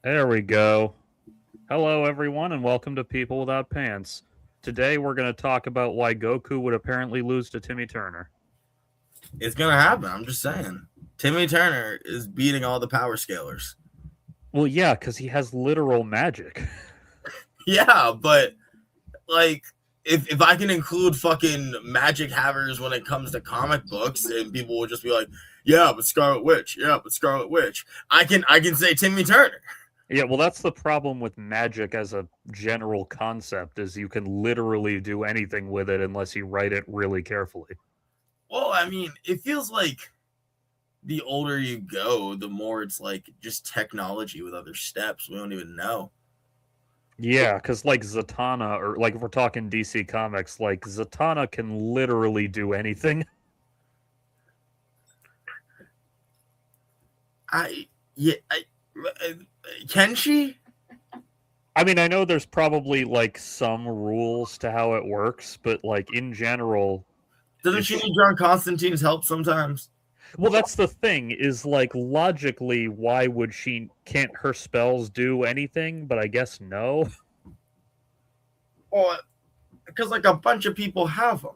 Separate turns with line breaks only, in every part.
There we go. Hello, everyone, and welcome to People Without Pants. Today, we're going to talk about why Goku would apparently lose to Timmy Turner.
It's gonna happen. I'm just saying. Timmy Turner is beating all the power scalers.
Well, yeah, because he has literal magic.
Yeah, but like if I can include fucking magic havers when it comes to comic books, and people will just be like, "Yeah, but Scarlet Witch. Yeah, but Scarlet Witch." I can say Timmy Turner.
Yeah, well, that's the problem with magic as a general concept is you can literally do anything with it unless you write it really carefully.
Well, I mean, it feels like the older you go, the more it's like just technology with other steps we don't even know.
Yeah, because like Zatanna, or like if we're talking DC Comics, like Zatanna can literally do anything.
I yeah, I, can she?
I mean, I know there's probably like some rules to how it works, but like in general,
Doesn't she
it's
need John Constantine's help sometimes?
well, that's the thing is like logically, why would she can't her spells do anything? But I guess no.
Well, because like a bunch of people have them.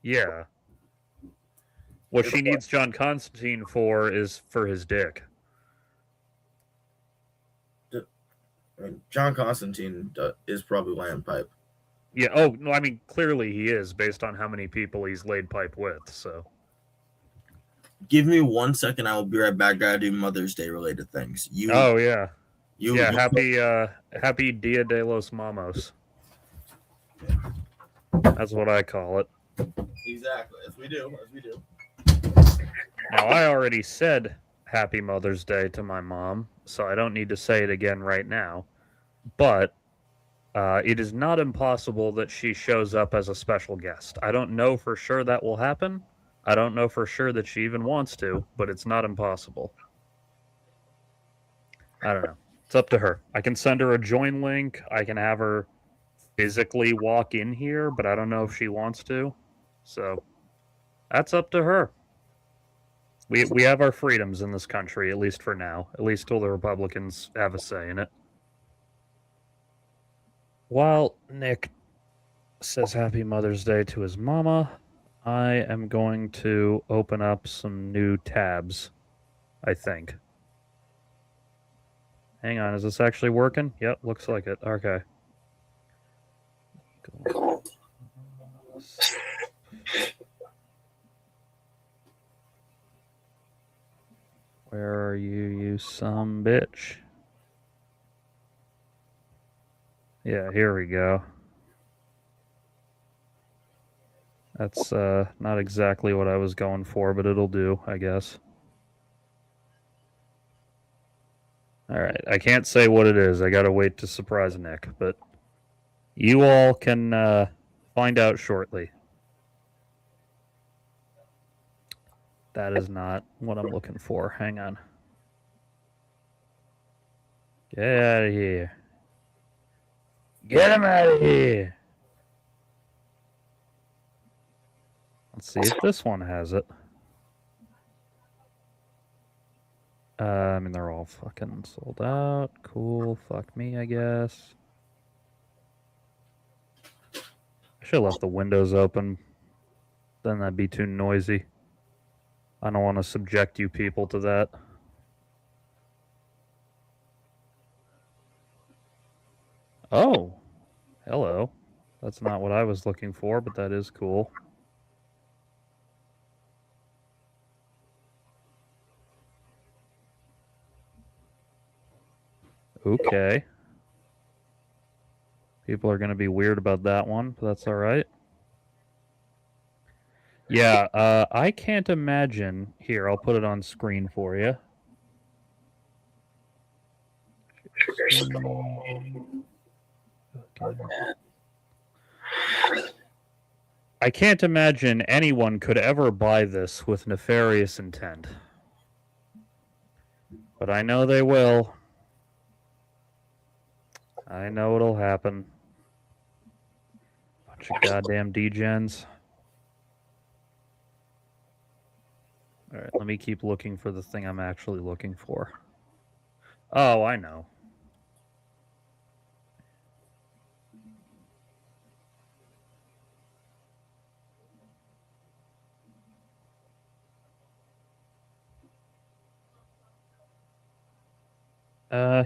Yeah. What she needs John Constantine for is for his dick.
I mean, John Constantine is probably laying pipe.
Yeah. Oh no, I mean clearly he is based on how many people he's laid pipe with. So.
Give me 1 second. I will be right back. Gotta do Mother's Day related things.
Oh yeah.
You,
Yeah.
you
Happy Dia de los Mamos. That's what I call it.
exactly as we do, as we do.
Now I already said Happy Mother's Day to my mom, so I don't need to say it again right now. But it is not impossible that she shows up as a special guest. I don't know for sure that will happen. I don't know for sure that she even wants to, but it's not impossible. I don't know. It's up to her. I can send her a join link. I can have her physically walk in here, but I don't know if she wants to. So that's up to her. We have our freedoms in this country, at least for now. At least till the Republicans have a say in it. While Nick says Happy Mother's Day to his mama, I am going to open up some new tabs, I think. Hang on, is this actually working? Yep, looks like it. Okay. Where are you, you some bitch? Yeah, here we go. That's not exactly what I was going for, but it'll do, I guess. All right, I can't say what it is. I gotta wait to surprise Nick, but you all can find out shortly. That is not what I'm looking for. Hang on. Get out of here. Get him out of here. Let's see if this one has it. I mean, they're all fucking sold out. Cool. Fuck me, I guess. I should have left the windows open. Then that'd be too noisy. I don't want to subject you people to that. Oh, hello. That's not what I was looking for, but that is cool. Okay. People are going to be weird about that one, but that's all right. Yeah, I can't imagine. Here, I'll put it on screen for you. I can't imagine anyone could ever buy this with nefarious intent. But I know they will. I know it'll happen. Bunch of goddamn degens. All right, let me keep looking for the thing I'm actually looking for. Oh, I know.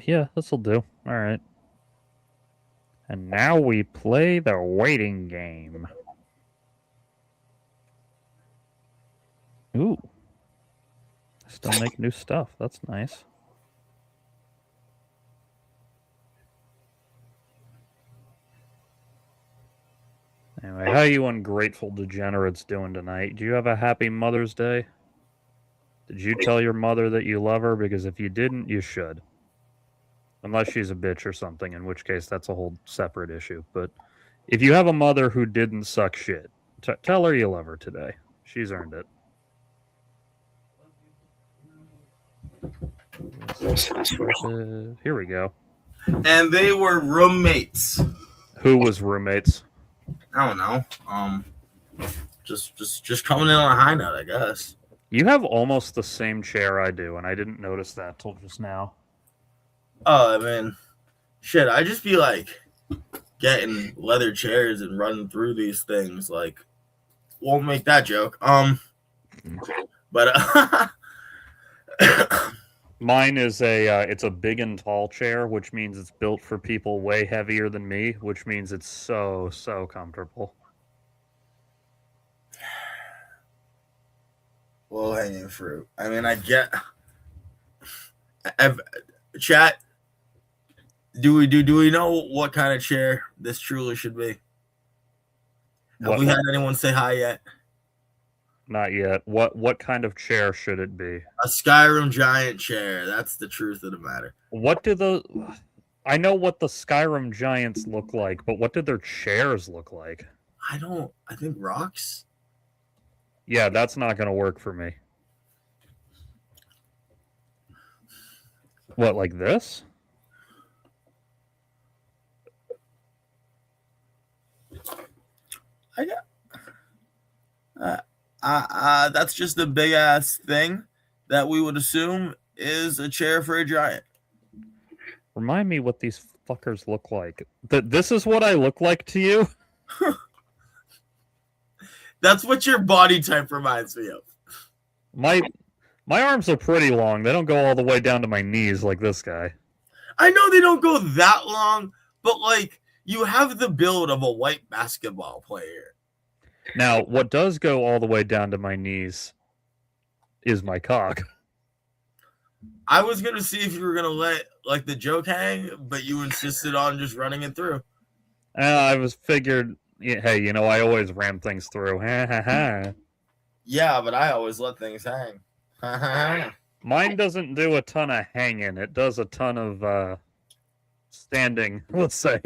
Yeah, this'll do. All right. And now we play the waiting game. Ooh. Still make new stuff. That's nice. Anyway, how you ungrateful degenerates doing tonight? Do you have a happy Mother's Day? Did you tell your mother that you love her? Because if you didn't, you should. Unless she's a bitch or something, in which case that's a whole separate issue. But if you have a mother who didn't suck shit, tell her you love her today. She's earned it. Here we go.
And they were roommates.
Who was roommates?
I don't know. Just coming in on a high note, I guess.
You have almost the same chair I do, and I didn't notice that till just now.
Oh, I mean, shit, I just be like getting leather chairs and running through these things. Like, won't make that joke. But
mine is it's a big and tall chair, which means it's built for people way heavier than me, which means it's so comfortable.
Low hanging fruit. I mean, I get. Chat. Do we know what kind of chair this truly should be? Have we had anyone say hi yet?
Not yet. What kind of chair should it be?
A Skyrim giant chair. That's the truth of the matter.
What do those? I know what the Skyrim giants look like, but what do their chairs look like?
I think rocks.
Yeah, that's not going to work for me. What, like this?
That's just a big ass thing that we would assume is a chair for a giant.
Remind me what these fuckers look like. This is what I look like to you?
That's what your body type reminds me of.
My arms are pretty long. They don't go all the way down to my knees like this guy.
I know they don't go that long, but like you have the build of a white basketball player.
Now, what does go all the way down to my knees is my cock.
I was gonna see if you were gonna let like the joke hang, but you insisted on just running it through.
I was figured, hey, you know, I always ram things through.
Yeah, but I always let things hang.
Mine doesn't do a ton of hanging. It does a ton of standing, let's say.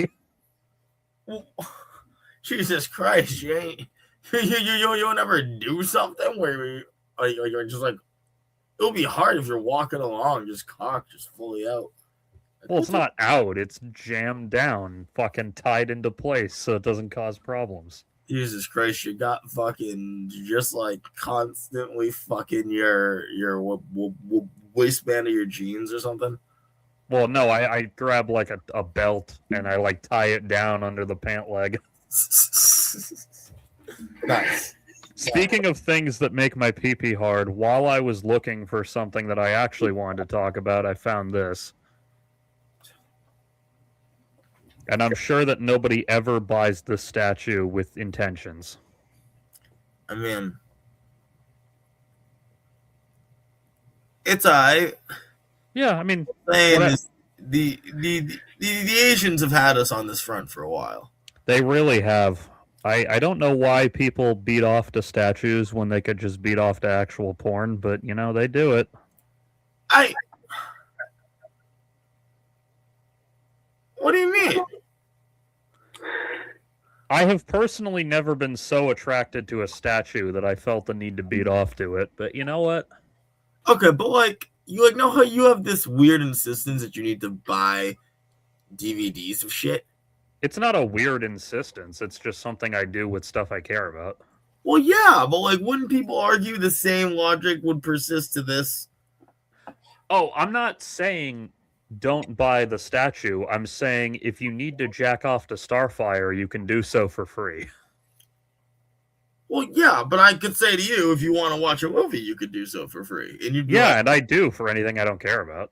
Jesus Christ, you ain't you'll never do something where you're just like it'll be hard if you're walking along just cock just fully out.
Well, it's not out, it's jammed down, fucking tied into place so it doesn't cause problems.
Jesus Christ, you got fucking just like constantly fucking your waistband of your jeans or something.
Well, no, I grab like a belt and I like tie it down under the pant leg.
Nice.
Speaking of things that make my pee-pee hard, while I was looking for something that I actually wanted to talk about, I found this. And I'm sure that nobody ever buys this statue with intentions.
I mean, it's alright.
Yeah, I mean,
the Asians have had us on this front for a while.
They really have. I don't know why people beat off to statues when they could just beat off to actual porn, but, you know, they do it.
What do you mean?
I have personally never been so attracted to a statue that I felt the need to beat off to it, but you know what?
Okay, but like, you like know how you have this weird insistence that you need to buy DVDs of shit?
It's not a weird insistence. It's just something I do with stuff I care about.
Well, yeah, but like, wouldn't people argue the same logic would persist to this?
Oh, I'm not saying don't buy the statue. I'm saying if you need to jack off to Starfire, you can do so for free.
Well, yeah, but I could say to you, if you want to watch a movie, you could do so for free, and you'd be
Yeah,
like,
and I do for anything I don't care about.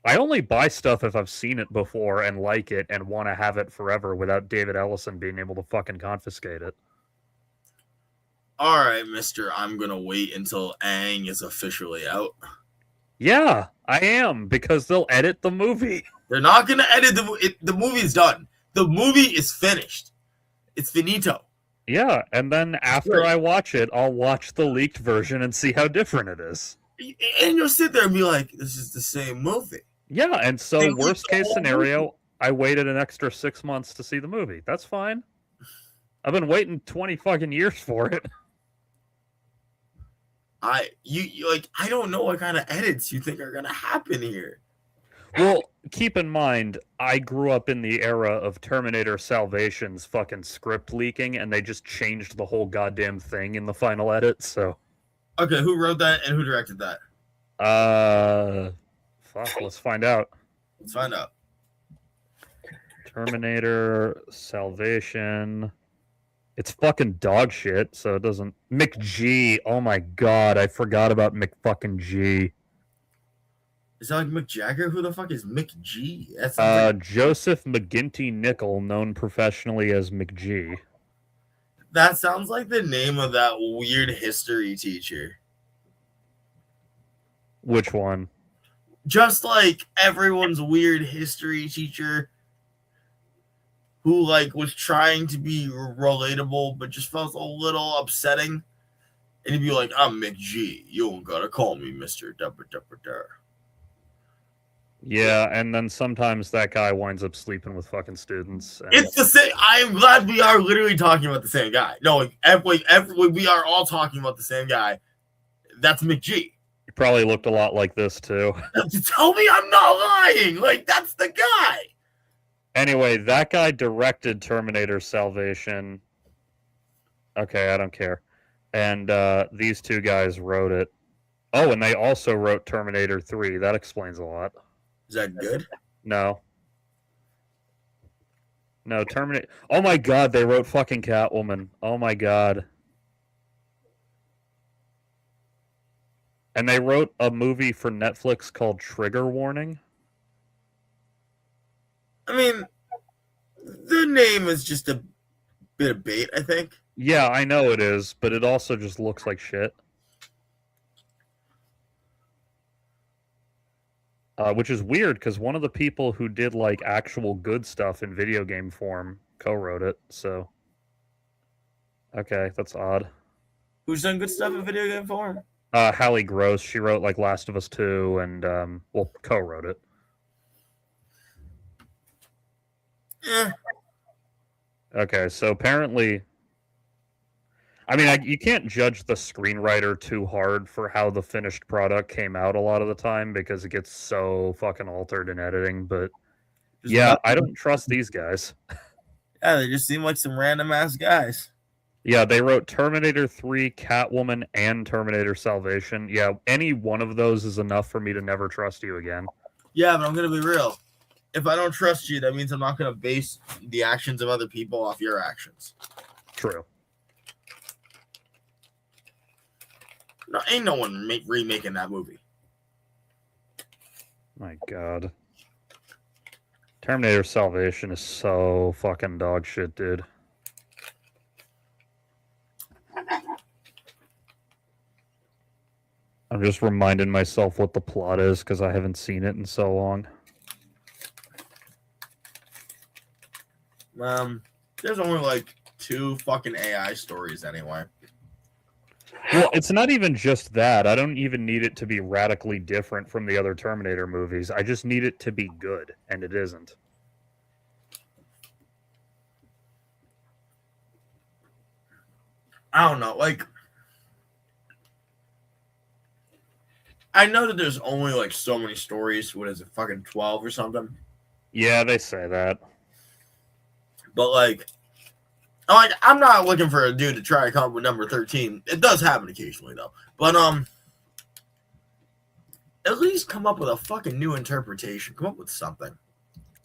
I only buy stuff if I've seen it before and like it and want to have it forever without David Ellison being able to fucking confiscate it.
all right, mister, I'm going to wait until Aang is officially out.
Yeah, I am, because they'll edit the movie.
They're not going to edit the movie's done. The movie is finished. It's finito.
Yeah, and then after
Right.
I watch it, I'll watch the leaked version and see how different it is.
And you'll sit there and be like, this is the same movie.
Yeah, and so
They leaked
worst
the
case
whole
scenario,
movie.
I waited an extra 6 months to see the movie. That's fine. I've been waiting 20 fucking years for it.
You I don't know what kind of edits you think are going to happen here.
Well, keep in mind, I grew up in the era of Terminator Salvation's fucking script leaking, and they just changed the whole goddamn thing in the final edit, so.
Okay, who wrote that and who directed that?
Fuck, let's find out.
Let's find out.
Terminator Salvation. It's fucking dog shit, so it doesn't. McG. Oh my god, I forgot about McFucking G.
Is that like Mick Jagger? Who the fuck is Mick G? That's
Joseph McGinty Nickel, known professionally as McG.
that sounds like the name of that weird history teacher.
Which one?
Just like everyone's weird history teacher who like was trying to be relatable but just felt a little upsetting. And he'd be like, I'm Mick G. You don't gotta call me Mr. Dupper Dupper Dur.
Yeah, and then sometimes that guy winds up sleeping with fucking students. And
It's the same. I am glad we are literally talking about the same guy. No, we are all talking about the same guy. That's Mick G.
he probably looked a lot like this too.
Tell me I'm not lying. Like, that's the guy.
Anyway, that guy directed Terminator Salvation. Okay, I don't care. And these two guys wrote it. Oh, and they also wrote Terminator 3. That explains a lot.
Is that good?
No. No, Terminator. Oh my god, they wrote fucking Catwoman. Oh my god. And they wrote a movie for Netflix called Trigger Warning.
I mean, the name is just a bit of bait, I think.
Yeah, I know it is, but it also just looks like shit. Which is weird because one of the people who did like actual good stuff in video game form co-wrote it. So, okay, that's odd.
Who's done good stuff in video game form?
Hallie Gross, she wrote like Last of Us 2 and co-wrote it.
Yeah.
Okay, so apparently, I mean, you can't judge the screenwriter too hard for how the finished product came out a lot of the time because it gets so fucking altered in editing. But yeah, I don't trust these guys.
Yeah, they just seem like some random ass guys.
Yeah, they wrote Terminator 3, Catwoman, and Terminator Salvation. Yeah, any one of those is enough for me to never trust you again.
Yeah, but I'm gonna be real. If I don't trust you, that means I'm not gonna base the actions of other people off your actions.
True.
No, ain't no one remaking that movie.
My God. Terminator Salvation is so fucking dog shit, dude. I'm just reminding myself what the plot is because I haven't seen it in so long.
There's only like 2 fucking AI stories anyway.
Well, it's not even just that. I don't even need it to be radically different from the other Terminator movies. I just need it to be good, and it isn't.
I don't know. Like, I know that there's only like so many stories. What is it, fucking 12 or something?
Yeah, they say that.
But like, I'm not looking for a dude to try to come up with number 13. It does happen occasionally though. But At least come up with a fucking new interpretation. Come up with something.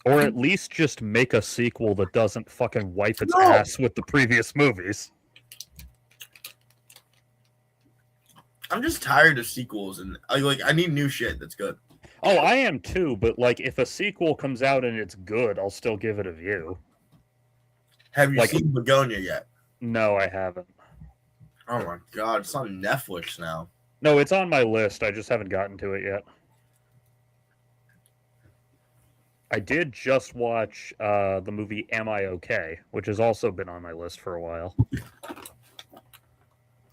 Or at least just make a sequel that doesn't fucking wipe its
No!
ass with the previous movies.
I'm just tired of sequels, and I need new shit that's good.
Oh, I am too, but like if a sequel comes out and it's good, I'll still give it a view.
Have you
Like-
seen Begonia yet?
No, I haven't.
Oh my god, it's on Netflix now.
No, it's on my list. I just haven't gotten to it yet. I did just watch the movie Am I Okay, which has also been on my list for a while.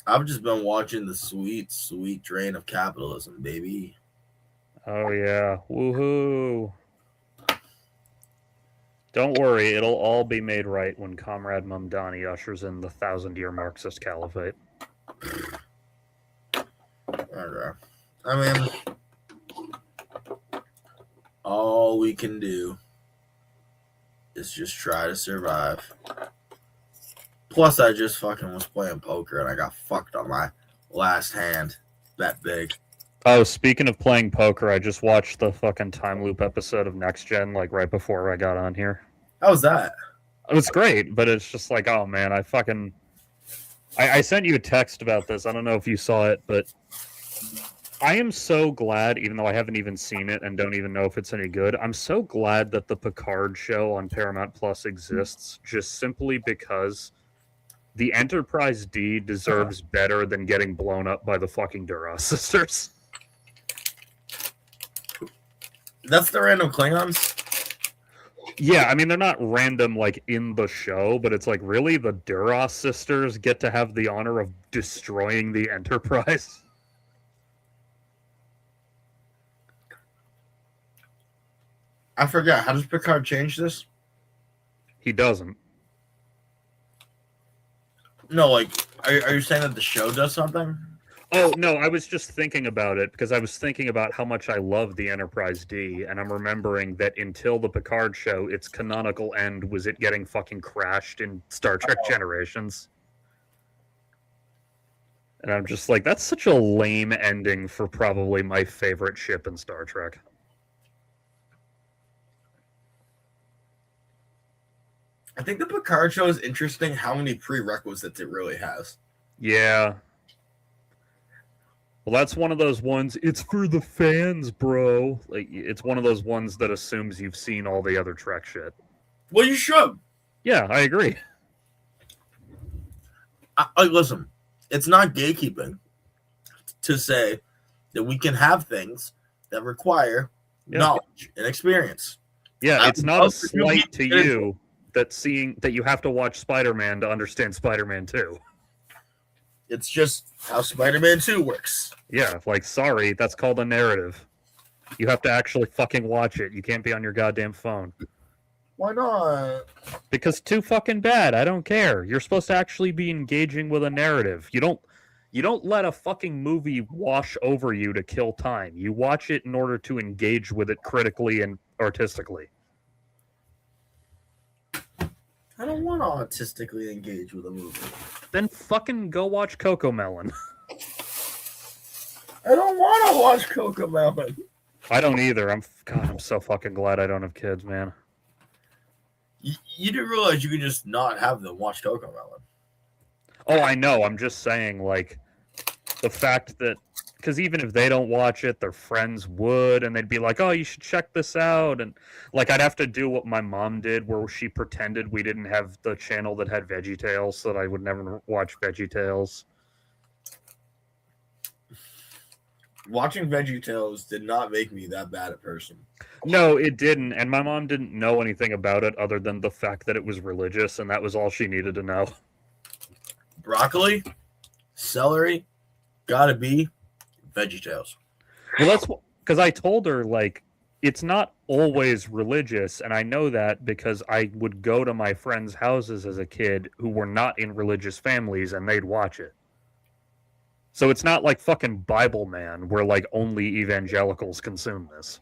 I've just been watching the sweet, sweet drain of capitalism, baby.
Oh yeah, woohoo! Don't worry, it'll all be made right when Comrade Mamdani ushers in the 1,000-year Marxist caliphate.
Okay. I mean, all we can do is just try to survive. Plus, I just fucking was playing poker and I got fucked on my last hand. That big.
Oh, speaking of playing poker, I just watched the fucking time loop episode of Next Gen, like right before I got on here.
How was that?
It was great, but it's just like, oh man, I sent you a text about this. I don't know if you saw it, but I am so glad, even though I haven't even seen it and don't even know if it's any good, I'm so glad that the Picard show on Paramount Plus exists, just simply because the Enterprise D deserves better than getting blown up by the fucking Duras sisters.
That's the random Klingons?
Yeah, I mean, they're not random, like, in the show, but it's like, really? The Duras sisters get to have the honor of destroying the Enterprise?
I forgot. How does Picard change this?
He doesn't.
No, like, are you saying that the show does something?
Oh, no, I was just thinking about it, because I was thinking about how much I love the Enterprise D, and I'm remembering that until the Picard show, its canonical end was it getting fucking crashed in Star Trek Generations. And I'm just like, that's such a lame ending for probably my favorite ship in Star Trek.
I think the Picard show is interesting how many prerequisites it really has.
Yeah. Well, that's one of those ones, it's for the fans, bro. Like, it's one of those ones that assumes you've seen all the other Trek shit.
Well, you should.
Yeah, I agree.
Listen, it's not gatekeeping to say that we can have things that require knowledge and experience.
Yeah, it's not a slight to you that you have to watch Spider-Man to understand Spider-Man 2.
It's just how Spider-Man 2 works.
Yeah, like, sorry, that's called a narrative. You have to actually fucking watch it. You can't be on your goddamn phone.
Why not?
Because too fucking bad. I don't care. You're supposed to actually be engaging with a narrative. You don't let a fucking movie wash over you to kill time. You watch it in order to engage with it critically and artistically.
I don't want to autistically engage with a movie.
Then fucking go watch Cocomelon.
I don't want to watch Cocomelon.
I don't either. I'm so fucking glad I don't have kids, man.
You do realize you can just not have them watch Cocomelon.
Oh, I know. I'm just saying, like, the fact that, because even if they don't watch it, their friends would, and they'd be like, oh, you should check this out. And, like, I'd have to do what my mom did, where she pretended we didn't have the channel that had VeggieTales, so that I would never watch VeggieTales.
Watching VeggieTales did not make me that bad a person.
No, it didn't, and my mom didn't know anything about it other than the fact that it was religious, and that was all she needed to know.
Broccoli, celery, gotta be VeggieTales.
Well, that's because I told her, like, it's not always religious, and I know that because I would go to my friends' houses as a kid who were not in religious families, and they'd watch it. So it's not like fucking Bible Man, where, like, only evangelicals consume this.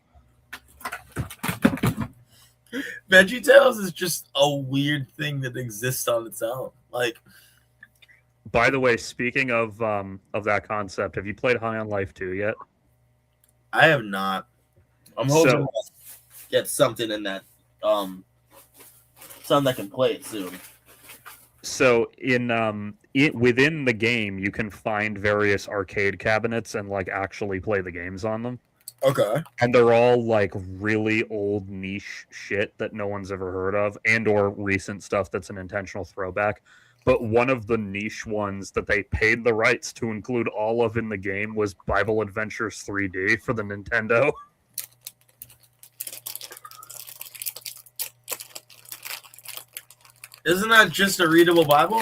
VeggieTales is just a weird thing that exists on its own. Like,
by the way, speaking of that concept, have you played High on Life 2 yet?
I have not. I'm hoping
So-
to get something in that, something that can play it soon.
So within the game, you can find various arcade cabinets and like actually play the games on them.
Okay.
And they're all like really old niche shit that no one's ever heard of, and or recent stuff that's an intentional throwback. But one of the niche ones that they paid the rights to include all of in the game was Bible Adventures 3D for the Nintendo.
Isn't that just a readable Bible?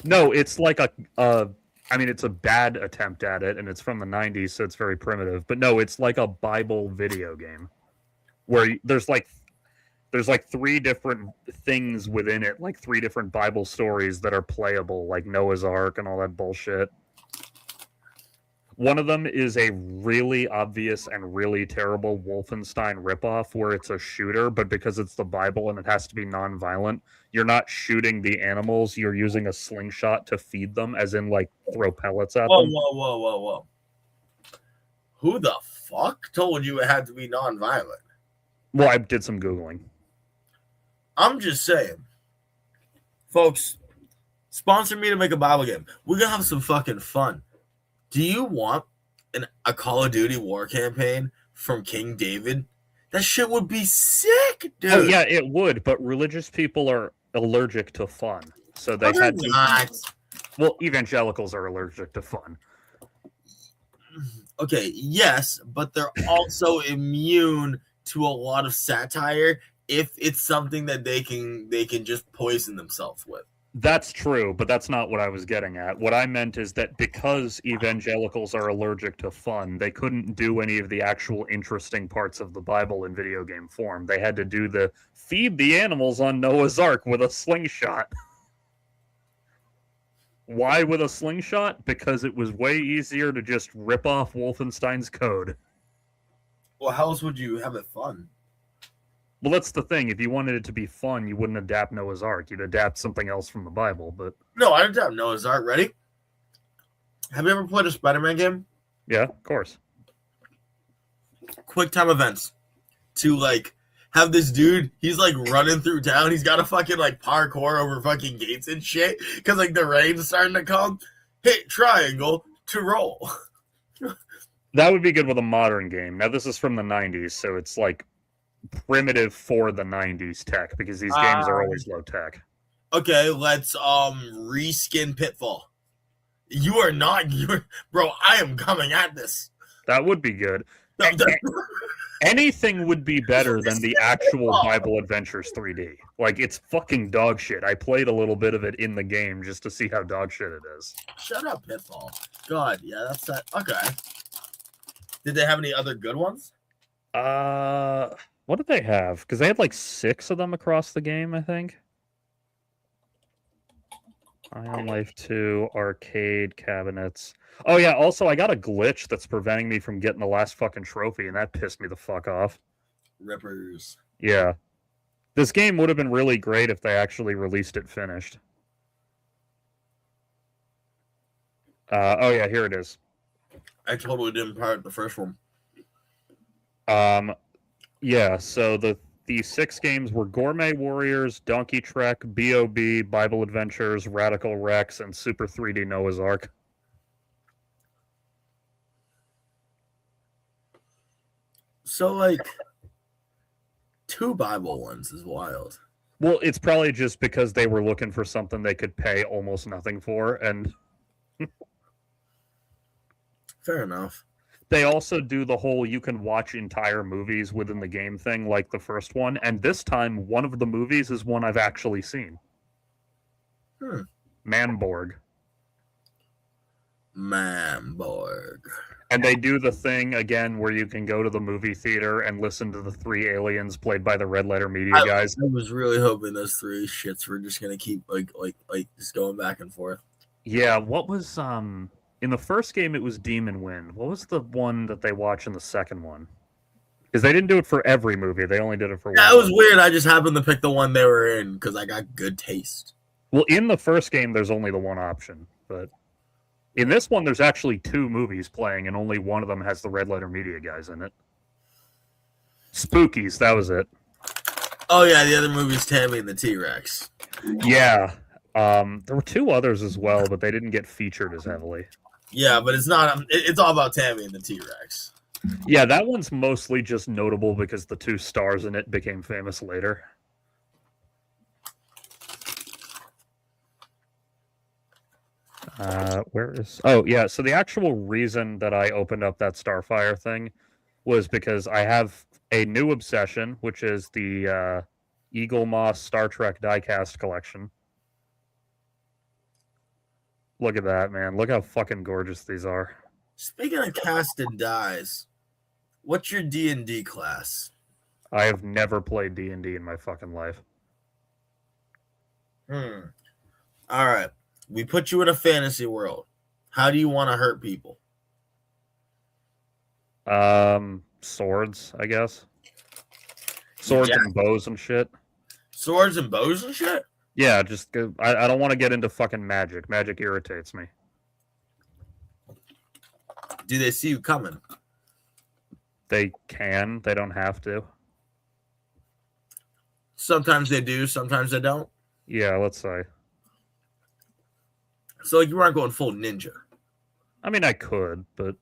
No, it's like it's a bad attempt at it, and it's from the 90s, so it's very primitive. But no, it's like a Bible video game where there's like three different things within it, like three different Bible stories that are playable, like Noah's Ark and all that bullshit. One of them is a really obvious and really terrible Wolfenstein ripoff where it's a shooter, but because it's the Bible and it has to be non-violent, you're not shooting the animals, you're using a slingshot to feed them, as in like throw pellets at them.
Whoa. Who the fuck told you it had to be non-violent?
Well, I did some Googling.
I'm just saying. Folks, sponsor me to make a Bible game. We're going to have some fucking fun. Do you want a Call of Duty war campaign from King David? That shit would be sick, dude.
Oh, yeah, it would, but religious people are allergic to fun. So they had to...
not.
Well, evangelicals are allergic to fun.
Okay, yes, but they're also immune to a lot of satire if it's something that they can just poison themselves with.
That's true, but that's not what I was getting at. What I meant is that because evangelicals are allergic to fun, they couldn't do any of the actual interesting parts of the Bible in video game form. They had to do the feed the animals on Noah's Ark with a slingshot. Why with a slingshot? Because it was way easier to just rip off Wolfenstein's code.
Well, how else would you have it fun?
Well, that's the thing. If you wanted it to be fun, you wouldn't adapt Noah's Ark. You'd adapt something else from the Bible, but...
No, I don't have Noah's Ark. Ready? Have you ever played a Spider-Man game?
Yeah, of course.
Quick time events. To, like, have this dude, he's, like, running through town. He's got to fucking, like, parkour over fucking gates and shit. Because, like, the rain's starting to come. Hit triangle to roll.
That would be good with a modern game. Now, this is from the 90s, so it's, like, primitive for the 90s tech, because these games are always low tech.
Okay, let's reskin Pitfall. Bro, I am coming at this.
That would be good. Anything would be better than the actual Bible Adventures 3D. Like, it's fucking dog shit. I played a little bit of it in the game just to see how dog shit it is.
Shut up, Pitfall. God, yeah, that's that. Okay. Did they have any other good ones?
What did they have? Because they had like 6 of them across the game, I think. Ion Life 2, arcade cabinets. Oh yeah, also I got a glitch that's preventing me from getting the last fucking trophy, and that pissed me the fuck off.
Rippers.
Yeah. This game would have been really great if they actually released it finished. Oh yeah, here it is.
I totally didn't pirate the first one.
Yeah, so the 6 games were Gourmet Warriors, Donkey Trek, B.O.B., Bible Adventures, Radical Rex, and Super 3D Noah's Ark.
So, like, 2 Bible ones is wild.
Well, it's probably just because they were looking for something they could pay almost nothing for, and...
Fair enough.
They also do the whole you can watch entire movies within the game thing, like the first one, and this time, one of the movies is one I've actually seen. Manborg.
Manborg.
And they do the thing, again, where you can go to the movie theater and listen to the 3 aliens played by the Red Letter Media guys.
I was really hoping those 3 shits were just going to keep, like, just going back and forth.
Yeah, what was, in the first game, it was Demon Wind. What was the one that they watched in the second one? Because they didn't do it for every movie. They only did it for one.
Yeah, it was weird. I just happened to pick the one they were in because I got good taste.
Well, in the first game, there's only the one option, but... In this one, there's actually 2 movies playing, and only one of them has the Red Letter Media guys in it. Spookies, that was it.
Oh yeah, the other movie's Tammy and the T-Rex.
Yeah. There were 2 others as well, but they didn't get featured as heavily.
Yeah, but it's not. It's all about Tammy and the T-Rex.
Yeah, that one's mostly just notable because the 2 stars in it became famous later. Where is... Oh, yeah, so the actual reason that I opened up that Starfire thing was because I have a new obsession, which is the Eagle Moss Star Trek diecast collection. Look at that, man. Look how fucking gorgeous these are.
Speaking of cast and dies, what's your D&D class?
I have never played D&D in my fucking life.
All right. We put you in a fantasy world. How do you want to hurt people?
Swords, I guess. Swords and bows and shit.
Swords and bows and shit?
Yeah, just I don't want to get into fucking magic. Magic irritates me.
Do they see you coming?
They can. They don't have to.
Sometimes they do. Sometimes they don't.
Yeah, let's say.
So like you aren't going full ninja.
I mean, I could, but...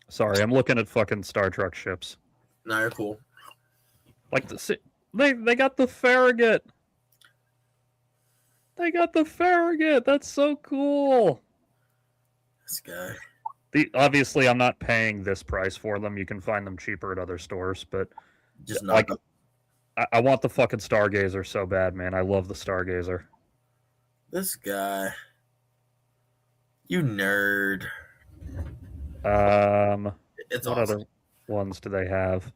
Sorry, I'm looking at fucking Star Trek ships.
No, you're cool.
Like they got the Farragut. They got the Farragut. That's so cool.
This guy.
Obviously, I'm not paying this price for them. You can find them cheaper at other stores, but
just
like, I want the fucking Stargazer so bad, man. I love the Stargazer.
This guy. You nerd.
It's what
awesome.
Other ones do they have?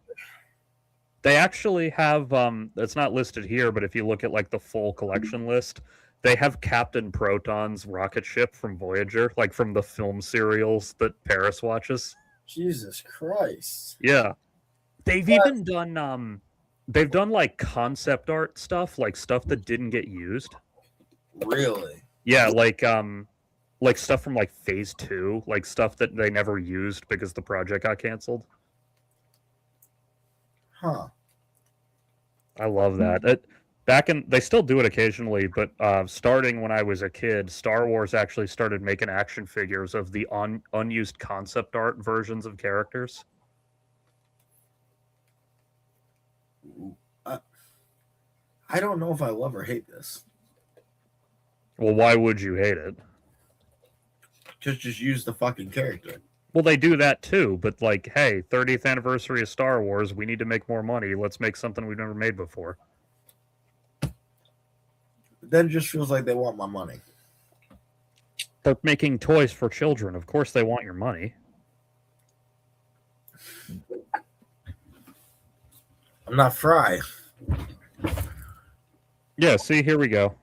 They actually have it's not listed here, but if you look at like the full collection list, they have Captain Proton's rocket ship from Voyager, like from the film serials that Paris watches.
Jesus Christ.
Yeah. They've even done they've done like concept art stuff, like stuff that didn't get used.
Really?
Yeah, like stuff from like phase 2, like stuff that they never used because the project got canceled.
Huh.
I love that. They still do it occasionally, but starting when I was a kid, Star Wars actually started making action figures of the unused concept art versions of characters.
I don't know if I love or hate this.
Well, why would you hate it?
Just use the fucking character.
Well, they do that too, but like, hey, 30th anniversary of Star Wars, we need to make more money. Let's make something we've never made before.
Then it just feels like they want my money.
They're making toys for children. Of course they want your money.
I'm not Fry.
Yeah, see, here we go.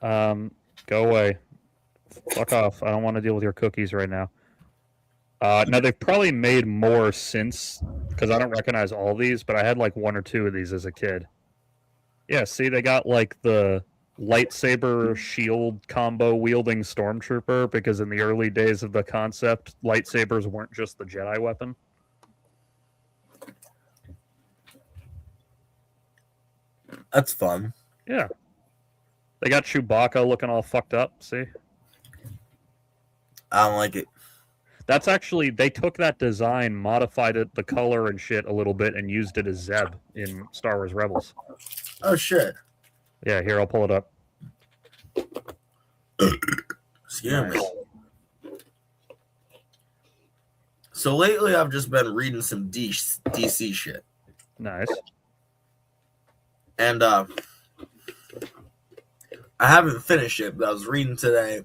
Go away. Fuck off. I don't want to deal with your cookies right now. Now, they've probably made more since, because I don't recognize all these, but I had like 1 or 2 of these as a kid. Yeah, see, they got like the lightsaber shield combo wielding stormtrooper, because in the early days of the concept, lightsabers weren't just the Jedi weapon.
That's fun.
Yeah. They got Chewbacca looking all fucked up, see?
I don't like it.
That's actually, they took that design, modified it, the color and shit a little bit, and used it as Zeb in Star Wars Rebels.
Oh, shit.
Yeah, here, I'll pull it up.
Excuse me. So lately I've just been reading some DC shit.
Nice.
And I haven't finished it, but I was reading today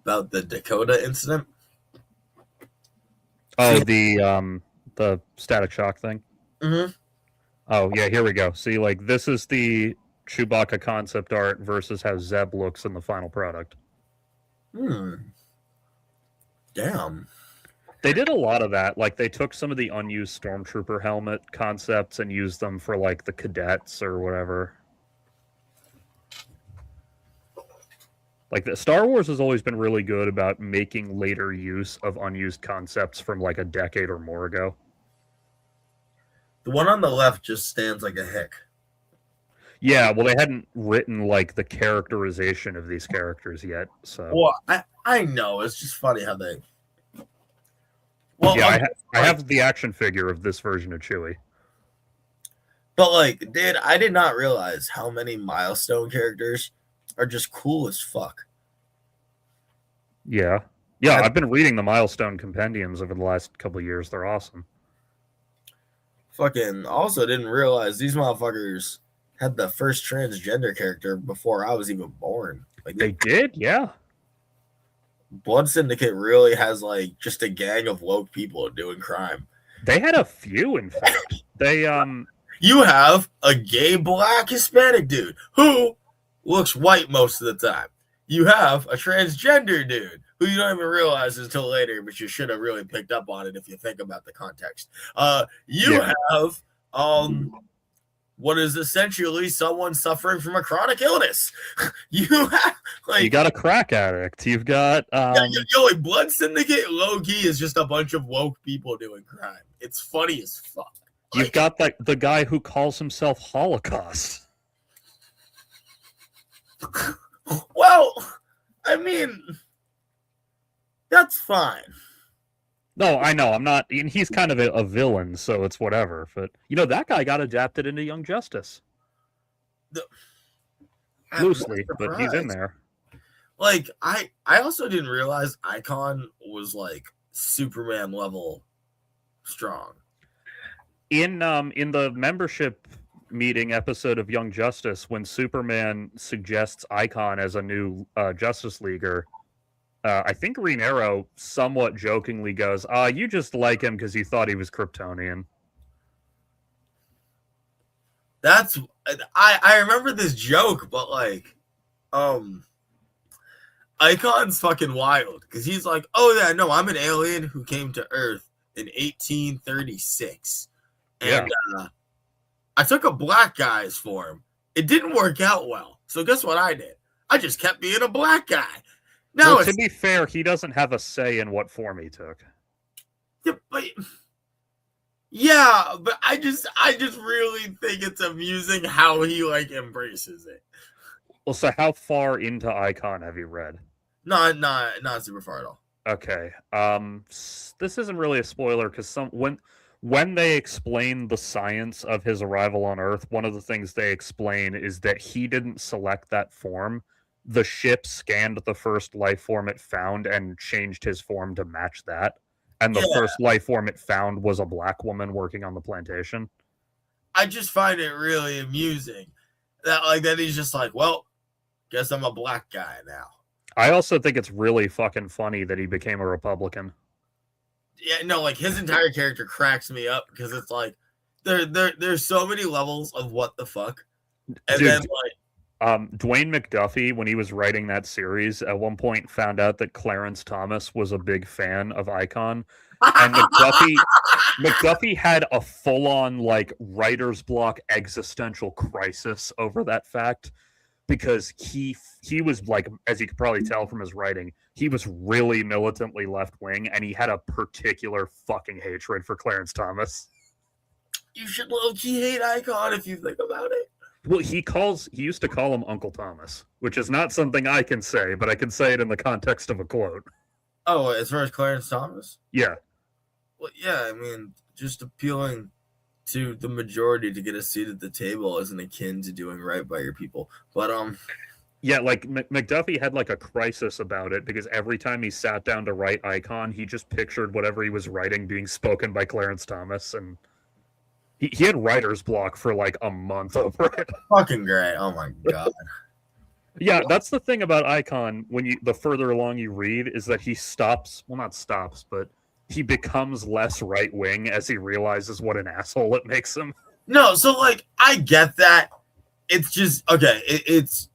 about the Dakota incident.
Oh, the Static Shock thing?
Mm-hmm.
Oh, yeah, here we go. See, like, this is the Chewbacca concept art versus how Zeb looks in the final product.
Damn.
They did a lot of that. Like, they took some of the unused Stormtrooper helmet concepts and used them for, like, the cadets or whatever. Like the Star Wars has always been really good about making later use of unused concepts from like a decade or more ago.
The one on the left just stands like a hick.
Yeah, well, they hadn't written like the characterization of these characters yet, so
Well, I know it's just funny how they. Well,
yeah,
okay,
I have the action figure of this version of Chewie.
but like, dude, I did not realize how many milestone characters are just cool as fuck.
Yeah, yeah,
I
I've been reading the Milestone compendiums over the last couple of years. They're awesome.
fucking also didn't realize these motherfuckers had the first transgender character before I was even born. Like,
They did, yeah.
Blood Syndicate really has like just a gang of woke people doing crime.
They had a few, in fact. They
You have a gay black Hispanic dude who looks white most of the time. You have a transgender dude who you don't even realize until later, but you should have really picked up on it if you think about the context. You
Yeah.
have what is essentially someone suffering from a chronic illness. You have like
you got a crack addict. You've got
like Blood Syndicate low key is just a bunch of woke people doing crime. It's funny as fuck.
you've got the guy who calls himself Holocaust.
Well, I mean, that's fine.
No, I know. I'm not. And he's kind of a villain, so it's whatever. But you know, that guy got adapted into Young Justice
I'm
loosely,
not
but he's in
surprised.
there.
Like, I also didn't realize Icon was like Superman level strong.
In the membership meeting episode of Young Justice, when Superman suggests Icon as a new Justice Leaguer, I think Green Arrow somewhat jokingly goes, you just like him because you thought he was Kryptonian."
That's I remember this joke, but like, Icon's fucking wild because he's like, oh yeah, no, I'm an alien who came to Earth in 1836, and I took a black guy's form. It didn't work out well, so guess what I did? I just kept being a black guy. Now
Well, to be fair, he doesn't have a say in what form he took.
but I just really think it's amusing how he like embraces it.
Well, so how far into Icon have you read?
Not super far at all.
Okay. This isn't really a spoiler because when they explain the science of his arrival on Earth, one of the things they explain is that he didn't select that form. The ship scanned the first life form it found and changed his form to match that. And the first life form it found was a black woman working on the plantation.
I just find it really amusing that he's just like, well, guess I'm a black guy now.
I also think it's really fucking funny that he became a Republican.
Yeah, no, like his entire character cracks me up because it's like there's so many levels of what the fuck, and
Dude,
then like
Dwayne McDuffie, when he was writing that series, at one point found out that Clarence Thomas was a big fan of Icon, and McDuffie had a full-on like writer's block existential crisis over that fact because he was like, as you could probably tell from his writing, he was really militantly left-wing, and he had a particular fucking hatred for Clarence Thomas.
You should low-key hate Icon if you think about it.
Well, he used to call him Uncle Thomas, which is not something I can say, but I can say it in the context of a quote.
Oh, as far as Clarence Thomas?
Yeah.
Well, yeah, I mean, just appealing to the majority to get a seat at the table isn't akin to doing right by your people. But
yeah, like McDuffie had like a crisis about it because every time he sat down to write Icon, he just pictured whatever he was writing being spoken by Clarence Thomas, and he had writer's block for like a month over it.
Fucking great! Oh my god.
Yeah, that's the thing about Icon. When the further along you read, is that he not stops, but he becomes less right wing as he realizes what an asshole it makes him.
No, so like I get that. It's just okay. It's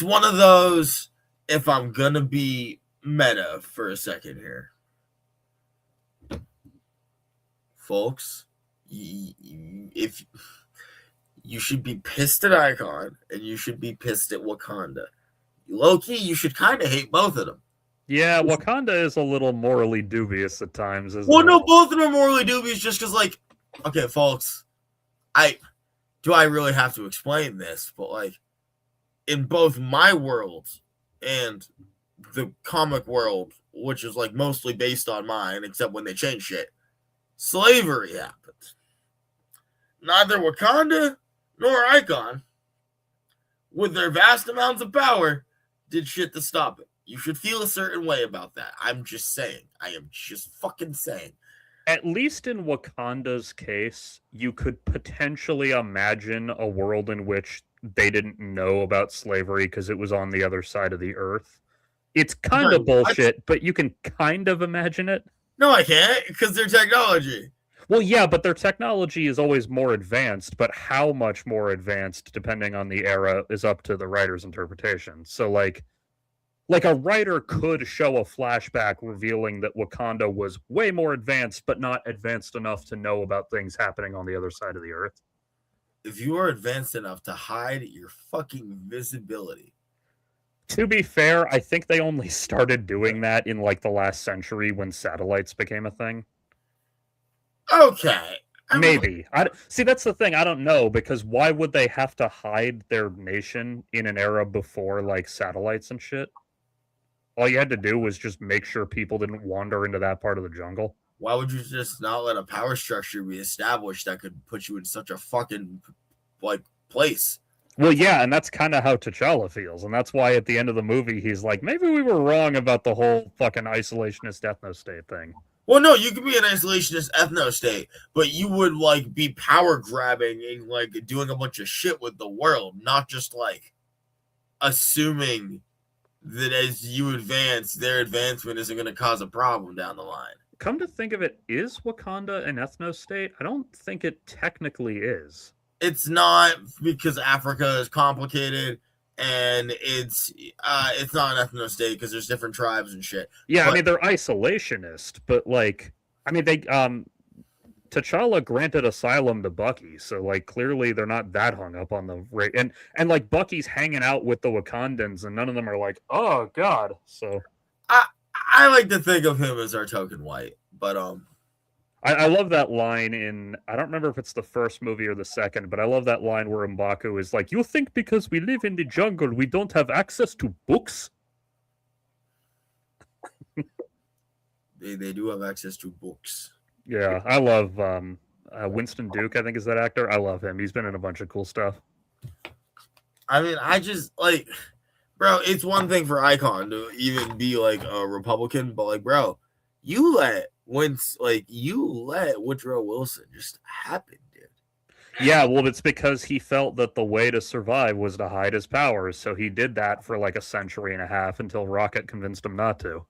one of those. If I'm gonna be meta for a second here, folks, if you should be pissed at Icon and you should be pissed at Wakanda, low key, you should kind of hate both of them.
Yeah, Wakanda is a little morally dubious at times, isn't
Well,
it?
no, both of them are morally dubious just because, like, okay, folks, I really have to explain this, but like, in both my world and the comic world, which is like mostly based on mine, except when they change shit, slavery happened. Neither Wakanda nor Icon, with their vast amounts of power, did shit to stop it. You should feel a certain way about that. I'm just saying. I am just fucking saying.
At least in Wakanda's case, you could potentially imagine a world in which they didn't know about slavery because it was on the other side of the earth. It's kind of bullshit, but you can kind of imagine it.
No, I can't, because their technology.
Well, yeah, but their technology is always more advanced, but how much more advanced, depending on the era, is up to the writer's interpretation. So, like a writer could show a flashback revealing that Wakanda was way more advanced, but not advanced enough to know about things happening on the other side of the earth.
If you are advanced enough to hide your fucking visibility.
To be fair, I think they only started doing that in like the last century when satellites became a thing.
Okay.
Maybe. See, that's the thing. I don't know, because why would they have to hide their nation in an era before like satellites and shit? All you had to do was just make sure people didn't wander into that part of the jungle.
Why would you just not let a power structure be established that could put you in such a fucking like place?
Well, yeah, and that's kind of how T'Challa feels, and that's why at the end of the movie he's like, maybe we were wrong about the whole fucking isolationist ethno-state thing.
Well, no, you could be an isolationist ethno-state, but you would like be power grabbing and like doing a bunch of shit with the world, not just like assuming that as you advance, their advancement isn't going to cause a problem down the line.
Come to think of it, is Wakanda an ethno-state? I don't think it technically is.
It's not, because Africa is complicated, and it's not an ethno-state because there's different tribes and shit.
Yeah, but, I mean, they're isolationist, but like, I mean, they T'Challa granted asylum to Bucky, so like clearly they're not that hung up on the rate. And like Bucky's hanging out with the Wakandans, and none of them are like, oh god. So
I like to think of him as our token white, but
I love that line in, I don't remember if it's the first movie or the second, but I love that line where M'Baku is like, you think because we live in the jungle we don't have access to books?
They do have access to books.
Yeah, I love Winston Duke, I think is that actor. I love him. He's been in a bunch of cool stuff.
I mean, I just like, bro, it's one thing for Icon to even be like a Republican, but like, bro, you let Woodrow Wilson just happen, dude.
Yeah, well, it's because he felt that the way to survive was to hide his powers, so he did that for like a century and a half until Rocket convinced him not to.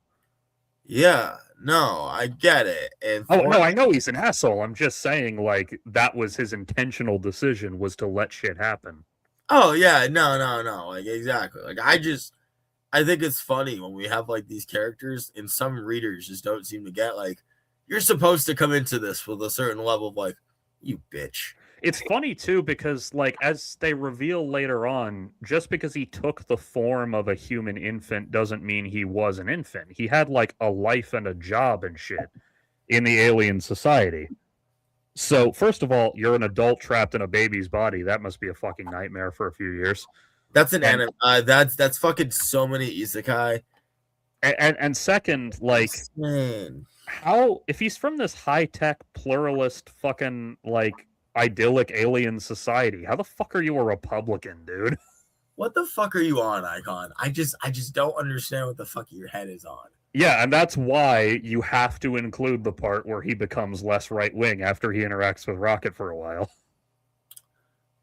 Yeah, no, I get it. And
no, I know he's an asshole. I'm just saying, like, that was his intentional decision, was to let shit happen.
Oh yeah, no, like exactly. Like I think it's funny when we have like these characters, and some readers just don't seem to get like, you're supposed to come into this with a certain level of like, you bitch.
It's funny too, because like as they reveal later on, just because he took the form of a human infant doesn't mean he was an infant. He had like a life and a job and shit in the alien society. So first of all, you're an adult trapped in a baby's body. That must be a fucking nightmare for a few years.
That's an anime. That's fucking so many isekai.
And second, like,
man,
how, if he's from this high-tech pluralist fucking like idyllic alien society, how the fuck are you a Republican, dude?
What the fuck are you on, Icon? I just don't understand what the fuck your head is on.
Yeah, and that's why you have to include the part where he becomes less right-wing after he interacts with Rocket for a while.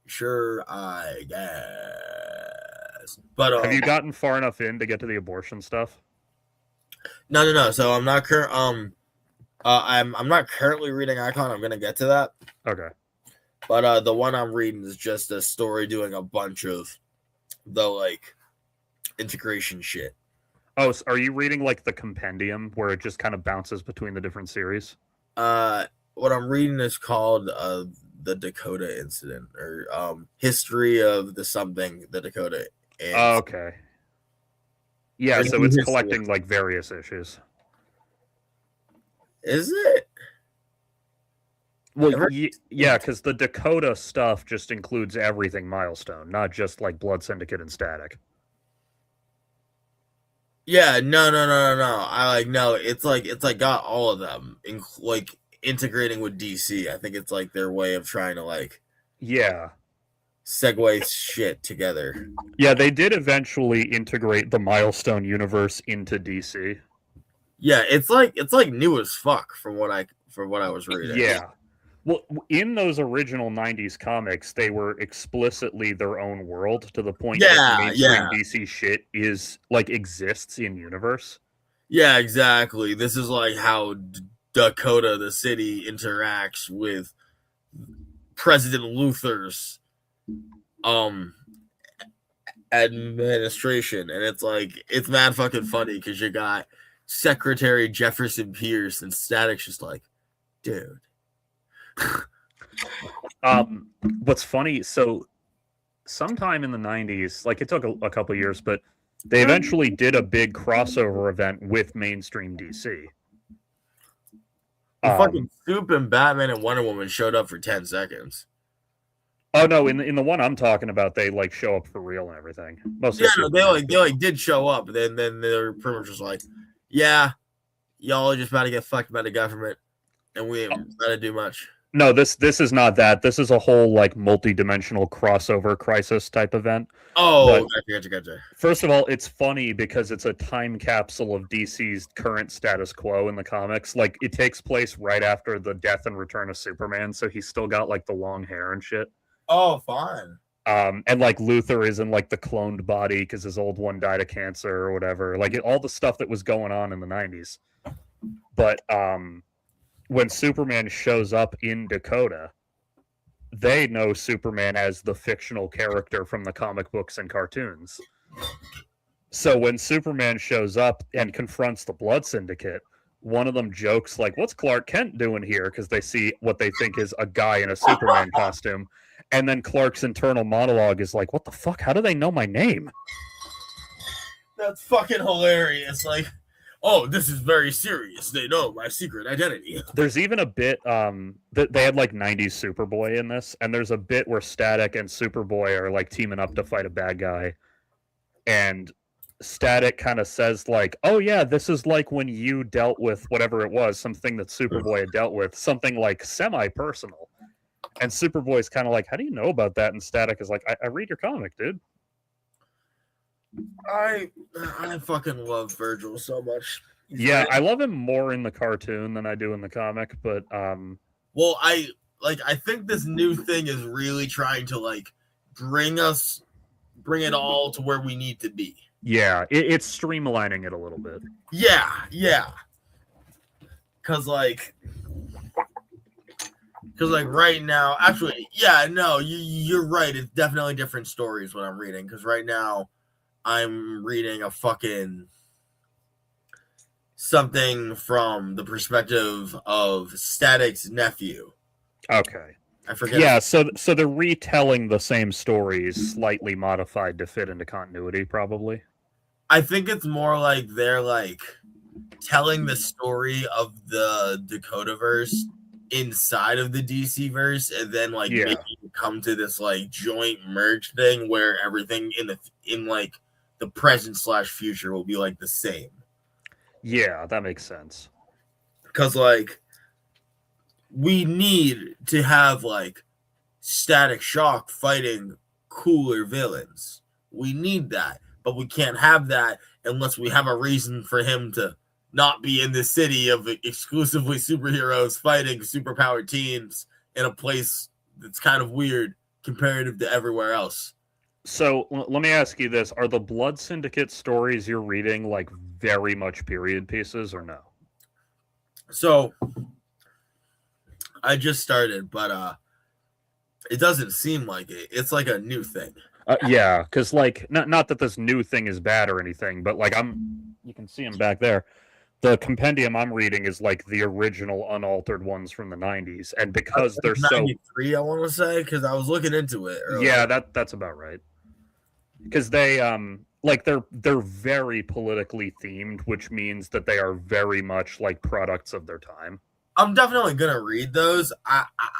Sure, I guess. But
have you gotten far enough in to get to the abortion stuff?
No. So I'm not I'm not currently reading Icon. I'm gonna get to that.
Okay.
But the one I'm reading is just a story doing a bunch of the like integration shit.
Oh, so are you reading like the compendium where it just kind of bounces between the different series?
What I'm reading is called the Dakota Incident, or history of the Dakota.
Oh, okay. Yeah,
Or
so
new
it's
history?
collecting like various issues.
Is it?
Well,
Ever-
yeah, because the Dakota stuff just includes everything Milestone, not just like Blood Syndicate and Static.
Yeah, no. I like no. It's like got all of them, like integrating with DC. I think it's like their way of trying to like
Yeah.
segue shit together.
Yeah, they did eventually integrate the Milestone universe into DC.
Yeah, it's like new as fuck from what I was reading.
Yeah. Well, in those original 90s comics, they were explicitly their own world to the point that
Yeah,
mainstream
yeah,
DC shit is like exists in universe.
yeah. Exactly. This is like how Dakota, the city, interacts with President Luther's um administration, and it's like it's mad fucking funny because you got Secretary Jefferson Pierce and Static's just like, dude.
What's funny, so sometime in the 90s, like it took a couple years, but they eventually did a big crossover event with mainstream DC.
Fucking Soup and Batman and Wonder Woman showed up for 10 seconds.
Oh no, in the one I'm talking about, they like show up for real and everything. Mostly
Yeah, no, they did show up, but then they're pretty much just like, yeah, y'all are just about to get fucked by the government, and we ain't about to do much.
No, this is not that. This is a whole like multi-dimensional crossover crisis type event.
Oh,
But
gotcha.
first of all, it's funny because it's a time capsule of DC's current status quo in the comics. Like it takes place right after the death and return of Superman, so he's still got like the long hair and shit.
Oh, fine.
And like Luthor is in like the cloned body because his old one died of cancer or whatever. Like all the stuff that was going on in the 90s. But when Superman shows up in Dakota, they know Superman as the fictional character from the comic books and cartoons. So when Superman shows up and confronts the Blood Syndicate, one of them jokes like, "What's Clark Kent doing here?" Because they see what they think is a guy in a Superman costume. And then Clark's internal monologue is like, "What the fuck? How do they know my name?"
That's fucking hilarious. Like, oh, this is very serious. They know my secret identity.
There's even a bit that they had like 90s Superboy in this, and there's a bit where Static and Superboy are like teaming up to fight a bad guy, and Static kind of says like, "Oh yeah, this is like when you dealt with whatever it was, something that Superboy had dealt with, something like semi-personal." And Superboy's kind of like, "How do you know about that?" And Static is like, I read your comic, dude."
I fucking love Virgil so much.
Yeah, I love him more in the cartoon than I do in the comic, but
well, I think this new thing is really trying to like bring it all to where we need to be.
yeah, it's streamlining it a little bit.
Yeah. Cause like right now, actually, yeah, no, you're right. It's definitely different stories what I'm reading. Cause right now, I'm reading a fucking something from the perspective of Static's nephew.
Okay.
I forget.
Yeah, so they're retelling the same stories, slightly modified to fit into continuity, probably.
I think it's more like they're like telling the story of the Dakota verse inside of the DC verse, and then like making it come to this like joint merge thing where everything in like the present / future will be like the same.
Yeah, that makes sense.
Because like we need to have like Static Shock fighting cooler villains. We need that, but we can't have that unless we have a reason for him to not be in the city of exclusively superheroes fighting superpowered teams in a place that's kind of weird comparative to everywhere else.
So let me ask you this: are the Blood Syndicate stories you're reading like very much period pieces, or no?
So I just started, but it doesn't seem like it. It's like a new thing.
Yeah, because like not that this new thing is bad or anything, but like you can see him back there. The compendium I'm reading is like the original unaltered ones from the 90s, and because they're
93, I want to say, because I was looking into it earlier.
Yeah, that's about right. Because they like they're very politically themed, which means that they are very much like products of their time.
I'm definitely gonna read those.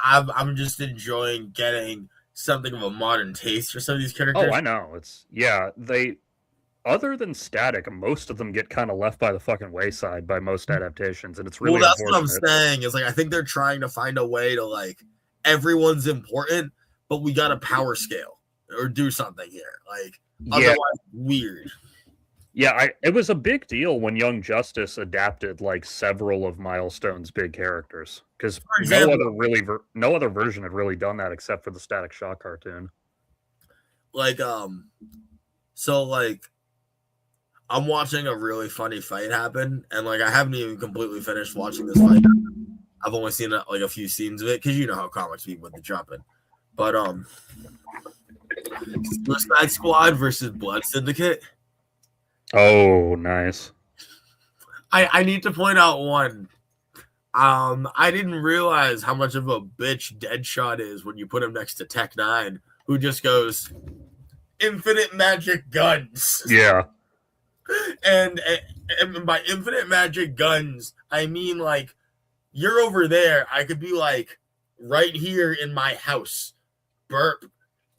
I'm just enjoying getting something of a modern taste for some of these
Oh,
characters.
I know. It's yeah, they other than Static, most of them get kind of left by the fucking wayside by most adaptations, and it's
Well,
really
that's what I'm
unfortunate.
saying. Is like I think they're trying to find a way to like everyone's important, but we got a power scale or do something here. Like
Yeah,
otherwise, weird.
yeah, it was a big deal when Young Justice adapted like several of Milestone's big characters because
For example,
no other version had really done that except for the Static Shock cartoon.
like so like I'm watching a really funny fight happen, and like I haven't even completely finished watching this fight. I've only seen like a few scenes of it because you know how comics be with the jumping. But Suicide Squad versus Blood Syndicate.
Oh, nice.
I need to point out one. I didn't realize how much of a bitch Deadshot is when you put him next to Tech Nine, who just goes infinite magic guns.
Yeah,
And by infinite magic guns, I mean like you're over there. I could be like right here in my house, burp,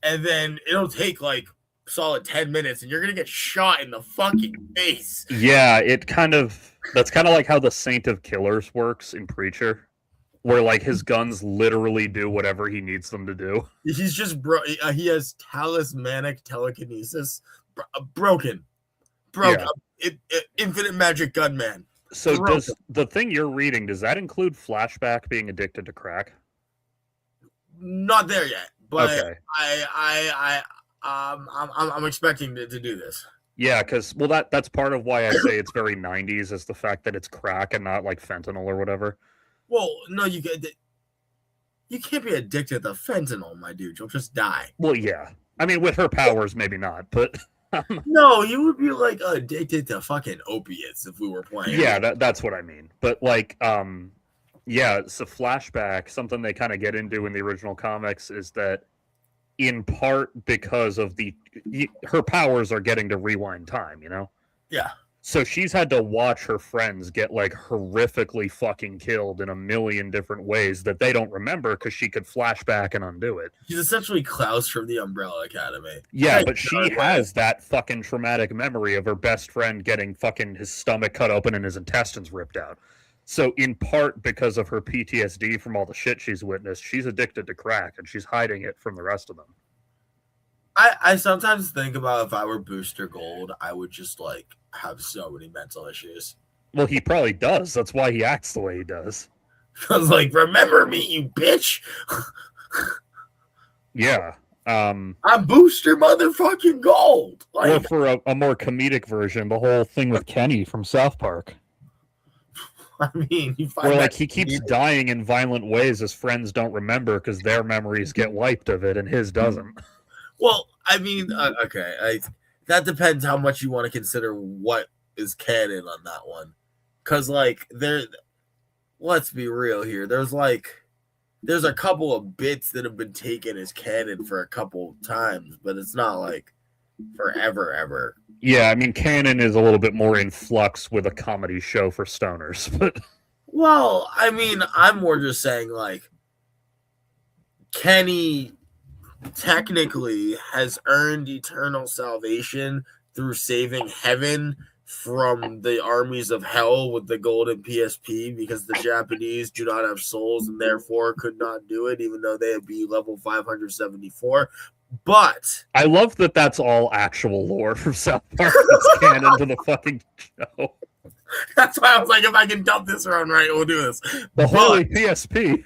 and then it'll take like solid 10 minutes, and you're gonna get shot in the fucking face.
yeah. That's kind of like how the Saint of Killers works in Preacher, where like his guns literally do whatever he needs them to do.
He's just he has talismanic telekinesis, broken,
Yeah.
infinite magic gunman.
So
Broken.
does the thing you're reading, does that include Flashback being addicted to crack?
Not there yet, but
Okay.
I'm expecting to do this.
Yeah, because well, that's part of why I say it's very '90s is the fact that it's crack and not like fentanyl or whatever.
Well, no, you can't be addicted to fentanyl, my dude. You'll just die.
Well, yeah. I mean, with her powers, maybe not, but
No, you would be like addicted to fucking opiates if we were playing.
yeah, that's what I mean. But like, yeah, so Flashback, something they kind of get into in the original comics is that in part because of her powers are getting to rewind time, you know?
Yeah.
So she's had to watch her friends get like horrifically fucking killed in a million different ways that they don't remember because she could flash back and undo it.
She's essentially Klaus from the Umbrella Academy.
Yeah, but she has that fucking traumatic memory of her best friend getting fucking his stomach cut open and his intestines ripped out. So in part because of her PTSD from all the shit she's witnessed, she's addicted to crack and she's hiding it from the rest of them.
I sometimes think about if I were Booster Gold, I would just like have so many mental issues.
Well, he probably does. That's why he acts the way he does.
I was like, remember me, you bitch.
Yeah.
I'm Booster motherfucking Gold.
Or
Like,
for a more comedic version, the whole thing with Kenny from South Park.
I mean, you find
Where
that
like he keeps dying in violent ways his friends don't remember because their memories get wiped of it and his doesn't.
Well, I mean, okay, that depends how much you want to consider what is canon on that one. Because, like, let's be real here. There's a couple of bits that have been taken as canon for a couple times, but it's not like forever, ever.
Yeah, I mean, canon is a little bit more in flux with a comedy show for stoners, but
Well, I mean, I'm more just saying, like, Kenny technically has earned eternal salvation through saving heaven from the armies of hell with the golden PSP because the Japanese do not have souls and therefore could not do it, even though they would be level 574. But
I love that that's all actual lore from South Park that's canon to the fucking show.
that's why I was like, if I can dump this around right, we'll do this.
The holy PSP.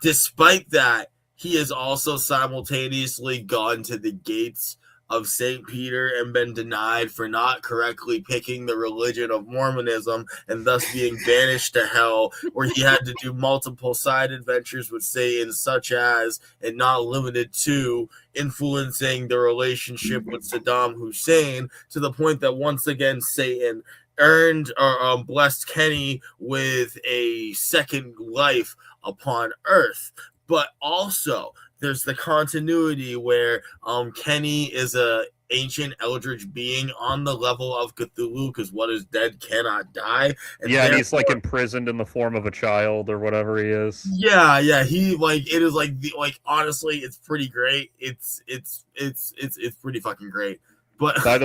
Despite that, he has also simultaneously gone to the gates of St. Peter and been denied for not correctly picking the religion of Mormonism and thus being banished to hell, where he had to do multiple side adventures with Satan, such as, and not limited to, influencing the relationship with Saddam Hussein, to the point that once again Satan earned or blessed Kenny with a second life upon Earth. But also there's the continuity where Kenny is a ancient eldritch being on the level of Cthulhu, because what is dead cannot die.
And he's like imprisoned in the form of a child or whatever he is.
Yeah. He like it is like honestly, it's pretty great. It's pretty fucking great. But
by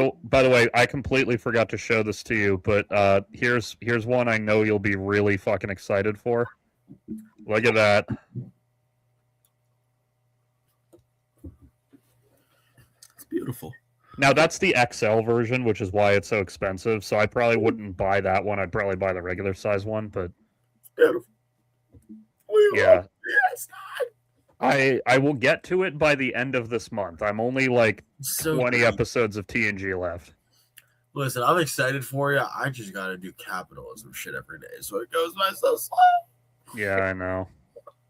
the way, I completely forgot to show this to you, but here's one I know you'll be really fucking excited for. Look at that.
It's beautiful.
Now that's the XL version, which is why it's so expensive. So I probably wouldn't buy that one. I'd probably buy the regular size one, but
beautiful.
Yeah. I will get to it by the end of this month. I'm only like 20 episodes of TNG left.
Listen, I'm excited for you. I just gotta do capitalism shit every day, so it goes by so slow.
Yeah, I know.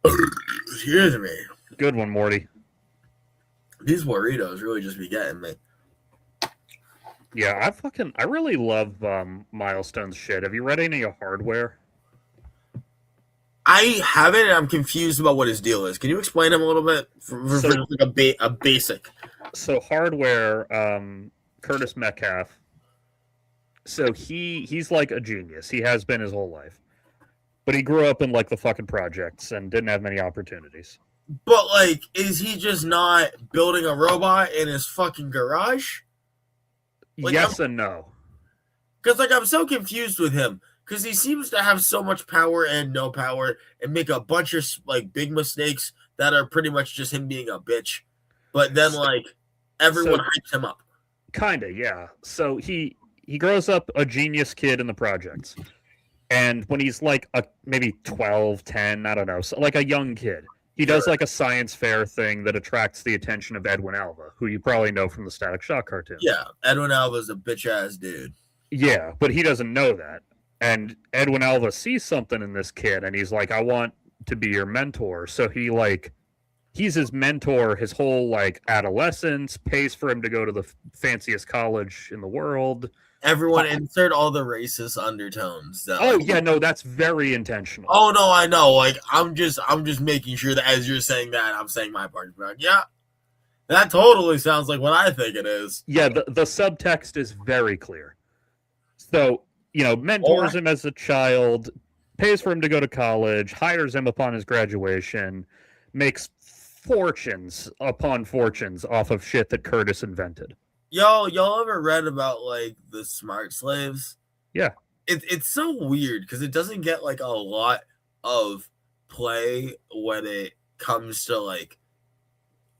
Excuse me.
Good one, Morty.
These burritos really just be getting me.
Yeah, I really love Milestone's shit. Have you read any of Hardware?
I haven't, and I'm confused about what his deal is. Can you explain him a little bit for like a basic?
So Hardware, Curtis Metcalf. So he's like a genius. He has been his whole life, but he grew up in like the fucking projects and didn't have many opportunities.
But like, is he just not building a robot in his fucking garage? Like,
yes and no.
Because like I'm so confused with him. Because he seems to have so much power and no power and make a bunch of like big mistakes that are pretty much just him being a bitch. But then like everyone hypes him up.
Kinda, yeah. So he grows up a genius kid in the projects. And when he's like maybe 12, 10, I don't know, so like a young kid, he does like a science fair thing that attracts the attention of Edwin Alva, who you probably know from the Static Shock cartoon.
Yeah, Edwin Alva's a bitch ass dude.
Yeah, but he doesn't know that. And Edwin Alva sees something in this kid, and he's like, I want to be your mentor. So he's his mentor his whole like adolescence, pays for him to go to the fanciest college in the world.
Everyone insert all the racist undertones.
Oh yeah, no, that's very intentional.
Oh no, I know. Like I'm just making sure that as you're saying that, I'm saying my part. Like, yeah, that totally sounds like what I think it is.
Yeah, the subtext is very clear. So, mentors him as a child, pays for him to go to college, hires him upon his graduation, makes fortunes upon fortunes off of shit that Curtis invented.
Y'all ever read about like the smart slaves?
Yeah.
It's so weird because it doesn't get like a lot of play when it comes to like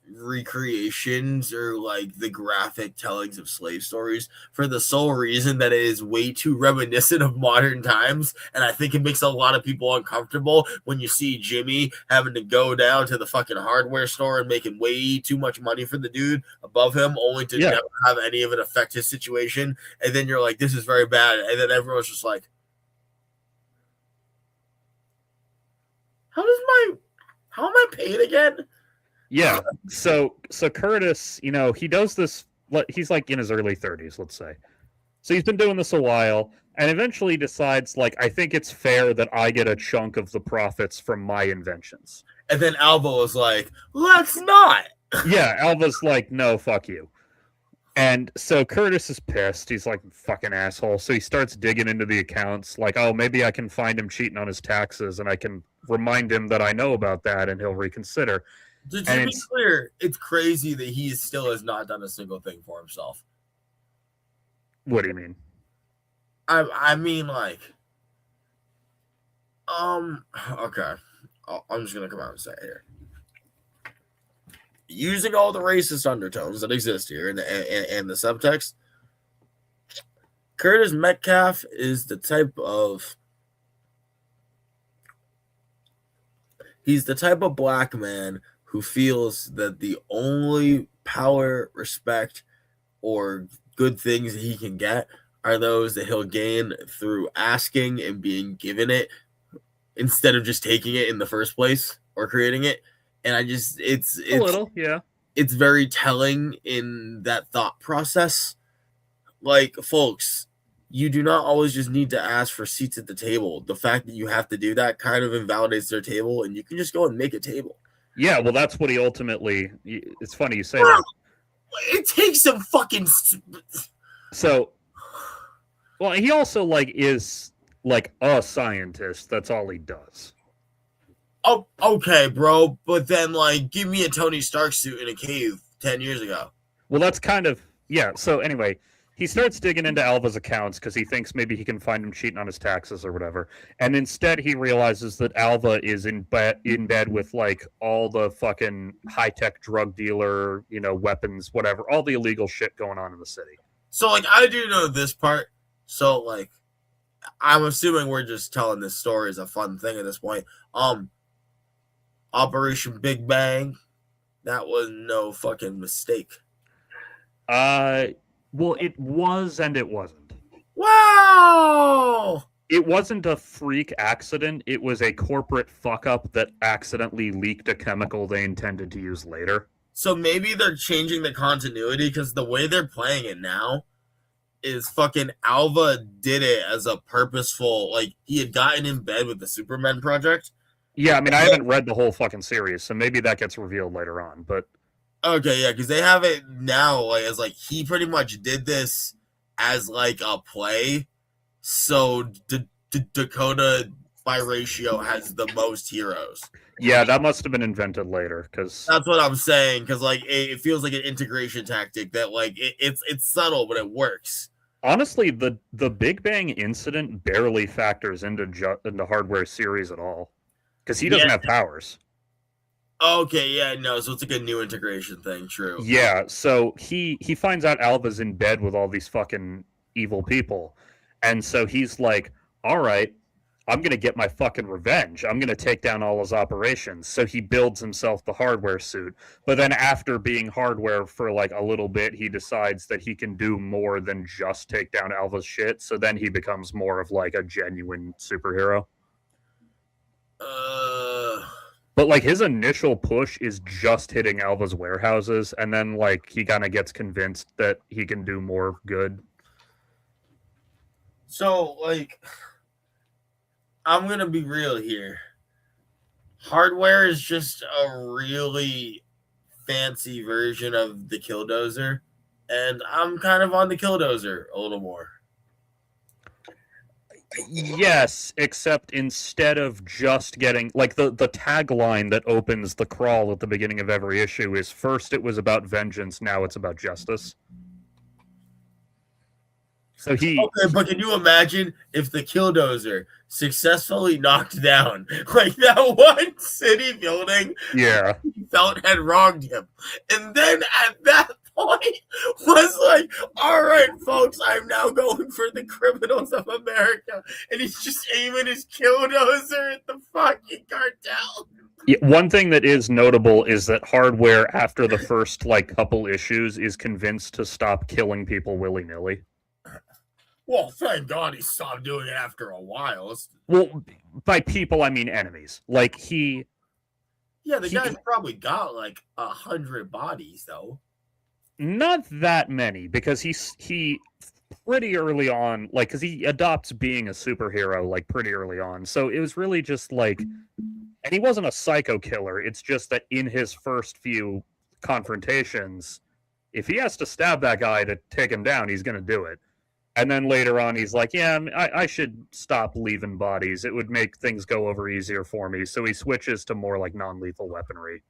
recreations or like the graphic tellings of slave stories, for the sole reason that it is way too reminiscent of modern times. And I think it makes a lot of people uncomfortable when you see Jimmy having to go down to the fucking hardware store and making way too much money for the dude above him, only to never have any of it affect his situation. And then you're like, this is very bad. And then everyone's just like, how am I paid again?
Yeah. So Curtis, he does this. He's like in his early 30s, let's say. So he's been doing this a while, and eventually decides, like, I think it's fair that I get a chunk of the profits from my inventions.
And then Alva was like, let's not.
Yeah, Alva's like, no, fuck you. And so Curtis is pissed. He's like, fucking asshole. So he starts digging into the accounts, like, oh, maybe I can find him cheating on his taxes, and I can remind him that I know about that, and he'll reconsider.
To be clear, it's crazy that he still has not done a single thing for himself.
What do you mean?
I mean, like, okay. I'm just gonna come out and say it here. Using all the racist undertones that exist here and the subtext, Curtis Metcalf is the type of black man who feels that the only power, respect, or good things that he can get are those that he'll gain through asking and being given it instead of just taking it in the first place or creating it. And it's a little, yeah. It's very telling in that thought process. Like, folks, you do not always just need to ask for seats at the table. The fact that you have to do that kind of invalidates their table, and you can just go and make a table. Yeah, well, that's what he ultimately. It's funny you say that. It takes some fucking.
So, well, he also like is like a scientist. That's all he does.
Oh, okay, bro. But then, like, give me a Tony Stark suit in a cave 10 years ago.
Well, that's kind of yeah. So anyway, he starts digging into Alva's accounts because he thinks maybe he can find him cheating on his taxes or whatever. And instead, he realizes that Alva is in bed with like all the fucking high tech drug dealer, weapons, whatever, all the illegal shit going on in the city.
So, like, I do know this part. So, like, I'm assuming we're just telling this story as a fun thing at this point. Operation Big Bang, that was no fucking mistake.
Well, it was and it wasn't.
Wow!
It wasn't a freak accident. It was a corporate fuck up that accidentally leaked a chemical they intended to use later.
So maybe they're changing the continuity because the way they're playing it now is fucking Alva did it as a purposeful, like, he had gotten in bed with the Superman project.
Yeah, I mean, I haven't read the whole fucking series, so maybe that gets revealed later on, but...
Okay, yeah, because they have it now, like, as, like, he pretty much did this as, like, a play, so Dakota, by ratio, has the most heroes.
Yeah, that must have been invented later, because...
That's what I'm saying, because, like, it feels like an integration tactic that, like, it's subtle, but it works.
Honestly, the Big Bang incident barely factors into Hardware series at all. Because he doesn't have powers.
Okay, yeah, no, so it's like a new integration thing, true.
Yeah, so he finds out Alva's in bed with all these fucking evil people. And so he's like, all right, I'm going to get my fucking revenge. I'm going to take down all his operations. So he builds himself the Hardware suit. But then after being Hardware for like a little bit, he decides that he can do more than just take down Alva's shit. So then he becomes more of like a genuine superhero. But like his initial push is just hitting Alva's warehouses, and then like he kind of gets convinced that he can do more good.
So like, I'm gonna be real here. Hardware is just a really fancy version of the Killdozer, and I'm kind of on the Killdozer a little more.
Yes, except instead of just getting like the tagline that opens the crawl at the beginning of every issue is first it was about vengeance, now it's about justice. So
okay, but can you imagine if the Killdozer successfully knocked down like that one city building?
Yeah,
he felt had wronged him, and then at that point was like, all right, folks, I'm now going for the criminals of America, and he's just aiming his Killdozer at the fucking cartel.
Yeah, one thing that is notable is that Hardware, after the first like couple issues, is convinced to stop killing people willy-nilly.
Well, thank God he stopped doing it after a while.
Well, by people, I mean enemies. Like he...
Yeah, the guy's probably got like 100 bodies, though.
Not that many, because he pretty early on, like, because he adopts being a superhero, like, pretty early on. So it was really just, like... And he wasn't a psycho killer. It's just that in his first few confrontations, if he has to stab that guy to take him down, he's going to do it. And then later on, he's like, yeah, I should stop leaving bodies. It would make things go over easier for me. So he switches to more like non-lethal weaponry.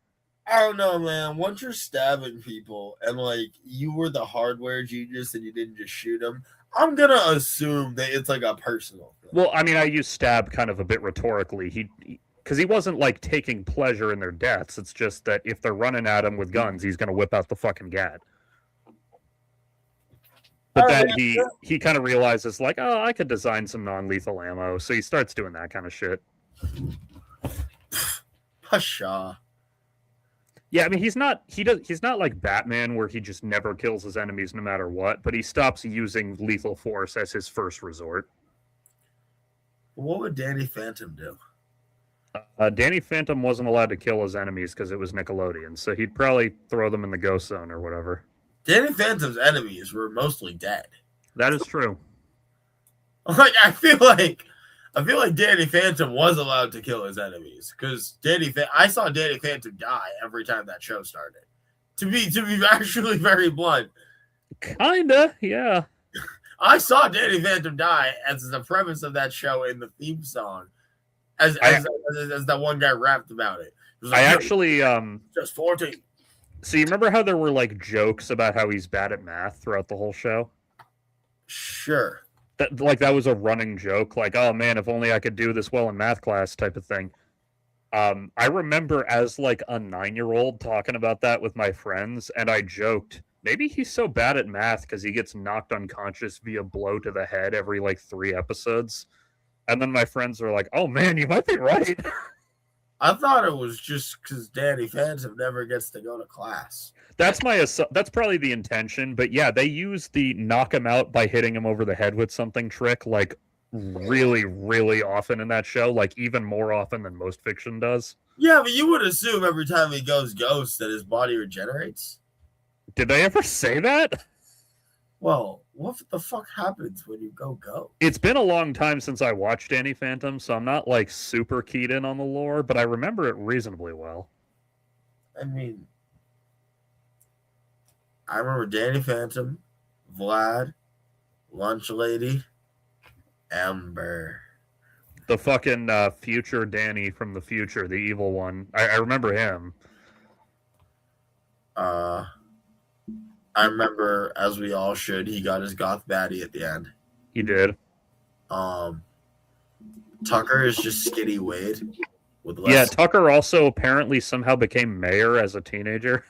I don't know, man. Once you're stabbing people and like you were the Hardware genius and you didn't just shoot them, I'm going to assume that it's like a personal thing.
Well, I mean, I use stab kind of a bit rhetorically. Because he wasn't like taking pleasure in their deaths. It's just that if they're running at him with guns, he's going to whip out the fucking gat. But then he kind of realizes, like, oh, I could design some non-lethal ammo. So he starts doing that kind of shit.
Pshaw.
Yeah, I mean, he's not like Batman where he just never kills his enemies no matter what, but he stops using lethal force as his first resort.
What would Danny Phantom do?
Danny Phantom wasn't allowed to kill his enemies because it was Nickelodeon, so he'd probably throw them in the ghost zone or whatever.
Danny Phantom's enemies were mostly dead.
That is true.
Like I feel like Danny Phantom was allowed to kill his enemies because I saw Danny Phantom die every time that show started. To be actually very blunt,
Kinda, yeah.
I saw Danny Phantom die as the premise of that show in the theme song, as
I
as as that one guy rapped about it. It was
I
like, "Yo,
actually
just 14."
so you remember how there were like jokes about how he's bad at math throughout the whole show?
Sure.
That was a running joke, like, oh man, if only I could do this well in math class type of thing. I remember as like a 9-year-old talking about that with my friends, and I joked, maybe he's so bad at math because he gets knocked unconscious via blow to the head every like 3 episodes. And then my friends are like, oh man, you might be right.
I thought it was just because Danny Phantom never gets to go to class.
That's probably the intention, but yeah, they use the knock him out by hitting him over the head with something trick like really, really often in that show, like even more often than most fiction does.
Yeah, but you would assume every time he goes ghost that his body regenerates.
Did they ever say that?
Well, what the fuck happens when you go ghost?
It's been a long time since I watched Danny Phantom, so I'm not like super keyed in on the lore, but I remember it reasonably well.
I mean, I remember Danny Phantom, Vlad, Lunch Lady, Amber.
The fucking future Danny from the future, the evil one. I remember him.
I remember, as we all should, he got his goth baddie at the end.
He did.
Tucker is just Skinny Wade.
With less... Yeah, Tucker also apparently somehow became mayor as a teenager.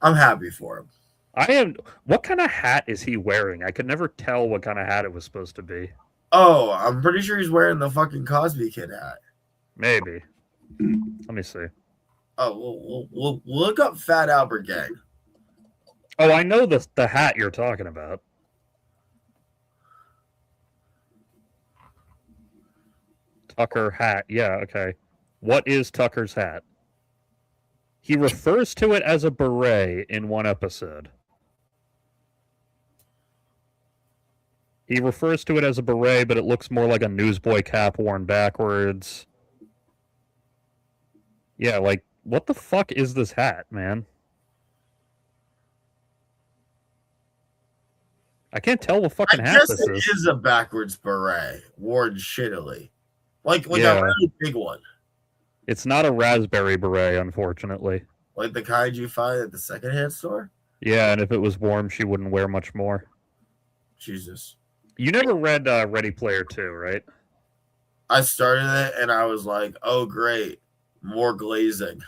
I'm happy for him.
I am. What kind of hat is he wearing? I could never tell what kind of hat it was supposed to be.
Oh, I'm pretty sure he's wearing the fucking Cosby Kid hat.
Maybe. Let me see.
Oh, we'll look up Fat Albert Gang.
Oh, I know the hat you're talking about. Tucker hat. Yeah, okay. What is Tucker's hat? He refers to it as a beret in one episode. He refers to it as a beret, but it looks more like a newsboy cap worn backwards. Yeah, like, what the fuck is this hat, man? I can't tell what fucking hat this is.
I guess it is a backwards beret, worn shittily. Like a really big one.
It's not a raspberry beret, unfortunately.
Like the kind you find at the secondhand store?
Yeah, and if it was warm, she wouldn't wear much more.
Jesus.
You never read Ready Player 2, right?
I started it, and I was like, oh, great. More glazing.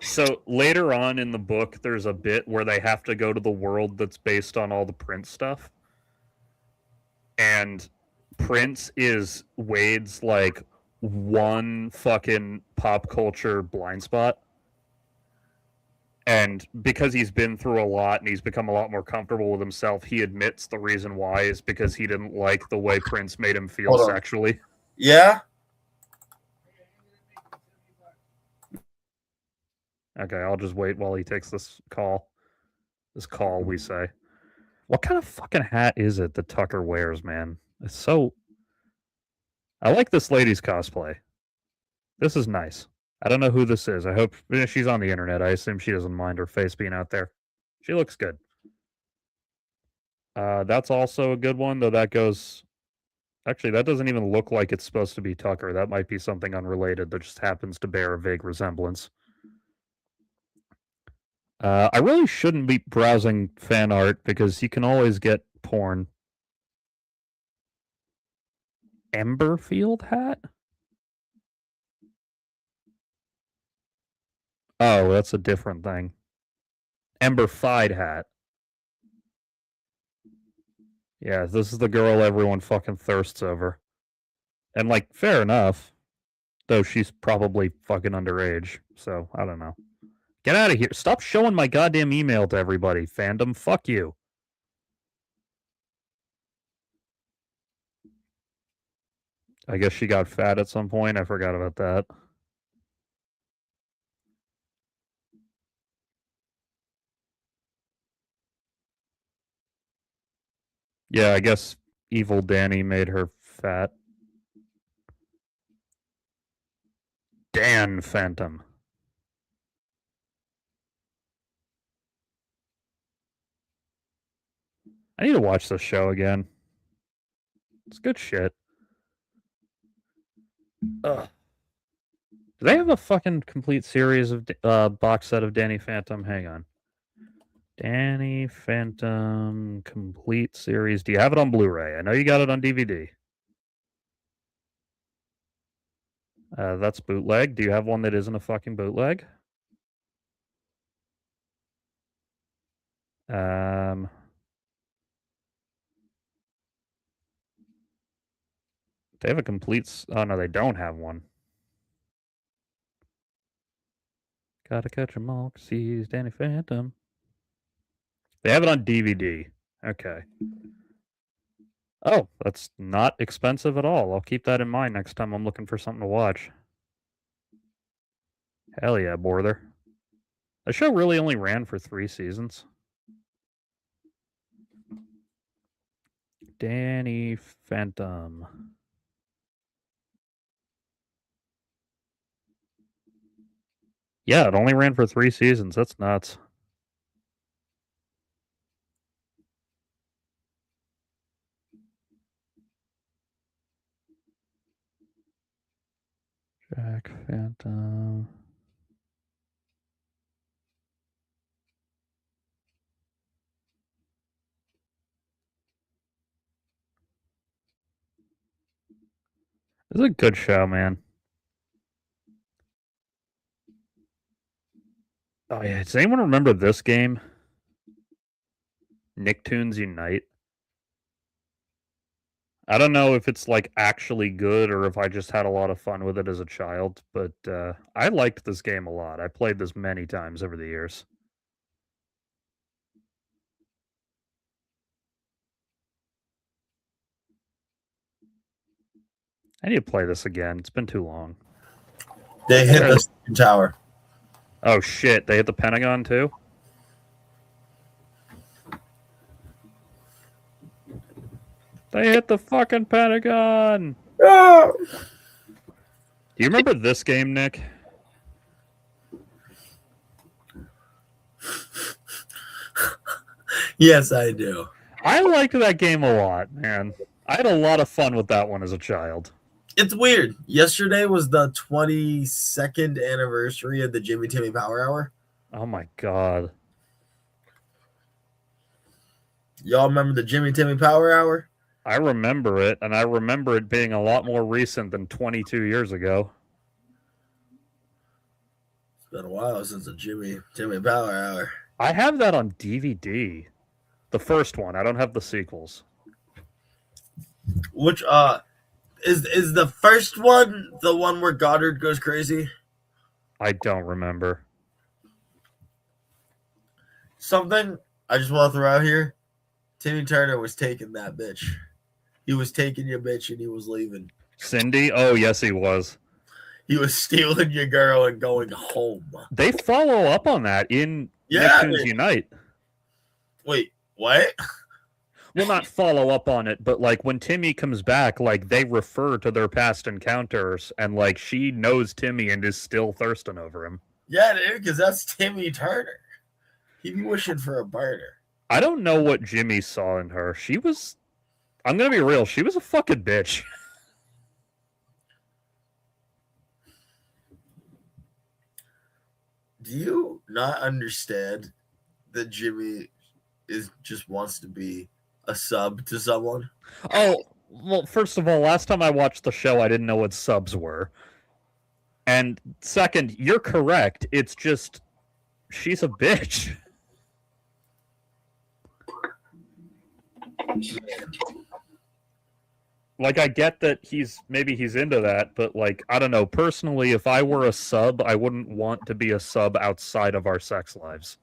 So later on in the book, there's a bit where they have to go to the world that's based on all the Prince stuff. And Prince is Wade's, like, one fucking pop culture blind spot. And because he's been through a lot and he's become a lot more comfortable with himself, he admits the reason why is because he didn't like the way Prince made him feel sexually.
Yeah?
Okay, I'll just wait while he takes this call. This call, we say. What kind of fucking hat is it that Tucker wears, man? It's so... I like this lady's cosplay. This is nice. I don't know who this is. I hope she's on the internet. I assume she doesn't mind her face being out there. She looks good. That's also a good one, though that goes... Actually, that doesn't even look like it's supposed to be Tucker. That might be something unrelated that just happens to bear a vague resemblance. I really shouldn't be browsing fan art because you can always get porn. Emberfield hat? Oh, that's a different thing. Emberfied hat. Yeah, this is the girl everyone fucking thirsts over. And, like, fair enough. Though she's probably fucking underage, so I don't know. Get out of here. Stop showing my goddamn email to everybody, fandom. Fuck you. I guess she got fat at some point. I forgot about that. Yeah, I guess evil Danny made her fat. Dan Phantom. I need to watch this show again. It's good shit. Ugh. Do they have a fucking complete series of box set of Danny Phantom? Hang on. Danny Phantom complete series. Do you have it on Blu-ray? I know you got it on DVD. That's bootleg. Do you have one that isn't a fucking bootleg? They have a complete. Oh no, they don't have one. Gotta catch 'em all 'cause he's Danny Phantom. They have it on DVD. Okay. Oh, that's not expensive at all. I'll keep that in mind next time I'm looking for something to watch. Hell yeah, Borther. The show really only ran for 3 seasons. Danny Phantom. Yeah, it only ran for 3 seasons. That's nuts. Jack Phantom. It's a good show, man. Oh yeah, does anyone remember this game? Nicktoons Unite. I don't know if it's like actually good or if I just had a lot of fun with it as a child, but I liked this game a lot. I played this many times over the years. I need to play this again. It's been too long.
They hit the second tower.
Oh shit, they hit the Pentagon too? They hit the fucking Pentagon!
Oh!
Do you remember this game, Nick?
Yes, I do.
I liked that game a lot, man. I had a lot of fun with that one as a child.
It's weird. Yesterday was the 22nd anniversary of the Jimmy Timmy Power Hour.
Oh my god.
Y'all remember the Jimmy Timmy Power Hour?
I remember it, and I remember it being a lot more recent than 22 years ago.
It's been a while since the Jimmy Timmy Power Hour.
I have that on DVD. The first one. I don't have the sequels.
Which is the first one the one where Goddard goes crazy?
I don't remember.
Something I just want to throw out here. Timmy Turner was taking that bitch. He was taking your bitch and he was leaving.
Cindy? Oh, yes, he was.
He was stealing your girl and going home.
They follow up on that in Nicktoons Unite.
Wait, what?
Well, not follow up on it, but like when Timmy comes back, like they refer to their past encounters, and like she knows Timmy and is still thirsting over him.
Yeah, dude, because that's Timmy Turner. He'd be wishing for a burner.
I don't know what Jimmy saw in her. She was, I'm gonna be real, she was a fucking bitch.
Do you not understand that Jimmy just wants to be a sub to someone?
Oh, well, first of all, last time I watched the show, I didn't know what subs were. And second, you're correct. It's just, she's a bitch. Like, I get that maybe he's into that, but like, I don't know. Personally, if I were a sub, I wouldn't want to be a sub outside of our sex lives.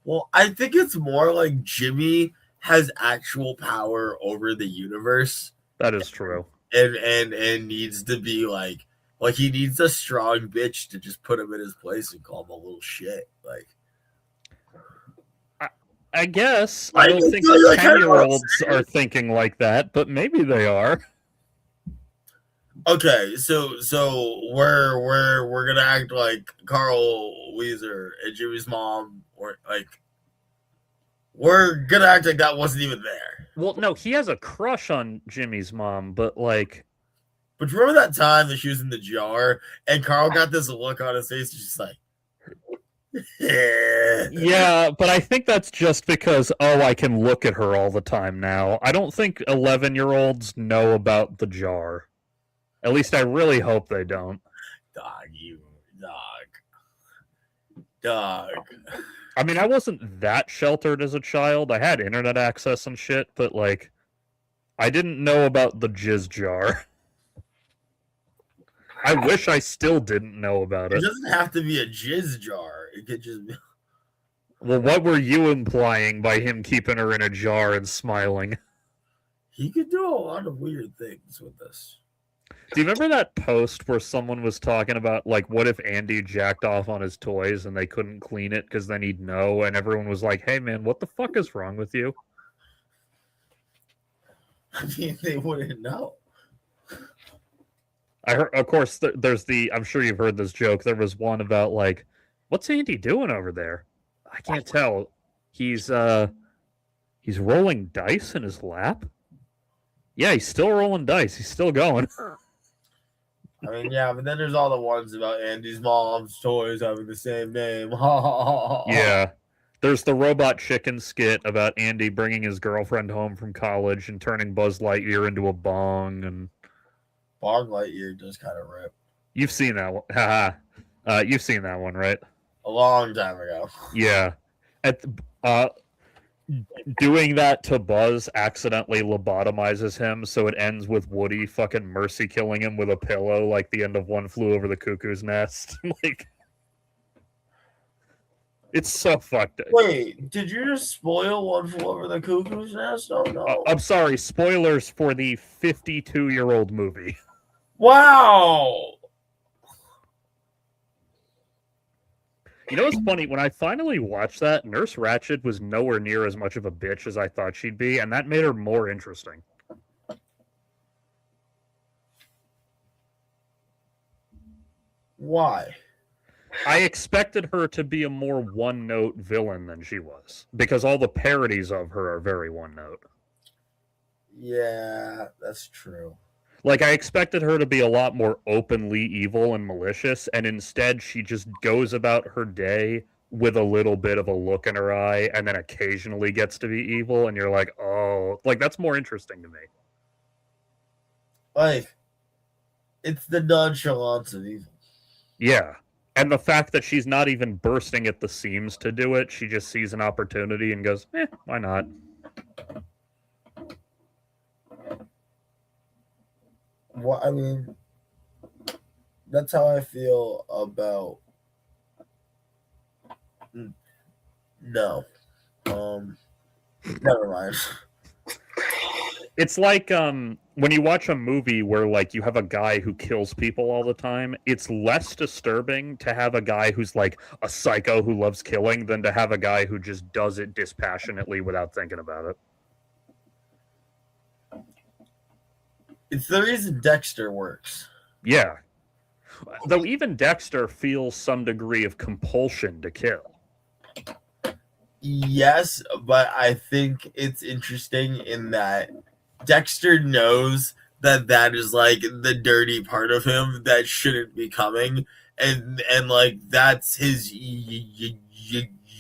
Well, I think it's more like Jimmy has actual power over the universe.
That is true.
And needs to be like he needs a strong bitch to just put him in his place and call him a little shit. Like,
I guess I don't think 10-year-olds are thinking like that, but maybe they are.
Okay, so we're gonna act like Carl Weezer and Jimmy's mom, or like We're gonna act like that wasn't even there.
Well, no, he has a crush on Jimmy's mom, but like,
But you remember that time that she was in the jar and Carl got this look on his face, just like,
yeah, but I think that's just because, oh, I can look at her all the time now. I don't think 11-year-olds know about the jar. At least I really hope they don't.
Dog.
I mean, I wasn't that sheltered as a child. I had internet access and shit, but like, I didn't know about the jizz jar. I wish I still didn't know about
It
it.
doesn't have to be a jizz jar. It could just be.
Well, what were you implying by him keeping her in a jar and smiling?
He could do a lot of weird things with this.
Do you remember that post where someone was talking about, like, what if Andy jacked off on his toys and they couldn't clean it because then he'd know, and everyone was like, hey, man, what the fuck is wrong with you?
I mean, they wouldn't know.
I heard, of course, there's the, I'm sure you've heard this joke. There was one about, like, what's Andy doing over there? I can't tell. He's rolling dice in his lap? Yeah, he's still rolling dice. He's still going.
I mean, yeah, but then there's all the ones about Andy's mom's toys having the same name.
Yeah. There's the Robot Chicken skit about Andy bringing his girlfriend home from college and turning Buzz Lightyear into a bong. And
Bong Lightyear does kind of rip.
you've seen that one. Haha. You've seen that one, right?
A long time ago.
Yeah. Doing that to Buzz accidentally lobotomizes him, so it ends with Woody fucking mercy killing him with a pillow, like the end of One Flew Over the Cuckoo's Nest. Like, it's so fucked up.
Wait, did you just spoil One Flew Over the Cuckoo's Nest? Oh no!
I'm sorry, spoilers for the 52-year-old movie.
Wow.
You know what's funny? When I finally watched that, Nurse Ratched was nowhere near as much of a bitch as I thought she'd be, and that made her more interesting.
Why?
I expected her to be a more one-note villain than she was, because all the parodies of her are very one-note.
Yeah, that's true.
Like, I expected her to be a lot more openly evil and malicious, and instead she just goes about her day with a little bit of a look in her eye, and then occasionally gets to be evil, and you're like, oh, like, that's more interesting to me.
Like, it's the nonchalance of evil.
Yeah. And the fact that she's not even bursting at the seams to do it, she just sees an opportunity and goes, why not?
What I mean, that's how I feel about. No, never mind.
It's like when you watch a movie where like you have a guy who kills people all the time, it's less disturbing to have a guy who's like a psycho who loves killing than to have a guy who just does it dispassionately without thinking about it.
It's the reason Dexter works.
Yeah. Though even Dexter feels some degree of compulsion to kill.
Yes, but I think it's interesting in that Dexter knows that that is like the dirty part of him that shouldn't be coming, and like that's his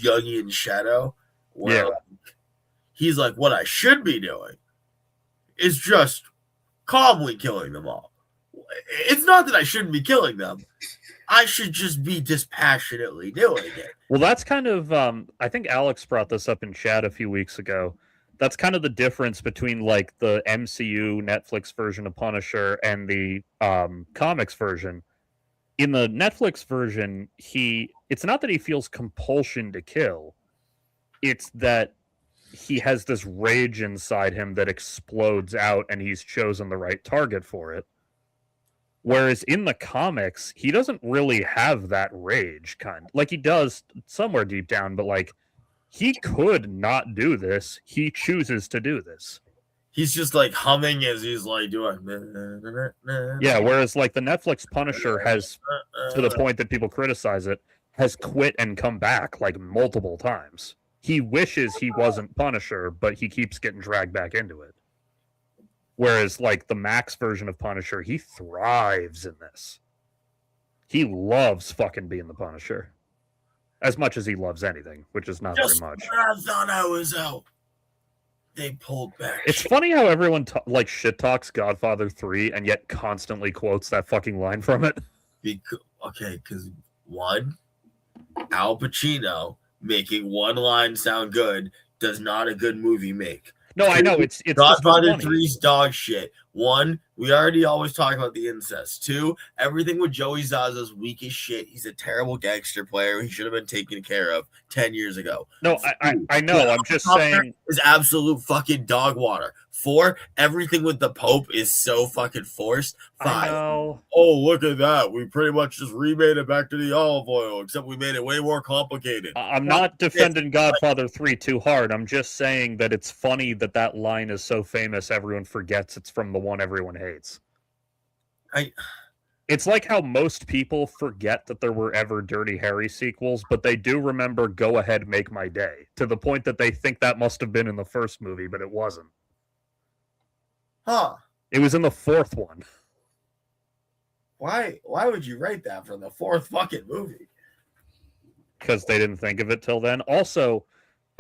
Jungian shadow. Where
Yeah.
he's like, what I should be doing is just calmly killing them all. It's not that I shouldn't be killing them. I should just be dispassionately doing it.
Well, that's kind of, I think Alex brought this up in chat a few weeks ago. That's kind of the difference between like the MCU Netflix version of Punisher and the comics version. In the Netflix version, it's not that he feels compulsion to kill. It's that he has this rage inside him that explodes out and he's chosen the right target for it. Whereas in the comics, he doesn't really have that rage like he does somewhere deep down, but like he could not do this. He chooses to do this.
He's just like humming as he's like doing.
Yeah, whereas like the Netflix Punisher has, to the point that people criticize it, has quit and come back like multiple times. he wishes he wasn't Punisher, but he keeps getting dragged back into it. Whereas, like, the Max version of Punisher, he thrives in this. He loves fucking being the Punisher. As much as he loves anything, which is not
Just
very much.
when I thought I was out, they pulled back.
It's funny how everyone like shit talks Godfather 3 and yet constantly quotes that fucking line from it.
Because one, Al Pacino making one line sound good does not a good movie make.
No, I know it's
Godfather 3's dog shit. One, we already always talk about the incest. Two, everything with Joey Zaza's weak as shit. He's a terrible gangster player. He should have been taken care of 10 years ago.
No, I know. I'm just saying
is absolute fucking dog water. 4, everything with the Pope is so fucking forced. 5, oh, look at that. We pretty much just remade it back to the olive oil, except we made it way more complicated.
I'm not defending Godfather 3 too hard. I'm just saying that it's funny that line is so famous everyone forgets it's from the one everyone hates. It's like how most people forget that there were ever Dirty Harry sequels, but they do remember Go Ahead, Make My Day, to the point that they think that must have been in the first movie, but it wasn't.
Huh.
It was in the 4th one.
Why would you write that for the 4th fucking movie?
Because they didn't think of it till then. Also,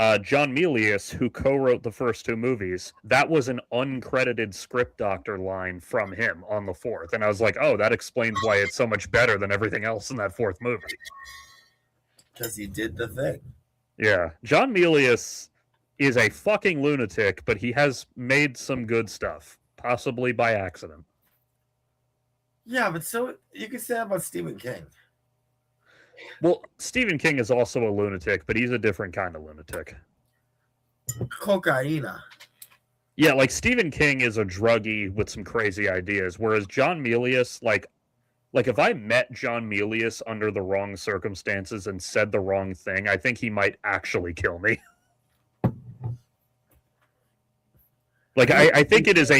John Milius, who co-wrote the first 2 movies, that was an uncredited script doctor line from him on the 4th. And I was like, oh, that explains why it's so much better than everything else in that 4th movie.
Because he did the thing.
Yeah. John Milius is a fucking lunatic, but he has made some good stuff, possibly by accident.
Yeah, but so you can say that about Stephen King.
Well, Stephen King is also a lunatic, but he's a different kind of lunatic.
Cocaina.
Yeah, like Stephen King is a druggie with some crazy ideas, whereas John Milius, like if I met John Milius under the wrong circumstances and said the wrong thing, I think he might actually kill me. Like, I think it is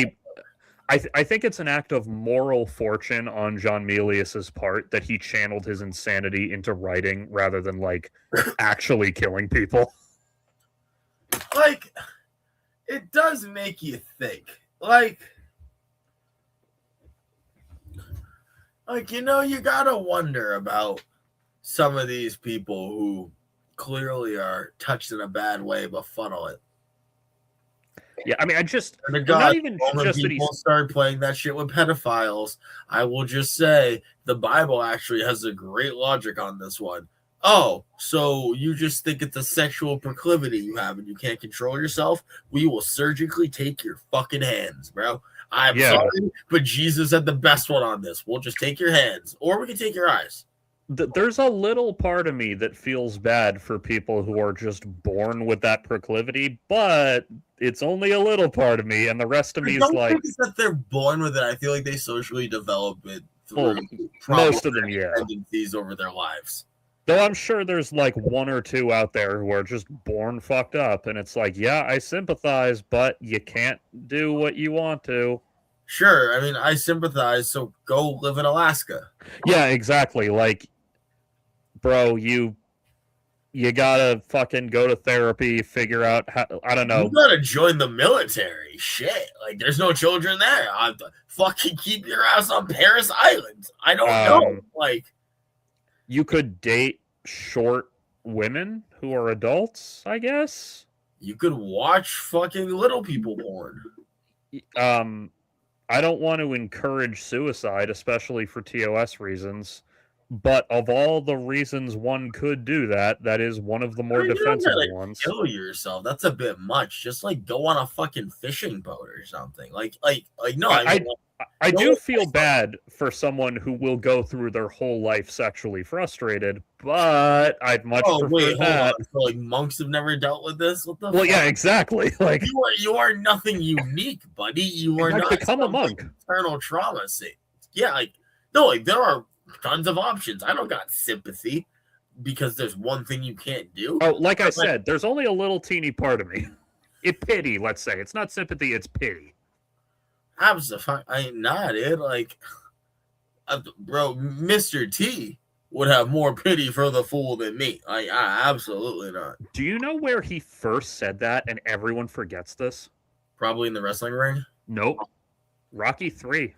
I think it's an act of moral fortune on John Milius's part that he channeled his insanity into writing rather than, like, actually killing people.
Like, it does make you think. Like, you gotta wonder about some of these people who clearly are touched in a bad way but funnel it.
Yeah, I mean, not even just that
people start playing that shit with pedophiles. I will just say the Bible actually has a great logic on this one. Oh, so you just think it's a sexual proclivity you have and you can't control yourself? We will surgically take your fucking hands, bro. I'm sorry, but Jesus had the best one on this. We'll just take your hands, or we can take your eyes.
There's a little part of me that feels bad for people who are just born with that proclivity, but it's only a little part of me, and the rest of me is like
that they're born with it. I feel like they socially develop it through
most of them,
tendencies over their lives.
Though I'm sure there's like 1 or 2 out there who are just born fucked up, and it's like, yeah, I sympathize, but you can't do what you want to.
Sure, I mean, I sympathize, so go live in Alaska.
Yeah, exactly. Like, bro, you gotta fucking go to therapy, figure out how, I don't know.
You gotta join the military. Shit. Like, there's no children there. Fucking keep your ass on Paris Island. I don't know. Like,
you could date short women who are adults, I guess.
You could watch fucking little people porn.
I don't want to encourage suicide, especially for TOS reasons. But of all the reasons one could do that, that is one of the more defensible ones.
Kill yourself. That's a bit much. Just like go on a fucking fishing boat or something. No.
I do feel bad for someone who will go through their whole life sexually frustrated, but I'd much prefer that.
So, like, monks have never dealt with this. What the?
Well, yeah, exactly. Like,
you are nothing unique, buddy. You are not
become a monk.
Internal trauma. Yeah, there are tons of options. I don't got sympathy because there's one thing you can't do.
Oh, like I said, there's only a little teeny part of me. Pity, let's say. It's not sympathy, it's pity.
Absolutely. I ain't not it. Like, bro, Mr. T would have more pity for the fool than me. Absolutely not.
Do you know where he first said that and everyone forgets this?
Probably in the wrestling ring.
Nope. Rocky 3.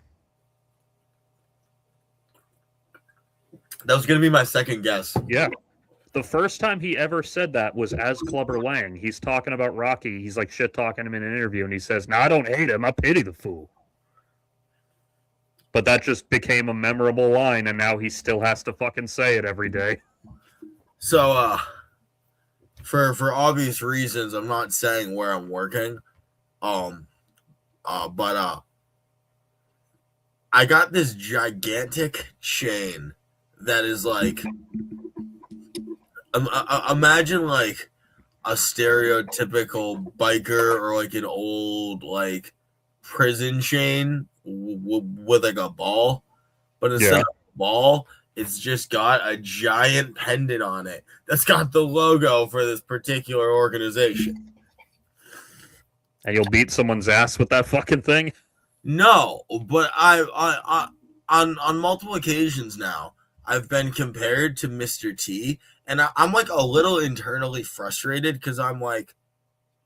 That was going to be my second guess.
Yeah. The first time he ever said that was as Clubber Lang. He's talking about Rocky. He's like shit talking him in an interview, and he says, "No, I don't hate him. I pity the fool." But that just became a memorable line, and now he still has to fucking say it every day.
So, for obvious reasons, I'm not saying where I'm working. But I got this gigantic chain that is like, imagine like a stereotypical biker or like an old like prison chain with like a ball, but instead of a ball, it's just got a giant pendant on it that's got the logo for this particular organization.
And you'll beat someone's ass with that fucking thing?
No, but I on multiple occasions now, I've been compared to Mr. T, and I'm like a little internally frustrated because I'm like,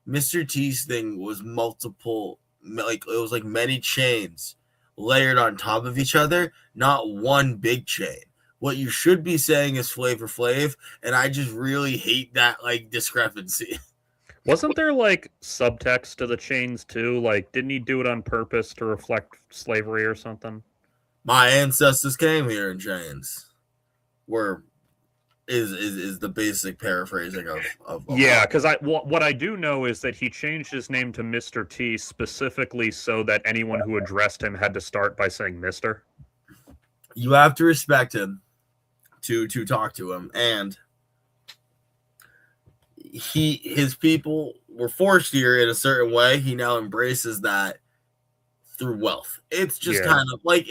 Mr. T's thing was multiple, like it was like many chains layered on top of each other, not one big chain. What you should be saying is Flavor Flav, and I just really hate that like discrepancy.
Wasn't there like subtext to the chains too? Like, didn't he do it on purpose to reflect slavery or something?
My ancestors came here in chains. Is the basic paraphrasing of
yeah, because what I do know is that he changed his name to Mr. T specifically so that anyone who addressed him had to start by saying Mr.
You have to respect him to talk to him, and his people were forced here in a certain way. He now embraces that through wealth. It's just kind of like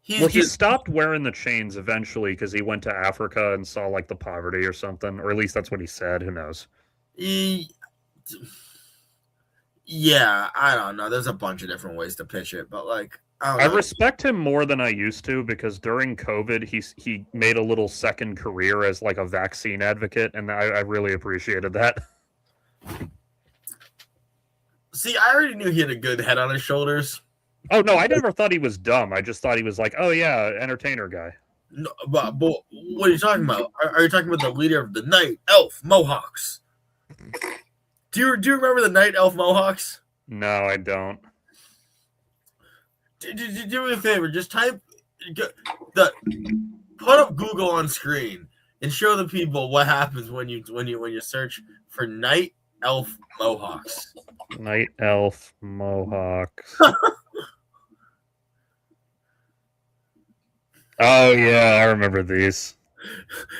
he
stopped wearing the chains eventually because he went to Africa and saw like the poverty or something, or at least that's what he said. Who knows?
Yeah, I don't know. There's a bunch of different ways to pitch it, but like
I respect him more than I used to because during COVID he made a little second career as like a vaccine advocate, and I really appreciated that.
See, I already knew he had a good head on his shoulders.
Oh no, I never thought he was dumb. I just thought he was like, oh yeah, entertainer guy.
No, but what are you talking about? Are you talking about the leader of the Night Elf Mohawks? Do you remember the Night Elf Mohawks?
No, I don't.
Do me a favor. Just put up Google on screen and show the people what happens when you search for Night Elf Mohawks.
Night Elf Mohawks. Oh yeah, I remember these.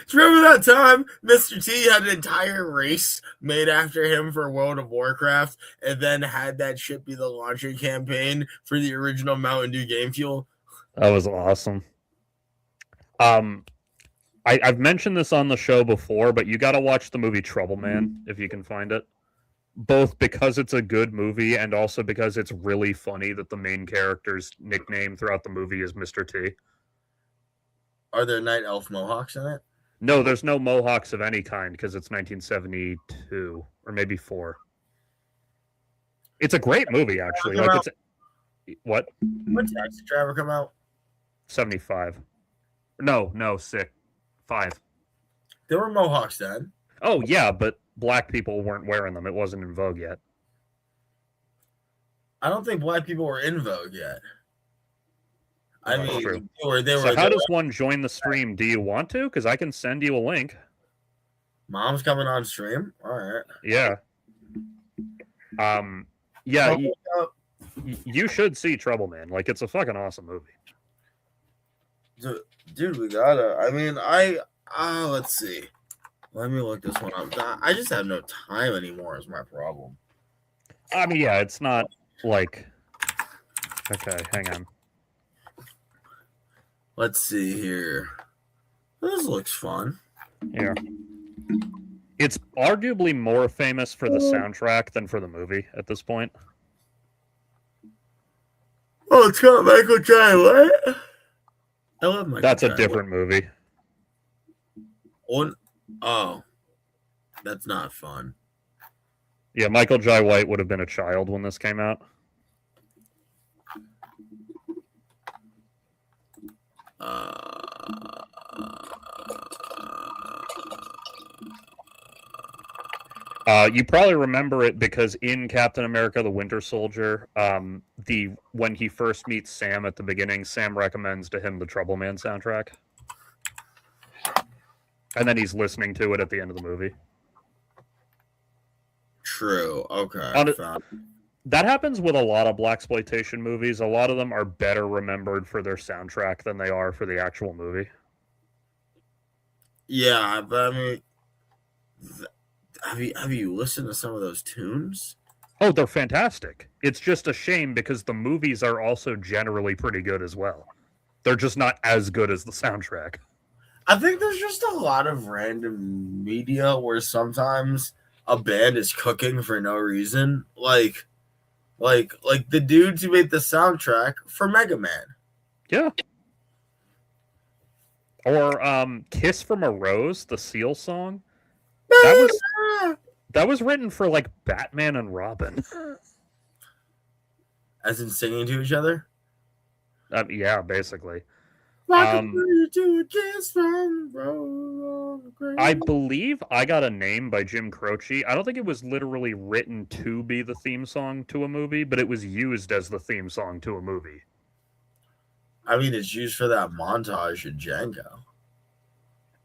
Do you remember that time Mr. T had an entire race made after him for World of Warcraft and then had that shit be the launching campaign for the original Mountain Dew Game Fuel?
That was awesome. I've mentioned this on the show before, but you got to watch the movie Trouble Man if you can find it. Both because it's a good movie and also because it's really funny that the main character's nickname throughout the movie is Mr. T.
Are there Night Elf Mohawks in it?
No, there's no Mohawks of any kind because it's 1972 or maybe 4. It's a great movie, actually. Like what?
When did Taxi Driver come out?
75. No, 5.
There were Mohawks then.
Oh yeah, but black people weren't wearing them. It wasn't in vogue yet.
I don't think black people were in vogue yet. I mean,
true.
They were.
So how does one join the stream? Do you want to? Because I can send you a link.
Mom's coming on stream. All right.
Yeah. Yeah. You should see Trouble Man. Like, it's a fucking awesome movie.
Dude, we gotta. I mean, let's see. Let me look this one up. I just have no time anymore. Is my problem.
I mean, yeah, it's not like. Okay, hang on.
Let's see here. This looks fun.
Yeah. It's arguably more famous for the soundtrack than for the movie at this point.
Oh, it's got Michael Jai. What? I love Michael
That's
Jai.
a different movie.
Oh, that's not fun.
Yeah, Michael Jai White would have been a child when this came out. You probably remember it because in Captain America: The Winter Soldier, when he first meets Sam at the beginning, Sam recommends to him the Trouble Man soundtrack, and then he's listening to it at the end of the movie.
True. Okay.
That happens with a lot of blaxploitation movies. A lot of them are better remembered for their soundtrack than they are for the actual movie.
Yeah, but I mean, have you listened to some of those tunes?
Oh, they're fantastic. It's just a shame because the movies are also generally pretty good as well. They're just not as good as the soundtrack.
I think there's just a lot of random media where sometimes a band is cooking for no reason. Like the dudes who made the soundtrack for Mega Man.
Yeah. Or Kiss from a Rose, the Seal song. That was written for like Batman and Robin.
As in singing to each other?
Yeah, basically.
I
believe I Got a Name by Jim Croce. I don't think it was literally written to be the theme song to a movie, but it was used as the theme song to a movie.
I mean, it's used for that montage in Django.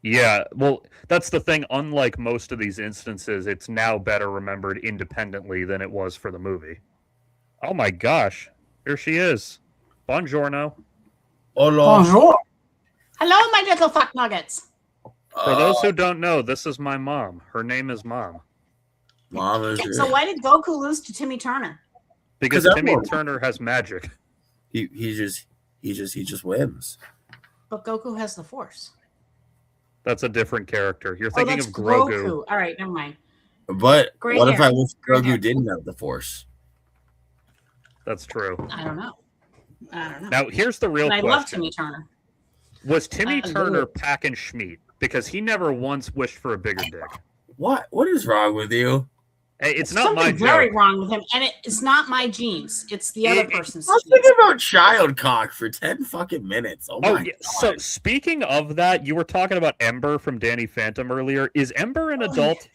Yeah, well, that's the thing. Unlike most of these instances, it's now better remembered independently than it was for the movie. Oh my gosh, here she is. Buongiorno.
Hola.
Bonjour. Hello, my little fuck nuggets.
For those who don't know, this is my mom. Her name is Mom.
Mom is
So why did Goku lose to Timmy Turner?
Because Timmy Turner has magic.
He just wins.
But Goku has the Force.
That's a different character. You're thinking
that's
of Grogu.
All right, never mind.
But
Great
what if
hair.
I wish Grogu didn't have the Force?
That's true.
I don't know.
Now, here's the real
But I
question.
love Timmy Turner.
Was Timmy
I
Turner
do.
packing Schmeat? Because he never once wished for a bigger dick.
What is wrong with you?
Hey, it's not
Something
my
very
joke.
wrong with him, and it's not my genes. It's the other person's
I was
genes.
thinking about child cock for 10 fucking minutes. Oh my
Oh,
god.
yeah. So speaking of that, you were talking about Ember from Danny Phantom earlier. Is Ember an adult?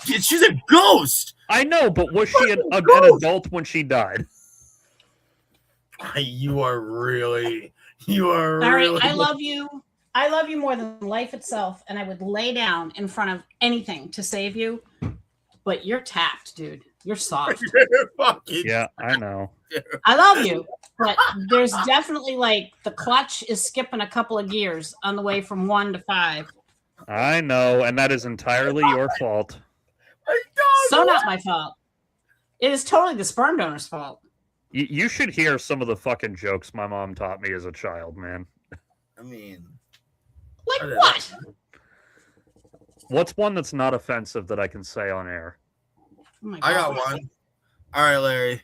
She's a ghost.
I know, but was she an adult when she died?
You are really.
All right, I love you. I love you more than life itself, and I would lay down in front of anything to save you. But you're tapped, dude. You're soft.
Fucking
Yeah, I know.
I love you, but there's definitely like the clutch is skipping a couple of gears on the way from 1 to 5.
I know, and that is entirely your fault.
So not my fault. It is totally the sperm donor's fault.
You should hear some of the fucking jokes my mom taught me as a child, man.
I mean,
Like what?
What's one that's not offensive that I can say on air?
Oh my
I got
God.
one. All right, Larry.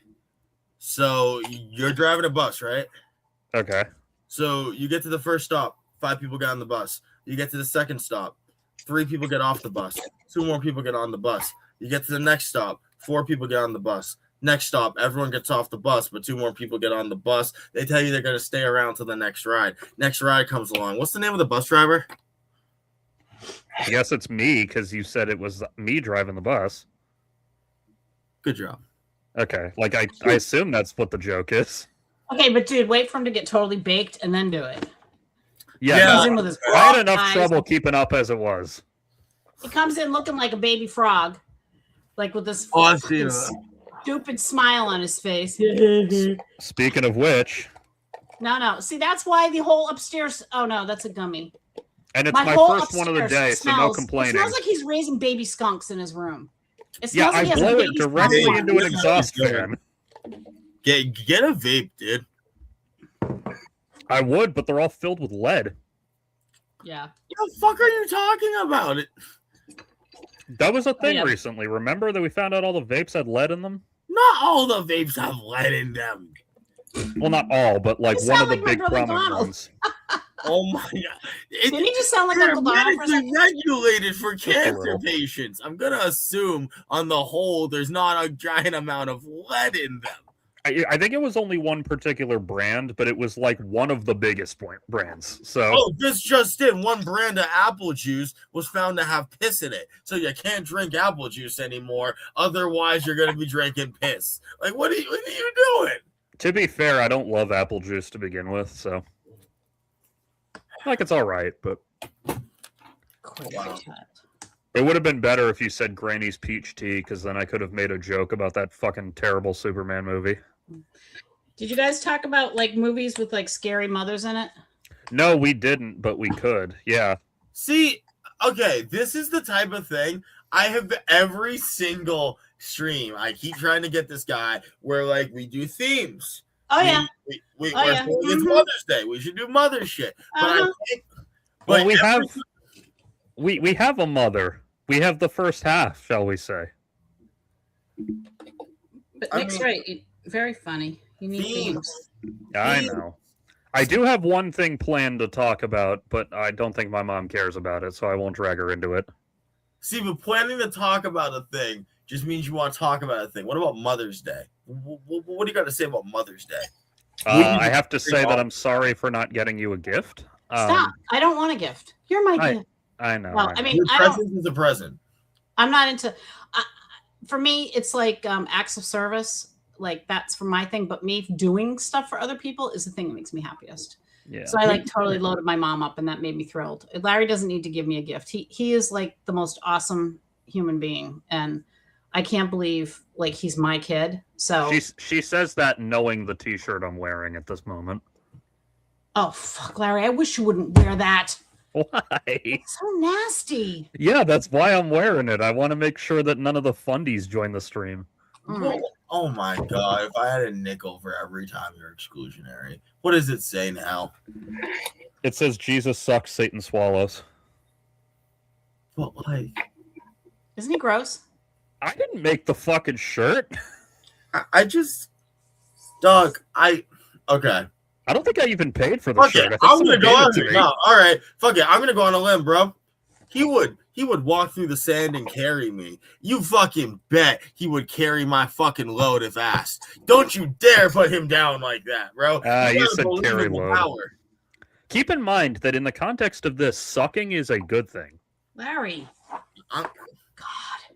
So you're driving a bus, right?
Okay.
So you get to the first stop, 5 people get on the bus. You get to the second stop, 3 people get off the bus. 2 more people get on the bus. You get to the next stop, 4 people get on the bus. Next stop, everyone gets off the bus, but 2 more people get on the bus. They tell you they're going to stay around till the next ride. Next ride comes along. What's the name of the bus driver?
I guess it's me because you said it was me driving the bus.
Good job.
Okay. Like, I assume that's what the joke is.
Okay, but dude, wait for him to get totally baked and then do it.
Yeah.
He
Yeah.
comes in with his
I had enough
eyes.
trouble keeping up as it was.
He comes in looking like a baby frog, like with this
Oh, I've seen
stupid smile on his face.
Speaking of which,
No. See, that's why the whole upstairs. Oh no, that's a gummy.
and it's my
whole
first one of the
upstairs
day, so no
smells-
complaining.
It smells like he's raising baby skunks in his room. It
Yeah,
smells like
I
he has a
blow it
baby
directly
skunk
into
on
an
his
exhaust
Yeah.
fan.
Get a vape, dude.
I would, but they're all filled with lead.
Yeah.
What the fuck are you talking about?
That was a thing
yeah.
recently. Remember that we found out all the vapes had lead in them?
Not all the vapes have lead in them.
Well, not all, but like
You
one
sound
of the
like my
big
brother
prominent
Donald.
ones.
Oh my god!
Didn't he just sound like
They're
Uncle Donald for a
medically
second?
regulated for cancer
little.
patients. I'm gonna assume, on the whole, there's not a giant amount of lead in them.
I think it was only one particular brand, but it was like one of the biggest brands. So
Oh, this just in: one brand of apple juice was found to have piss in it, so you can't drink apple juice anymore. Otherwise, you're gonna be drinking piss. Like, what are you doing?
to be fair, I don't love apple juice to begin with, so like it's all right, but
Wow.
it would have been better if you said Granny's peach tea, because then I could have made a joke about that fucking terrible Superman movie.
Did you guys talk about like movies with like scary mothers in it?
No, we didn't, but we could. Yeah.
See, okay, this is the type of thing I have every single stream. I keep trying to get this guy where like we do themes.
Oh yeah.
It's
Mhm.
Mother's Day. We should do mother shit. But I
Uh-huh.
think,
Well,
but
we
every-
have we have a mother. We have the first half, shall we say?
But
I
Nick's
mean-
right. Very funny. You need themes.
I
Themes.
know. I do have one thing planned to talk about, but I don't think my mom cares about it, so I won't drag her into it.
See, but planning to talk about a thing just means you want to talk about a thing. What about Mother's Day? What do you got to say about Mother's Day?
I have to say that I'm sorry for not getting you a gift.
Stop. I don't want a gift. You're my gift.
I know.
Well,
I
I
know.
mean,
Your
I don't.
present is a present.
I'm not into. For me, it's like acts of service. Like that's for my thing. But me doing stuff for other people is the thing that makes me happiest.
Yeah.
So I like totally loaded my mom up, and that made me thrilled. Larry doesn't need to give me a gift. He is like the most awesome human being, and I can't believe like he's my kid. So
She says that knowing the T-shirt I'm wearing at this moment.
oh fuck, Larry, I wish you wouldn't wear that.
Why?
It's so nasty.
Yeah, that's why I'm wearing it. I want to make sure that none of the fundies join the stream.
Mm.
Oh my god! If I had a nickel for every time you're exclusionary, what does it say now?
It says Jesus sucks, Satan swallows.
But like,
Isn't he gross?
I didn't make the fucking shirt.
I just, Doug, okay.
I don't think I even paid for the
Fuck
shirt.
it.
I think
I'm
someone
gonna go
gave
on.
it to me.
No, all right. Fuck it. I'm gonna go on a limb, bro. He would walk through the sand and carry me. You fucking bet he would carry my fucking load if asked. Don't you dare put him down like that, bro.
You
got
said carry
unbelievable
load.
power.
Keep in mind that in the context of this, sucking is a good thing.
Larry.
I'm-
God.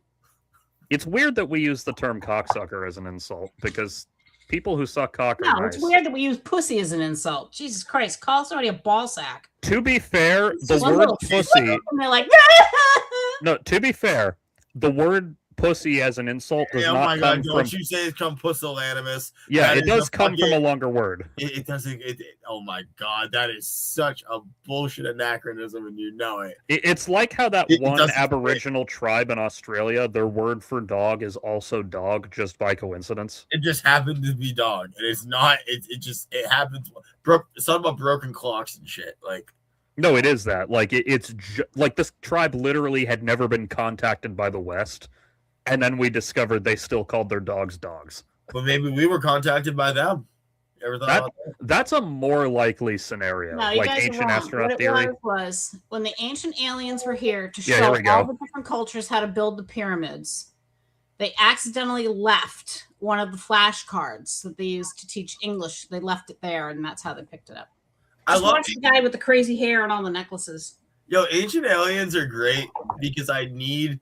It's weird that we use the term cocksucker as an insult because people who suck cock are
No,
nice.
it's weird that we use pussy as an insult. Jesus Christ, call somebody a ball sack.
To be fair, the
One
word
little
pussy.
And they're like,
No, to be fair, the word pussy as an insult does
oh
not
my
come
god!
from.
Don't you say it's come pusillanimous?
Yeah,
That
it
is
does
a
come from a
fucking-
longer word.
It doesn't. Oh my god! That is such a bullshit anachronism, and you know it.
It's like how that
It
one
doesn't fit.
Aboriginal tribe in Australia, their word for dog is also dog, just by coincidence.
It just happened to be dog, and it's not. It happens. It's not about broken clocks and shit. Like,
No, it is that. Like like this tribe literally had never been contacted by the West, and then we discovered they still called their dogs dogs.
but maybe we were contacted by them. Ever thought about that?
That's a more likely scenario,
no, you
like
guys
ancient
are wrong.
astronaut
What
theory.
it was when the ancient aliens were here to
Yeah,
show
here we go.
all the different cultures how to build the pyramids. They accidentally left one of the flashcards that they used to teach English. They left it there, and that's how they picked it up.
I
Just
love
watch the guy with the crazy hair and all the necklaces.
Yo, ancient aliens are great because I need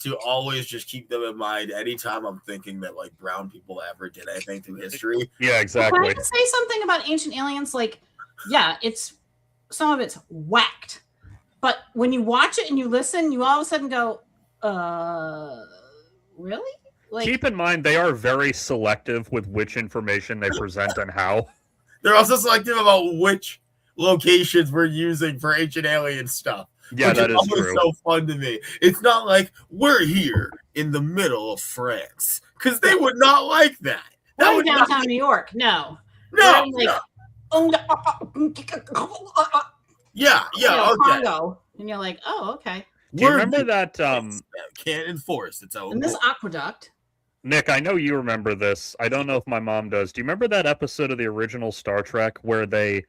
to always just keep them in mind anytime I'm thinking that like brown people ever did anything through history.
Yeah,
Can
exactly.
I just say something about ancient aliens? Like, yeah, it's some of it's whacked, but when you watch it and you listen, you all of a sudden go, really? Like,
Keep in mind they are very selective with which information they present and how.
They're also selective about which locations we're using for ancient alien stuff.
Yeah,
which
that is
always
true.
so fun to me. It's not like we're here in the middle of France because they would not like that. That
we're in
would not
downtown New York. No,
no,
we're in, like,
yeah, okay.
Congo, and you're like, oh, okay.
Do you
We're
remember that,
can't enforce its own.
And this aqueduct.
Nick? I know you remember this. I don't know if my mom does. Do you remember that episode of the original Star Trek where they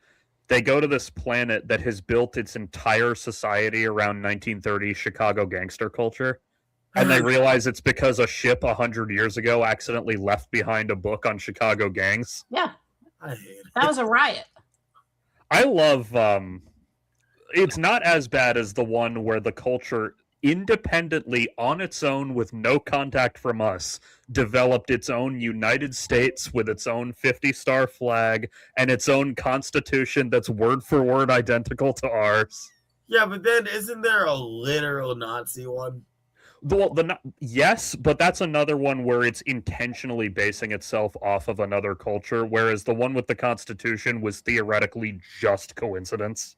They go to this planet that has built its entire society around 1930s Chicago gangster culture. And they realize it's because a ship 100 years ago accidentally left behind a book on Chicago gangs.
Yeah,
I hate it.
that was a riot.
I love it's not as bad as the one where the culture independently on its own with no contact from us developed its own United States with its own 50-star flag and its own constitution that's word for word identical to ours.
Yeah, but then isn't there a literal Nazi one?
Well, yes, but that's another one where it's intentionally basing itself off of another culture, whereas the one with the Constitution was theoretically just coincidence.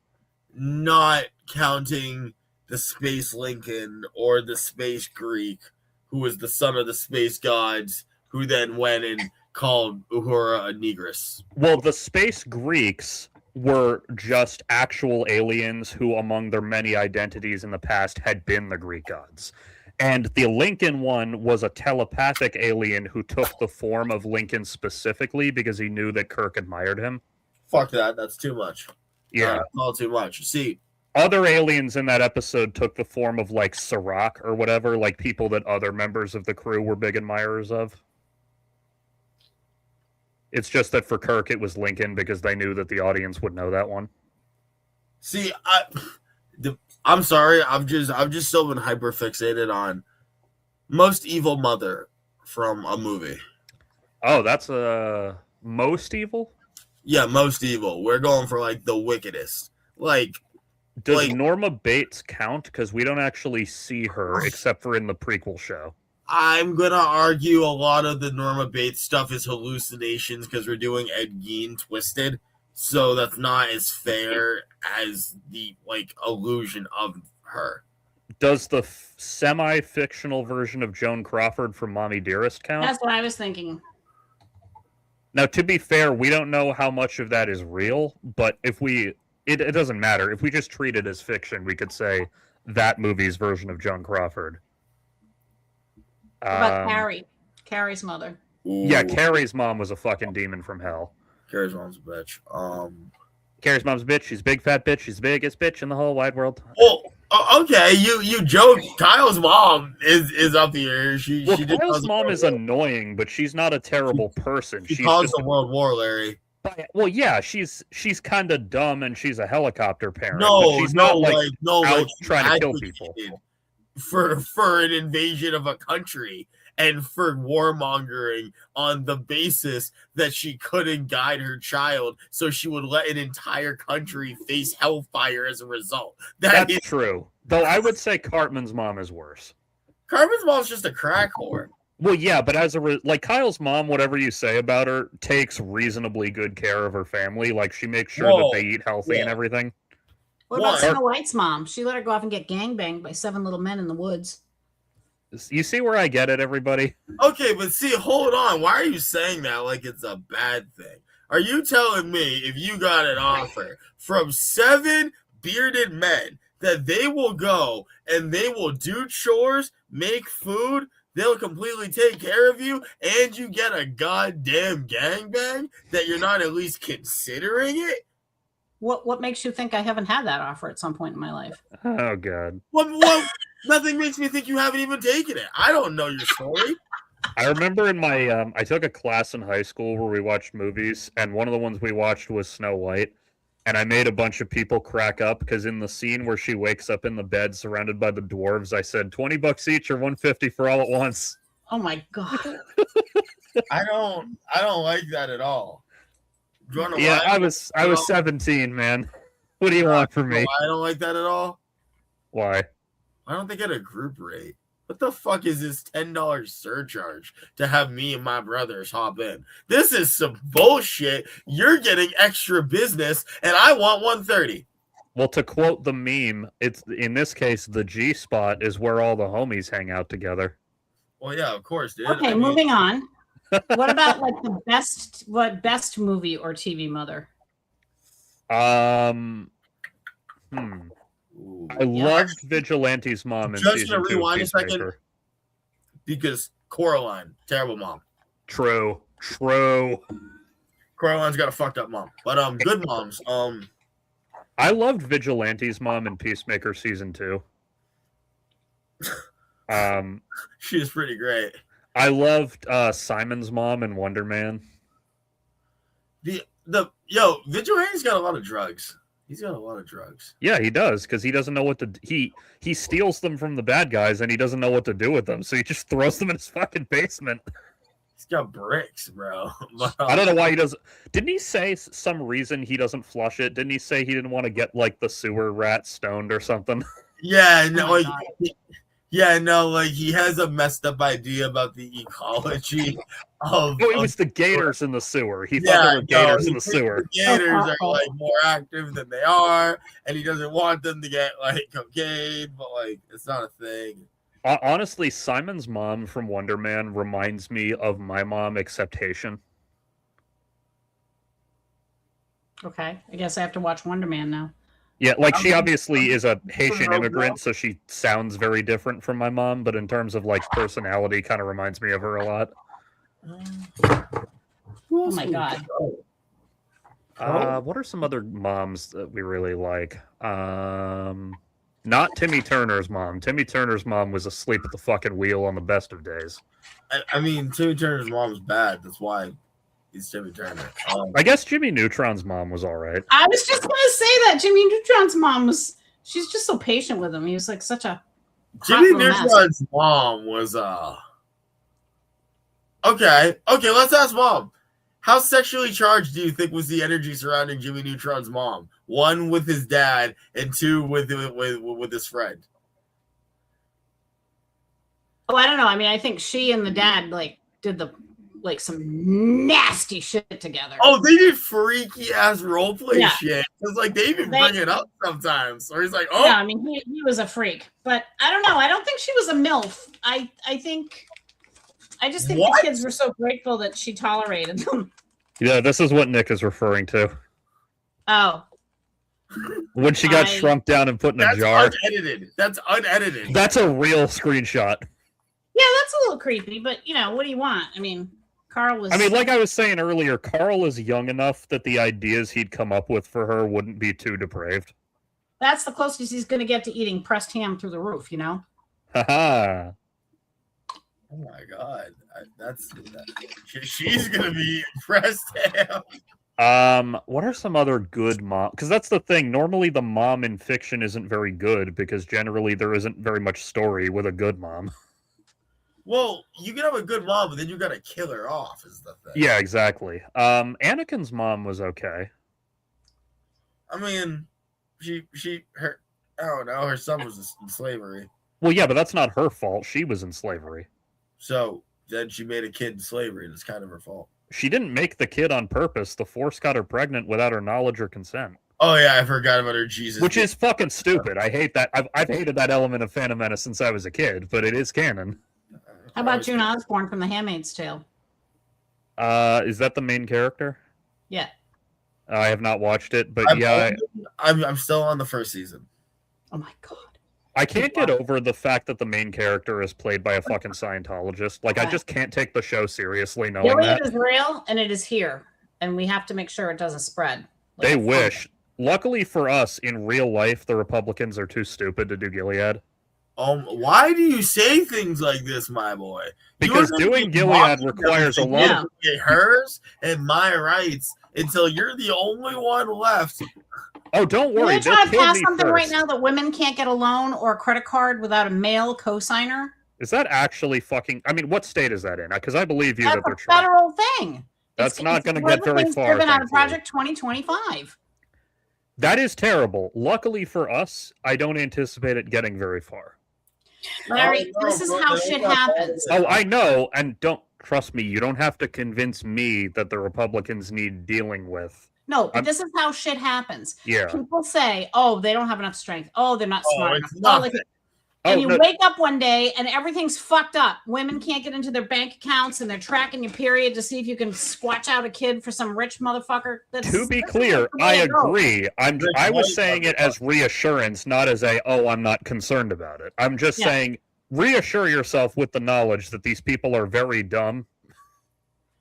Not counting the Space Lincoln or the Space Greek, who was the son of the space gods, who then went and called Uhura a negress.
Well, the Space Greeks were just actual aliens who, among their many identities in the past, had been the Greek gods. And the Lincoln one was a telepathic alien who took the form of Lincoln specifically because he knew that Kirk admired him.
Fuck that. That's too much.
Yeah.
All too much. See,
other aliens in that episode took the form of like Serac or whatever, like people that other members of the crew were big admirers of. It's just that for Kirk it was Lincoln because they knew that the audience would know that one.
see, I'm sorry. I've just still been hyper fixated on Most Evil Mother from a movie.
Oh, that's most evil?
Yeah, Most Evil. We're going for like the wickedest. Like,
Does
like-
Norma Bates count? Because we don't actually see her except for in the prequel show.
I'm gonna argue a lot of the Norma Bates stuff is hallucinations because we're doing Ed Gein twisted, so that's not as fair as the like illusion of her.
Does the semi-fictional version of Joan Crawford from Mommy Dearest count?
That's what I was thinking.
Now, to be fair, we don't know how much of that is real, but if it doesn't matter. If we just treat it as fiction, we could say that movie's version of Joan Crawford.
What about Carrie? Carrie's mother.
Yeah,
Ooh,
Carrie's mom was a fucking demon from hell.
Carrie's mom's a bitch.
Carrie's mom's a bitch. She's a big fat bitch. She's the biggest bitch in the whole wide world.
Well, okay, you joke. Kyle's mom is up here. She
Well,
she did
Kyle's
cause a
mom
world
is
war.
annoying, but she's not a terrible person.
She
She's
caused
just
a world war, Larry.
well, yeah, she's kind of dumb and she's a helicopter parent.
No,
but she's not like out
she
trying to kill people.
advocated for an invasion of a country and for warmongering on the basis that she couldn't guide her child, so she would let an entire country face hellfire as a result.
That's true. Though I would say Cartman's mom is worse.
Carmen's mom's just a crack whore.
Well, yeah, but as like Kyle's mom, whatever you say about her, takes reasonably good care of her family. Like she makes sure that they eat healthy and everything.
What about
What?
Snow White's mom? She let her go off and get gangbanged by 7 little men in the woods.
You see where I get it, everybody?
Okay, but see, hold on. Why are you saying that like it's a bad thing? Are you telling me if you got an offer from 7 bearded men that they will go and they will do chores, make food, they'll completely take care of you, and you get a goddamn gangbang that you're not at least considering it?
What makes you think I haven't had that offer at some point in my life?
Oh God.
What nothing makes me think you haven't even taken it. I don't know your story.
I remember in my I took a class in high school where we watched movies, and one of the ones we watched was Snow White. And I made a bunch of people crack up because in the scene where she wakes up in the bed surrounded by the dwarves, I said $20 each or $150 for all at once.
Oh my god.
I don't like that at all. Do you wanna
Yeah,
lie?
I was 17, man. What do you want from me?
I don't like that at all.
Why?
I don't think at a group rate. What the fuck is this $10 surcharge to have me and my brothers hop in? This is some bullshit. You're getting extra business, and I want $130.
Well, to quote the meme, it's in this case the G spot is where all the homies hang out together.
Well, yeah, of course, dude.
Okay, moving on. What about like the best movie or TV mother?
Ooh.
I loved Vigilante's mom in
Just
season
to
2
rewind a second.
Peacemaker.
Because Coraline, terrible mom.
True.
Coraline's got a fucked up mom. But good moms.
I loved Vigilante's mom in Peacemaker season 2.
She was pretty great.
I loved Simon's mom in Wonder Man.
Vigilante's got a lot of drugs. He's got a lot of drugs.
Yeah, he does, because he doesn't know what to. He steals them from the bad guys, and he doesn't know what to do with them, so he just throws them in his fucking basement.
He's got bricks, bro.
I don't know why he doesn't. Didn't he say some reason he doesn't flush it? Didn't he say he didn't want to get like the sewer rat stoned or something?
Yeah, no,
Oh my
like he has a messed up idea about the ecology of.
Oh, it was the gators in the sewer. He thought there were gators in the sewer.
The gators are like more active than they are, and he doesn't want them to get like cocaine, but like it's not a thing.
Honestly, Simon's mom from Wonder Man reminds me of my mom, except Haitian.
Okay, I guess I have to watch Wonder Man now.
Yeah, like she obviously is a Haitian immigrant, so she sounds very different from my mom, but in terms of like personality, kind of reminds me of her a lot.
Oh my god.
What are some other moms that we really like? Not Timmy Turner's mom. Timmy Turner's mom was asleep at the fucking wheel on the best of days.
I mean, Timmy Turner's mom's bad. That's why he's Timmy Turner.
I guess Jimmy Neutron's mom was all right.
I was just gonna say that Jimmy Neutron's mom she's just so patient with him. He was like such a
Jimmy
hot little mess.
Neutron's mom was Okay, let's ask Mom. How sexually charged do you think was the energy surrounding Jimmy Neutron's mom? 1, with his dad, and 2, with his friend.
Oh, I don't know. I mean, I think she and the dad like did some nasty shit together.
Oh, they did freaky ass roleplay
Yeah.
shit. Because like they even bring it up sometimes. Or he's like, oh,
Yeah, I mean, he was a freak, but I don't know. I don't think she was a MILF. I just think
What?
the kids were so grateful that she tolerated them.
Yeah, this is what Nick is referring to.
Oh,
When she got shrunk down and put in a
that's
jar.
unedited. That's unedited.
That's a real screenshot.
yeah, that's a little creepy, but what do you want? I mean, Carl was.
I mean, like I was saying earlier, Carl is young enough that the ideas he'd come up with for her wouldn't be too depraved.
That's the closest he's going to get to eating pressed ham through the roof,
Haha.
Oh my god, she's gonna be impressed.
What are some other good mom? Because that's the thing. Normally, the mom in fiction isn't very good because generally there isn't very much story with a good mom.
Well, you can have a good mom, but then you gotta kill her off. Is the thing?
Yeah, exactly. Anakin's mom was okay.
I mean, I don't know. Her son was in slavery.
Well, yeah, but that's not her fault. She was in slavery.
So then she made a kid in slavery, and it's kind of her fault.
She didn't make the kid on purpose. The Force got her pregnant without her knowledge or consent.
Oh yeah, I forgot about her Jesus.
Which is fucking stupid. I hate that. I've hated that element of Phantom Menace since I was a kid, but it is canon.
How about June Osborne from The Handmaid's Tale?
Is that the main character?
Yeah.
I have not watched it, but
I'm still on the first season.
Oh my god.
I can't get over the fact that the main character is played by a fucking Scientologist. Like, I just can't take the show seriously knowing
Gilead
that.
is real, and it is here, and we have to make sure it doesn't spread.
They wish. Luckily for us, in real life, the Republicans are too stupid to do Gilead.
Why do you say things like this, my boy?
Because doing Gilead requires a lot of
hers and my rights until you're the only one left.
Oh, don't worry.
They're trying to pass something right now that women can't get a loan or a credit card without a male cosigner.
Is that actually fucking? I mean, what state is that in? Because I believe you that they're
That's a federal thing.
That's not going to get very far.
Driven out of Project 2025.
That is terrible. Luckily for us, I don't anticipate it getting very far.
Larry, this is how shit happens.
Oh, I know, and don't trust me. You don't have to convince me that the Republicans need dealing with.
No, but this is how shit happens.
Yeah.
People say, "Oh, they don't have enough strength. Oh, they're not smart enough."
Oh,
you wake up one day and everything's fucked up. Women can't get into their bank accounts and they're tracking your period to see if you can squatch out a kid for some rich motherfucker.
To be clear, I agree. I was saying it as reassurance, not as I'm not concerned about it. I'm just saying reassure yourself with the knowledge that these people are very dumb.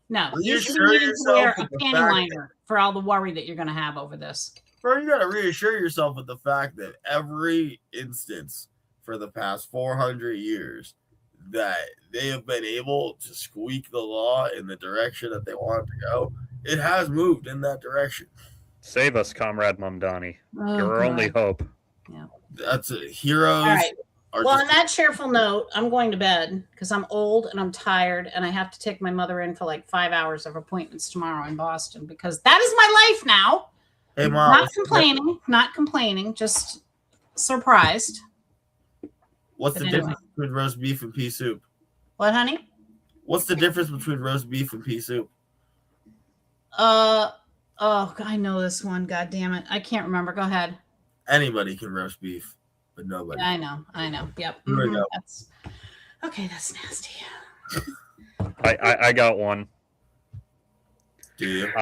No, you should be
Reassure
needing to wear
yourself
a
with the
panty
fact
liner for all the worry that you're going to have over this.
Bro, you gotta reassure yourself with the fact that every instance for the past 400 years that they have been able to squeak the law in the direction that they want it to go, it has moved in that direction.
Save us, Comrade Mamdani.
Oh,
You're our only
God.
hope.
That's it. Heroes.
All right.
Are
Well,
just,
on that cheerful note, I'm going to bed because I'm old and I'm tired, and I have to take my mother in for like 5 hours of appointments tomorrow in Boston because that is my life now.
hey, Mom.
Not complaining, just surprised.
What's the
But
difference between roast beef and pea soup?
What, honey?
What's the difference between roast beef and pea soup?
Oh, I know this one. God damn it. I can't remember. Go ahead.
Anybody can roast beef, but nobody.
I know. Yep.
Here we go.
That's nasty.
I got one.
Do you?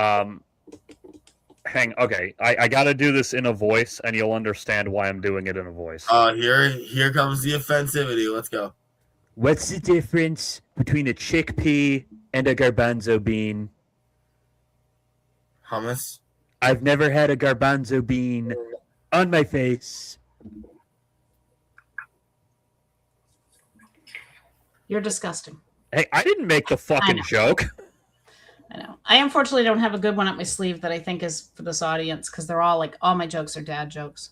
Okay, I got to do this in a voice, and you'll understand why I'm doing it in a voice.
Here comes the offensivity. Let's go.
What's the difference between a chickpea and a garbanzo bean?
Hummus.
I've never had a garbanzo bean on my face.
You're disgusting.
Hey, I didn't make the fucking joke.
I know. I unfortunately don't have a good one up my sleeve that I think is for this audience because they're all like, all my jokes are dad jokes.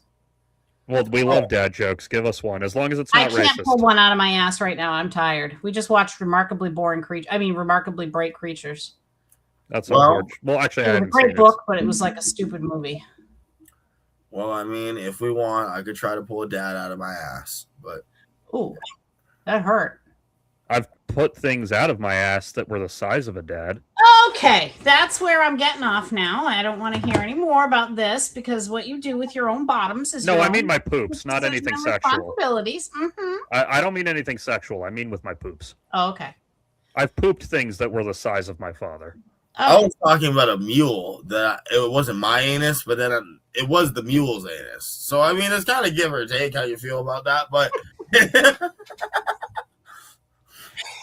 Well, we love dad jokes. Give us one, as long as it's
I
not
can't
racist.
pull one out of my ass right now. I'm tired. We just watched Remarkably Bright Creatures.
That's
Well,
unfortunate. Well, actually, I
It was a
haven't
great
seen
book, but it was like a stupid movie.
Well, I mean, if we want, I could try to pull a dad out of my ass, but
Ooh, that hurt.
I've put things out of my ass that were the size of a dad.
Okay, that's where I'm getting off now. I don't want to hear any more about this because what you do with your own bottoms is
No,
your
I
own
mean my poops, not
decisions
anything
and
sexual.
responsibilities. Mm-hmm.
I don't mean anything sexual. I mean with my poops.
Oh, okay.
I've pooped things that were the size of my father.
I
Oh,
was talking about a mule that it wasn't my anus, but then it was the mule's anus. So I mean, it's kind of give or take how you feel about that. But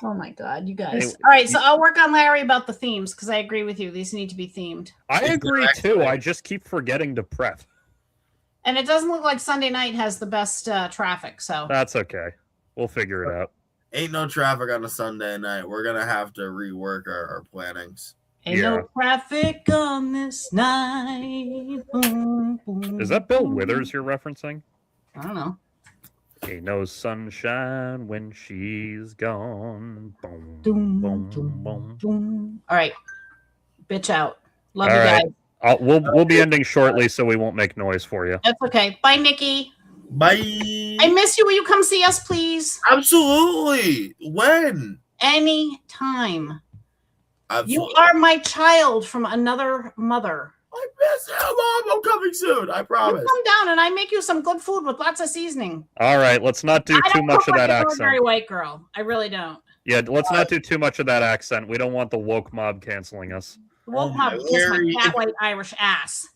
oh my God, you guys.
Anyway,
All right, so I'll work on Larry about the themes because I agree with you. These need to be themed.
I agree too. I just keep forgetting to prep.
And it doesn't look like Sunday night has the best traffic. So
That's okay. We'll figure it out.
ain't no traffic on a Sunday night. We're gonna have to rework our plannings.
ain't
Yeah.
no traffic on this night. Boom, boom,
Is that Bill
boom.
Withers you're referencing?
I don't know.
Ain't no sunshine when she's gone. Boom,
Doom,
boom,
doom,
boom.
doom. All right, bitch out. Love
All
you
right.
guys.
We'll be ending shortly, so we won't make noise for you.
That's okay. Bye, Nikki.
Bye.
I miss you. Will you come see us, please?
Absolutely. When?
Anytime. You
Absolutely.
are my child from another mother.
I miss you, Mom. I'm coming soon. I
You
promise.
come down and I make you some good food with lots of seasoning.
All right, let's not do
I
too
don't
much
cook
of
like
that
an ordinary
accent.
white girl. I really don't.
Yeah, let's not do too much of that accent. We don't want the woke mob canceling us.
Woke
Oh
mob
my
kiss my
Larry.
fat white Irish ass.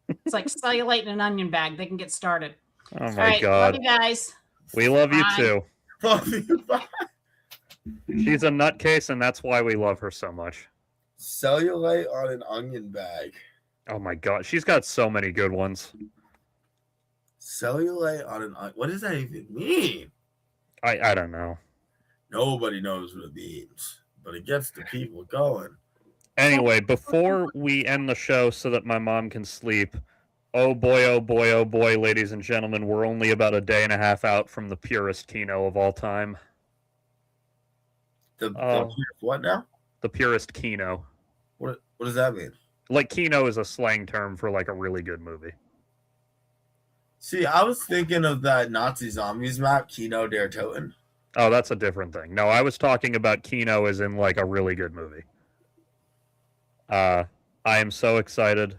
It's like cellulite in an onion bag. They can get started.
Oh
All
my
right, love
god.
you guys.
We love you
Bye.
too.
Love you. Bye.
She's a nutcase, and that's why we love her so much.
Cellulite on an onion bag.
Oh my god, she's got so many good ones.
Cellulite on an onion. What does that even mean?
I don't know.
Nobody knows what it means, but it gets the people going.
Anyway, before we end the show so that my mom can sleep, oh boy, ladies and gentlemen, we're only about a day and a half out from the purest Kino of all time.
What now?
The purest Kino.
What does that mean?
Like, Kino is a slang term for, like, a really good movie.
See, I was thinking of that Nazi zombies map, Kino der Toten.
Oh, that's a different thing. No, I was talking about Kino as in, like, a really good movie. I am so excited.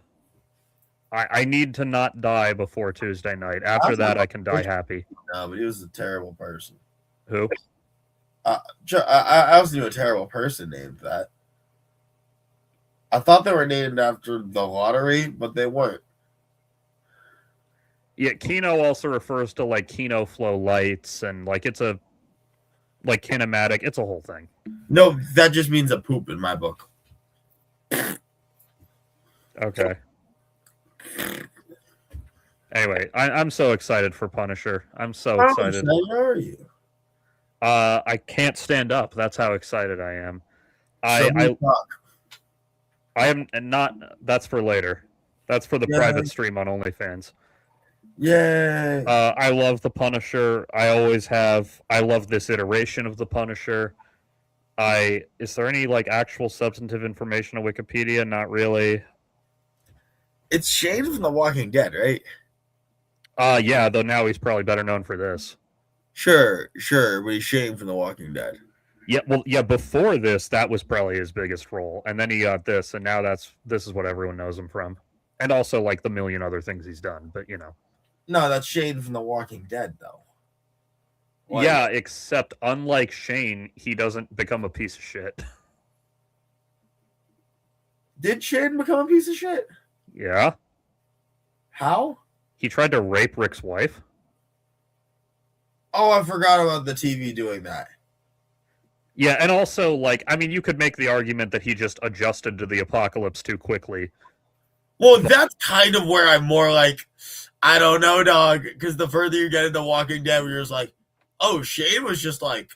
I need to not die before Tuesday night. After that, I can die happy.
No, but he was a terrible person.
Who?
I also knew a terrible person named that. I thought they were named after the lottery, but they weren't.
Yeah, Kino also refers to, like, Kino Flow lights, and, like, it's a like kinematic. It's a whole thing.
No, that just means a poop in my book.
Okay. Anyway, I'm so excited for Punisher. I'm so
How
excited.
excited are you?
I can't stand up. That's how excited I am.
Show me fuck.
I am not. That's for later. That's for the
Yeah.
private stream on OnlyFans.
Yay.
I love the Punisher. I always have. I love this iteration of the Punisher. Is there any like actual substantive information on Wikipedia? Not really.
It's Shane from The Walking Dead, right?
Yeah, though now he's probably better known for this.
Sure, but he's Shane from The Walking Dead.
Yeah, well, yeah. Before this, that was probably his biggest role, and then he got this, and now this is what everyone knows him from, and also like the million other things he's done. But you know,
No, that's Shane from The Walking Dead, though. Like,
yeah. Except unlike Shane, he doesn't become a piece of shit.
Did Shane become a piece of shit?
Yeah,
How?
he tried to rape Rick's wife.
Oh, I forgot about the TV doing that.
Yeah, and also, like, I mean, you could make the argument that he just adjusted to the apocalypse too quickly.
Well, that's kind of where I'm more like, I don't know, dog. Because the further you get into Walking Dead, you're just like, oh, Shane was just like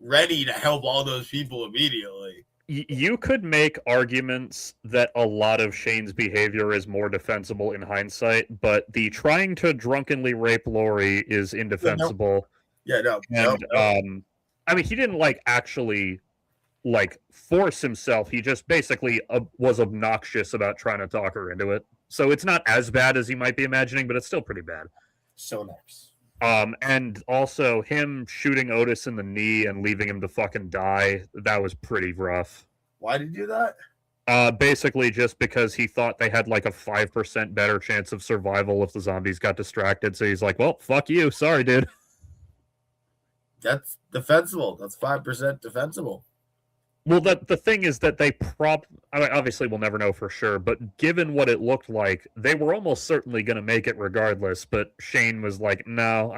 ready to help all those people immediately.
You could make arguments that a lot of Shane's behavior is more defensible in hindsight, but the trying to drunkenly rape Lori is indefensible.
Yeah, no.
And I mean, he didn't like actually like force himself. He just basically was obnoxious about trying to talk her into it. So it's not as bad as you might be imagining, but it's still pretty bad.
So nice.
And also him shooting Otis in the knee and leaving him to fucking die, that was pretty rough.
Why did he do that?
Basically just because he thought they had like a 5% better chance of survival if the zombies got distracted. So he's like, well, fuck you. Sorry, dude.
That's defensible. That's 5% defensible.
Well, the thing is that I mean, obviously we'll never know for sure, but given what it looked like, they were almost certainly going to make it regardless. But Shane was like, no,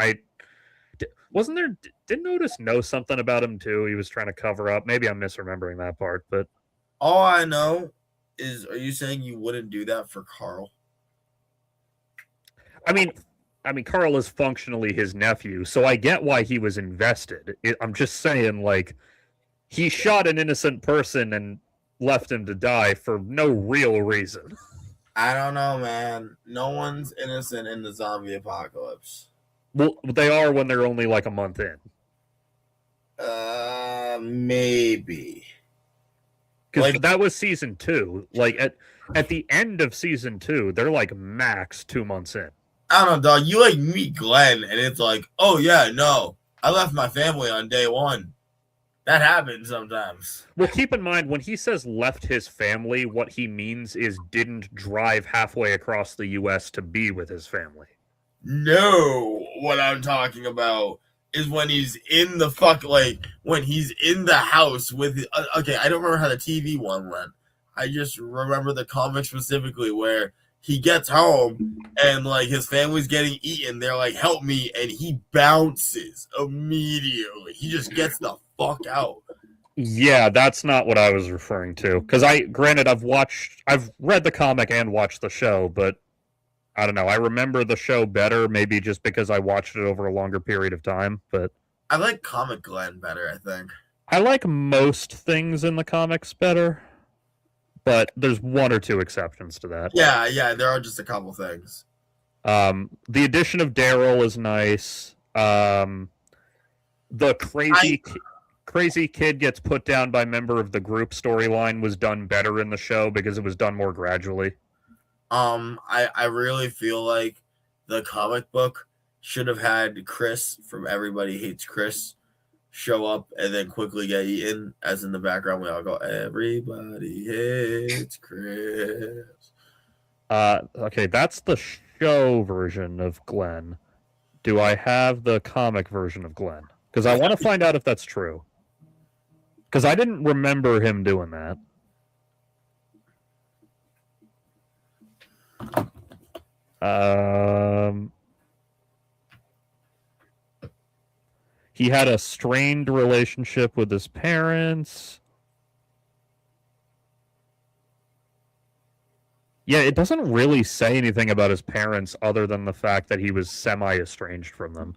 wasn't there, didn't Otis know something about him too? He was trying to cover up. Maybe I'm misremembering that part, but
all I know is, are you saying you wouldn't do that for Carl?
I mean, Carl is functionally his nephew, so I get why he was invested. I'm just saying, like, he shot an innocent person and left him to die for no real reason.
I don't know, man. No one's innocent in the zombie apocalypse.
Well, they are when they're only like a month in.
Maybe.
Because like, that was season 2. Like, at the end of season 2, they're like max 2 months in.
I don't know, dog. You like meet Glenn, and it's like, oh, yeah, no. I left my family on day 1. That happens sometimes.
Well, keep in mind, when he says left his family, what he means is didn't drive halfway across the U.S. to be with his family.
No, what I'm talking about is when he's in the when he's in the house with, okay, I don't remember how the TV one went. I just remember the comic specifically where he gets home and like his family's getting eaten. They're like, help me. And he bounces immediately. He just gets the fuck out.
Yeah, that's not what I was referring to. Because granted, I've read the comic and watched the show, but I don't know. I remember the show better, maybe just because I watched it over a longer period of time. But
I like Comic Glenn better, I think.
I like most things in the comics better, but there's 1 or 2 exceptions to that.
Yeah, there are just a couple things.
The addition of Daryl is nice. The crazy kid gets put down by member of the group storyline was done better in the show because it was done more gradually.
I really feel like the comic book should have had Chris from Everybody Hates Chris show up and then quickly get eaten, as in the background we all go, everybody hates Chris.
Okay, that's the show version of Glenn. Do I have the comic version of Glenn? Because I want to find out if that's true. Because I didn't remember him doing that. He had a strained relationship with his parents. Yeah, it doesn't really say anything about his parents other than the fact that he was semi-estranged from them.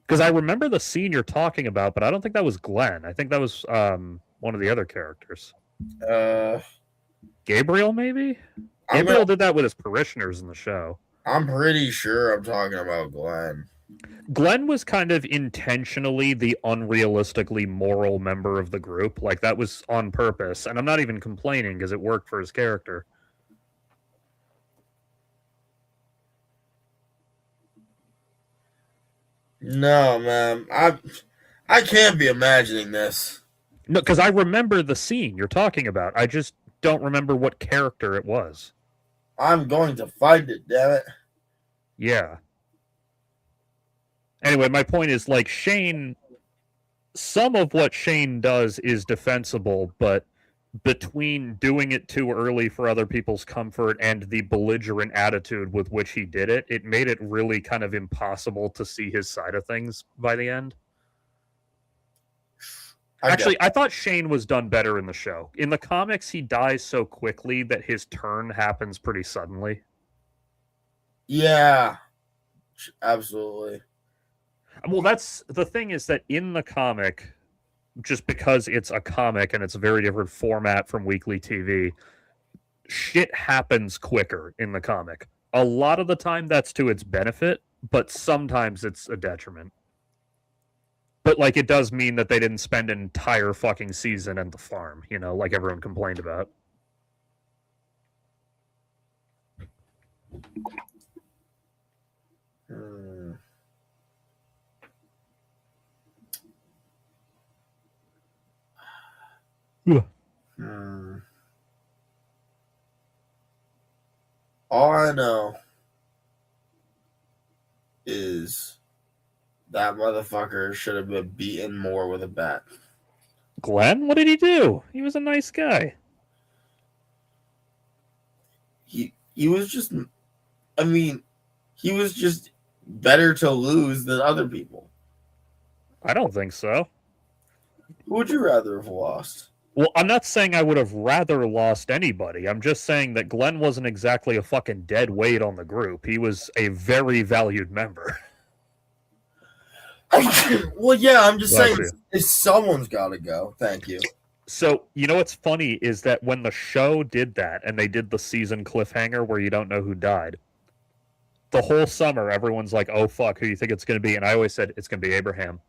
Because I remember the scene you're talking about, but I don't think that was Glenn. I think that was one of the other characters. Gabriel, maybe? Gabriel did that with his parishioners in the show.
I'm pretty sure I'm talking about Glenn.
Glenn was kind of intentionally the unrealistically moral member of the group. Like, that was on purpose. And I'm not even complaining because it worked for his character.
No, man. I can't be imagining this.
No, because I remember the scene you're talking about. I just don't remember what character it was.
I'm going to find it, damn it.
Yeah. Anyway, my point is, like, Shane, some of what Shane does is defensible, but between doing it too early for other people's comfort and the belligerent attitude with which he did it, it made it really kind of impossible to see his side of things by the end. Actually, I thought Shane was done better in the show. In the comics, he dies so quickly that his turn happens pretty suddenly.
Yeah, absolutely.
Well, that's the thing, is that in the comic, just because it's a comic and it's a very different format from weekly TV, shit happens quicker in the comic. A lot of the time that's to its benefit, but sometimes it's a detriment. But, like, it does mean that they didn't spend an entire fucking season at the farm, you know, like everyone complained about.
All I know is that motherfucker should have been beaten more with a bat.
Glenn? What did he do? He was a nice guy.
He was just, I mean, he was just better to lose than other people.
I don't think so.
Who would you rather have lost?
Well, I'm not saying I would have rather lost anybody. I'm just saying that Glenn wasn't exactly a fucking dead weight on the group. He was a very valued member.
Well, yeah, I'm just saying someone's got to go. Thank you.
So, you know what's funny is that when the show did that and they did the season cliffhanger where you don't know who died, the whole summer everyone's like, oh fuck, who do you think it's going to be? And I always said it's going to be Abraham.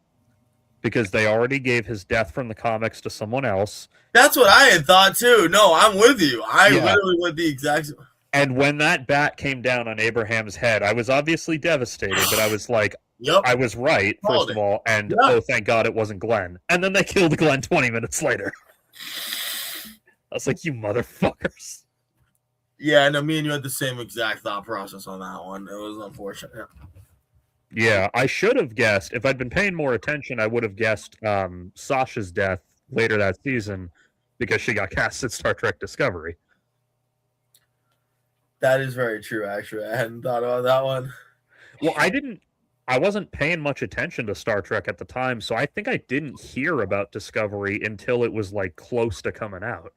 Because they already gave his death from the comics to someone else.
That's what I had thought too. No, I'm with you. I literally went the exact.
And when that bat came down on Abraham's head, I was obviously devastated, but I was like,
yep,
I was right, first of all, and oh, thank God it wasn't Glenn. And then they killed Glenn 20 minutes later. I was like, you motherfuckers.
Yeah, and me and you had the same exact thought process on that one. It was unfortunate.
Yeah, I should have guessed. If I'd been paying more attention, I would have guessed Sasha's death later that season because she got cast at Star Trek Discovery.
That is very true, actually. I hadn't thought about that one.
Well, I wasn't paying much attention to Star Trek at the time, so I think I didn't hear about Discovery until it was, like, close to coming out.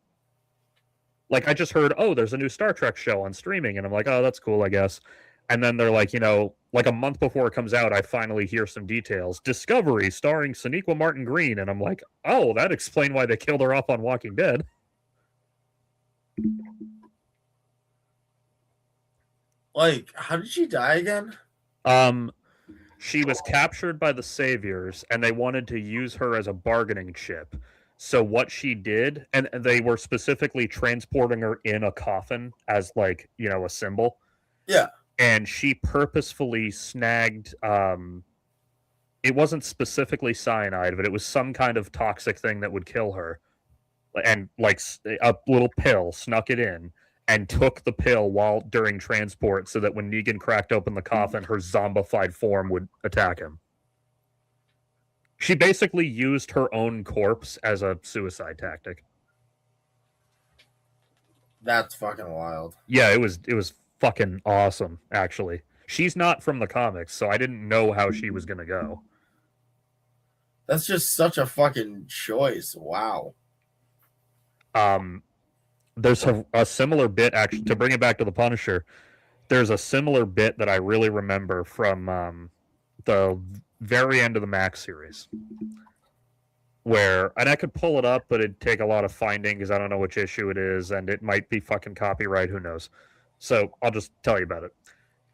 Like, I just heard, oh, there's a new Star Trek show on streaming, and I'm like, oh, that's cool, I guess. And then they're like, you know, like a month before it comes out, I finally hear some details. Discovery, starring Sonequa Martin Green, and I'm like, oh, that explained why they killed her off on Walking Dead.
Like, how did she die again?
She was captured by the Saviors, and they wanted to use her as a bargaining chip. So what she did, and they were specifically transporting her in a coffin as, like, you know, a symbol.
Yeah.
And she purposefully snagged, it wasn't specifically cyanide, but it was some kind of toxic thing that would kill her. And, like, a little pill, snuck it in, and took the pill during transport so that when Negan cracked open the coffin, her zombified form would attack him. She basically used her own corpse as a suicide tactic.
That's fucking wild.
Yeah, it was fucking awesome, actually. She's not from the comics, so I didn't know how she was going to go.
That's just such a fucking choice. Wow.
There's a similar bit, actually, to bring it back to the Punisher. There's a similar bit that I really remember from the very end of the Max series, where, and I could pull it up, but it'd take a lot of finding because I don't know which issue it is, and it might be fucking copyright. Who knows? So I'll just tell you about it.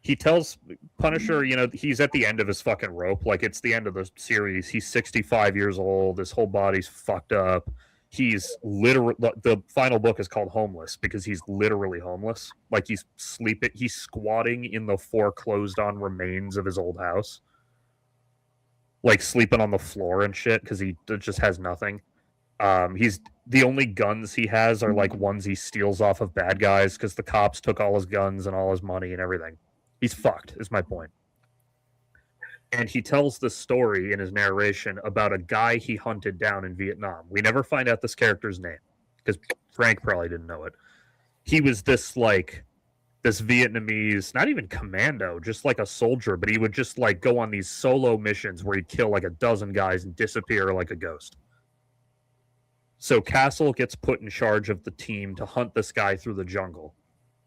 He tells Punisher, he's at the end of his fucking rope. Like, it's the end of the series. He's 65 years old. His whole body's fucked up. He's literally, the final book is called Homeless because he's literally homeless. Like, he's squatting in the foreclosed on remains of his old house. Like, sleeping on the floor and shit because he just has nothing. He's the only guns he has are like ones he steals off of bad guys because the cops took all his guns and all his money and everything. He's fucked, is my point. And he tells this story in his narration about a guy he hunted down in Vietnam. We never find out this character's name because Frank probably didn't know it. He was this Vietnamese, not even commando, just like a soldier, but he would just like go on these solo missions where he'd kill like a dozen guys and disappear like a ghost. So Castle gets put in charge of the team to hunt this guy through the jungle.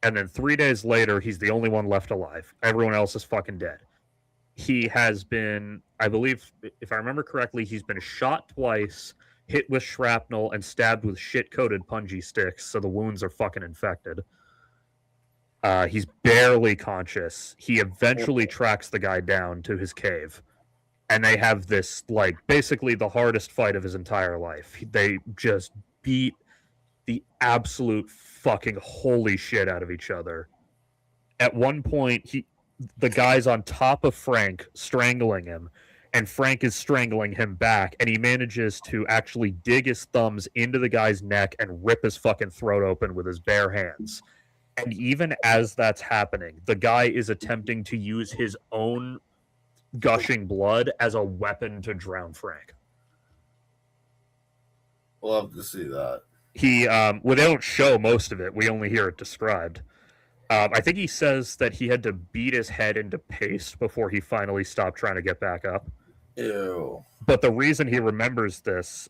And then 3 days later, he's the only one left alive. Everyone else is fucking dead. He has been, I believe, if I remember correctly, he's been shot twice, hit with shrapnel, and stabbed with shit-coated punji sticks, so the wounds are fucking infected. He's barely conscious. He eventually tracks the guy down to his cave. And they have this, like, basically the hardest fight of his entire life. They just beat the absolute fucking holy shit out of each other. At one point, the guy's on top of Frank, strangling him, and Frank is strangling him back, and he manages to actually dig his thumbs into the guy's neck and rip his fucking throat open with his bare hands. And even as that's happening, the guy is attempting to use his own gushing blood as a weapon to drown Frank.
Love to see that.
He, well, they don't show most of it. We only hear it described. I think he says that he had to beat his head into paste before he finally stopped trying to get back up.
Ew.
But the reason he remembers this,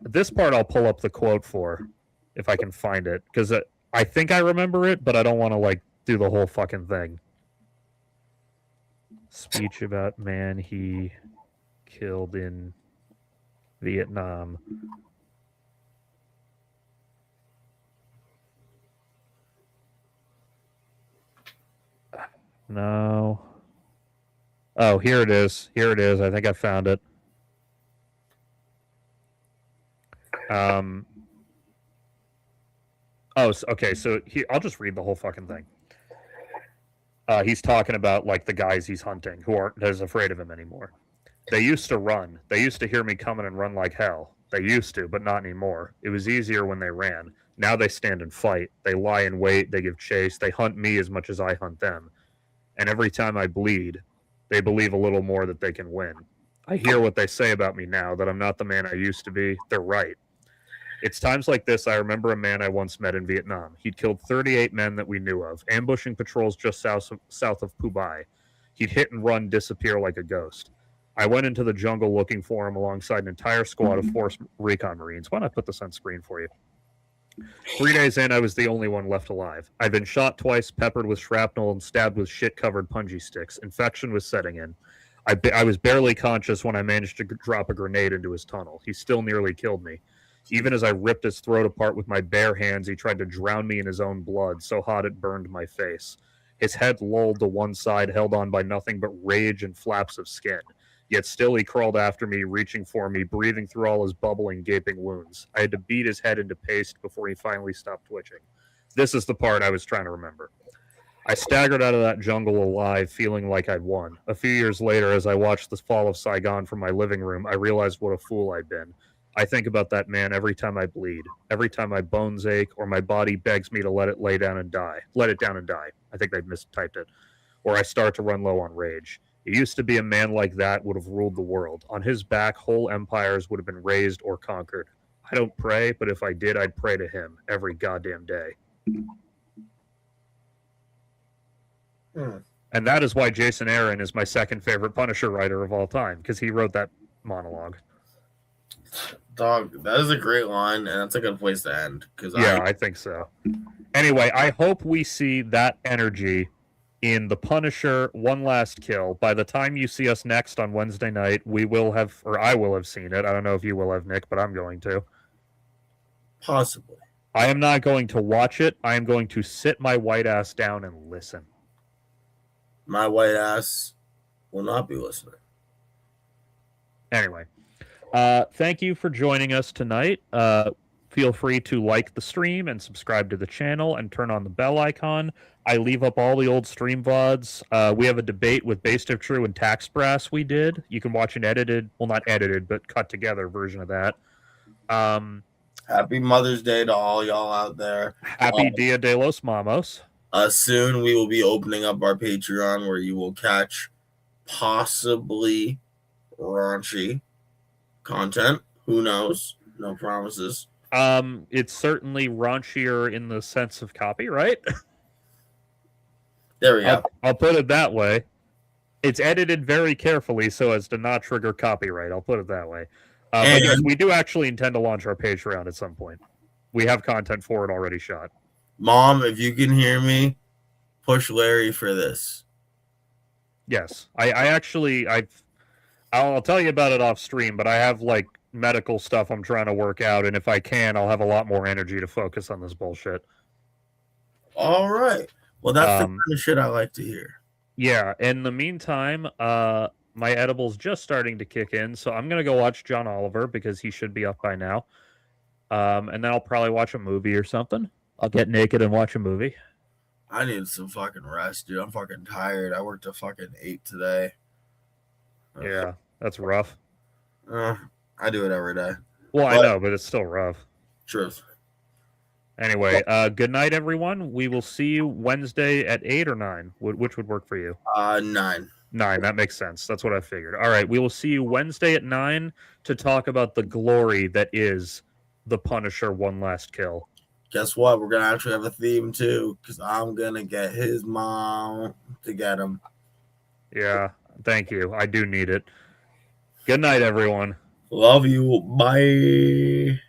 this part I'll pull up the quote for, if I can find it, because I think I remember it, but I don't want to, like, do the whole fucking thing. Speech about man he killed in Vietnam. No. Oh, here it is. Here it is. I think I found it. Oh, okay. So I'll just read the whole fucking thing. He's talking about like the guys he's hunting who aren't as afraid of him anymore. They used to run. They used to hear me coming and run like hell. They used to, but not anymore. It was easier when they ran. Now they stand and fight. They lie in wait. They give chase. They hunt me as much as I hunt them. And every time I bleed, they believe a little more that they can win. I hear what they say about me now, that I'm not the man I used to be. They're right. It's times like this I remember a man I once met in Vietnam. He'd killed 38 men that we knew of, ambushing patrols just south of Phu Bai. He'd hit and run, disappear like a ghost. I went into the jungle looking for him alongside an entire squad of Force Recon Marines. Why not put this on screen for you? 3 days in, I was the only one left alive. I'd been shot twice, peppered with shrapnel, and stabbed with shit-covered punji sticks. Infection was setting in. I was barely conscious when I managed to drop a grenade into his tunnel. He still nearly killed me. Even as I ripped his throat apart with my bare hands, he tried to drown me in his own blood, so hot it burned my face. His head lolled to one side, held on by nothing but rage and flaps of skin. Yet still he crawled after me, reaching for me, breathing through all his bubbling, gaping wounds. I had to beat his head into paste before he finally stopped twitching. This is the part I was trying to remember. I staggered out of that jungle alive, feeling like I'd won. A few years later, as I watched the fall of Saigon from my living room, I realized what a fool I'd been. I think about that man every time I bleed, every time my bones ache, or my body begs me to let it down and die. I think they mistyped it. Or I start to run low on rage. It used to be a man like that would have ruled the world. On his back, whole empires would have been raised or conquered. I don't pray, but if I did, I'd pray to him every goddamn day. And that is why Jason Aaron is my second favorite Punisher writer of all time, because he wrote that monologue.
Dog, that is a great line, and that's a good place to end. Because
Yeah, I think so. Anyway, I hope we see that energy in The Punisher: One Last Kill. By the time you see us next on Wednesday night, we will have, or I will have seen it. I don't know if you will have, Nick, but I'm going to.
possibly.
I am not going to watch it. I am going to sit my white ass down and listen.
My white ass will not be listening.
Anyway, thank you for joining us tonight. Feel free to like the stream and subscribe to the channel and turn on the bell icon. I leave up all the old stream VODs. We have a debate with Based of True and Tax Brass we did. You can watch an edited, well, not edited, but cut together version of that.
Happy Mother's Day to all y'all out there.
Happy Dia de los Mamos.
Soon we will be opening up our Patreon where you will catch possibly raunchy content. Who knows? No promises.
It's certainly raunchier in the sense of copyright.
There we go.
I'll put it that way. It's edited very carefully so as to not trigger copyright. I'll put it that way. But yes, we do actually intend to launch our Patreon at some point. We have content for it already shot.
Mom, if you can hear me, push Larry for this.
Yes, I'll tell you about it off stream, but I have like medical stuff I'm trying to work out, and if I can, I'll have a lot more energy to focus on this bullshit.
All right. Well, that's the kind of shit I like to hear.
Yeah. In the meantime, my edible's just starting to kick in, so I'm gonna go watch John Oliver because he should be up by now. And then I'll probably watch a movie or something. I'll get naked and watch a movie.
I need some fucking rest, dude. I'm fucking tired. I worked a fucking 8 today.
Yeah, that's rough.
I do it every day.
Well, I know, but it's still rough.
Truth.
Anyway, good night, everyone. We will see you Wednesday at 8 or 9. Which would work for you?
9.
9, that makes sense. That's what I figured. All right, we will see you Wednesday at 9 to talk about the glory that is The Punisher: One Last Kill.
Guess what? We're going to actually have a theme, too, because I'm going to get his mom to get him.
Yeah, thank you. I do need it. Good night, everyone.
Love you. Bye.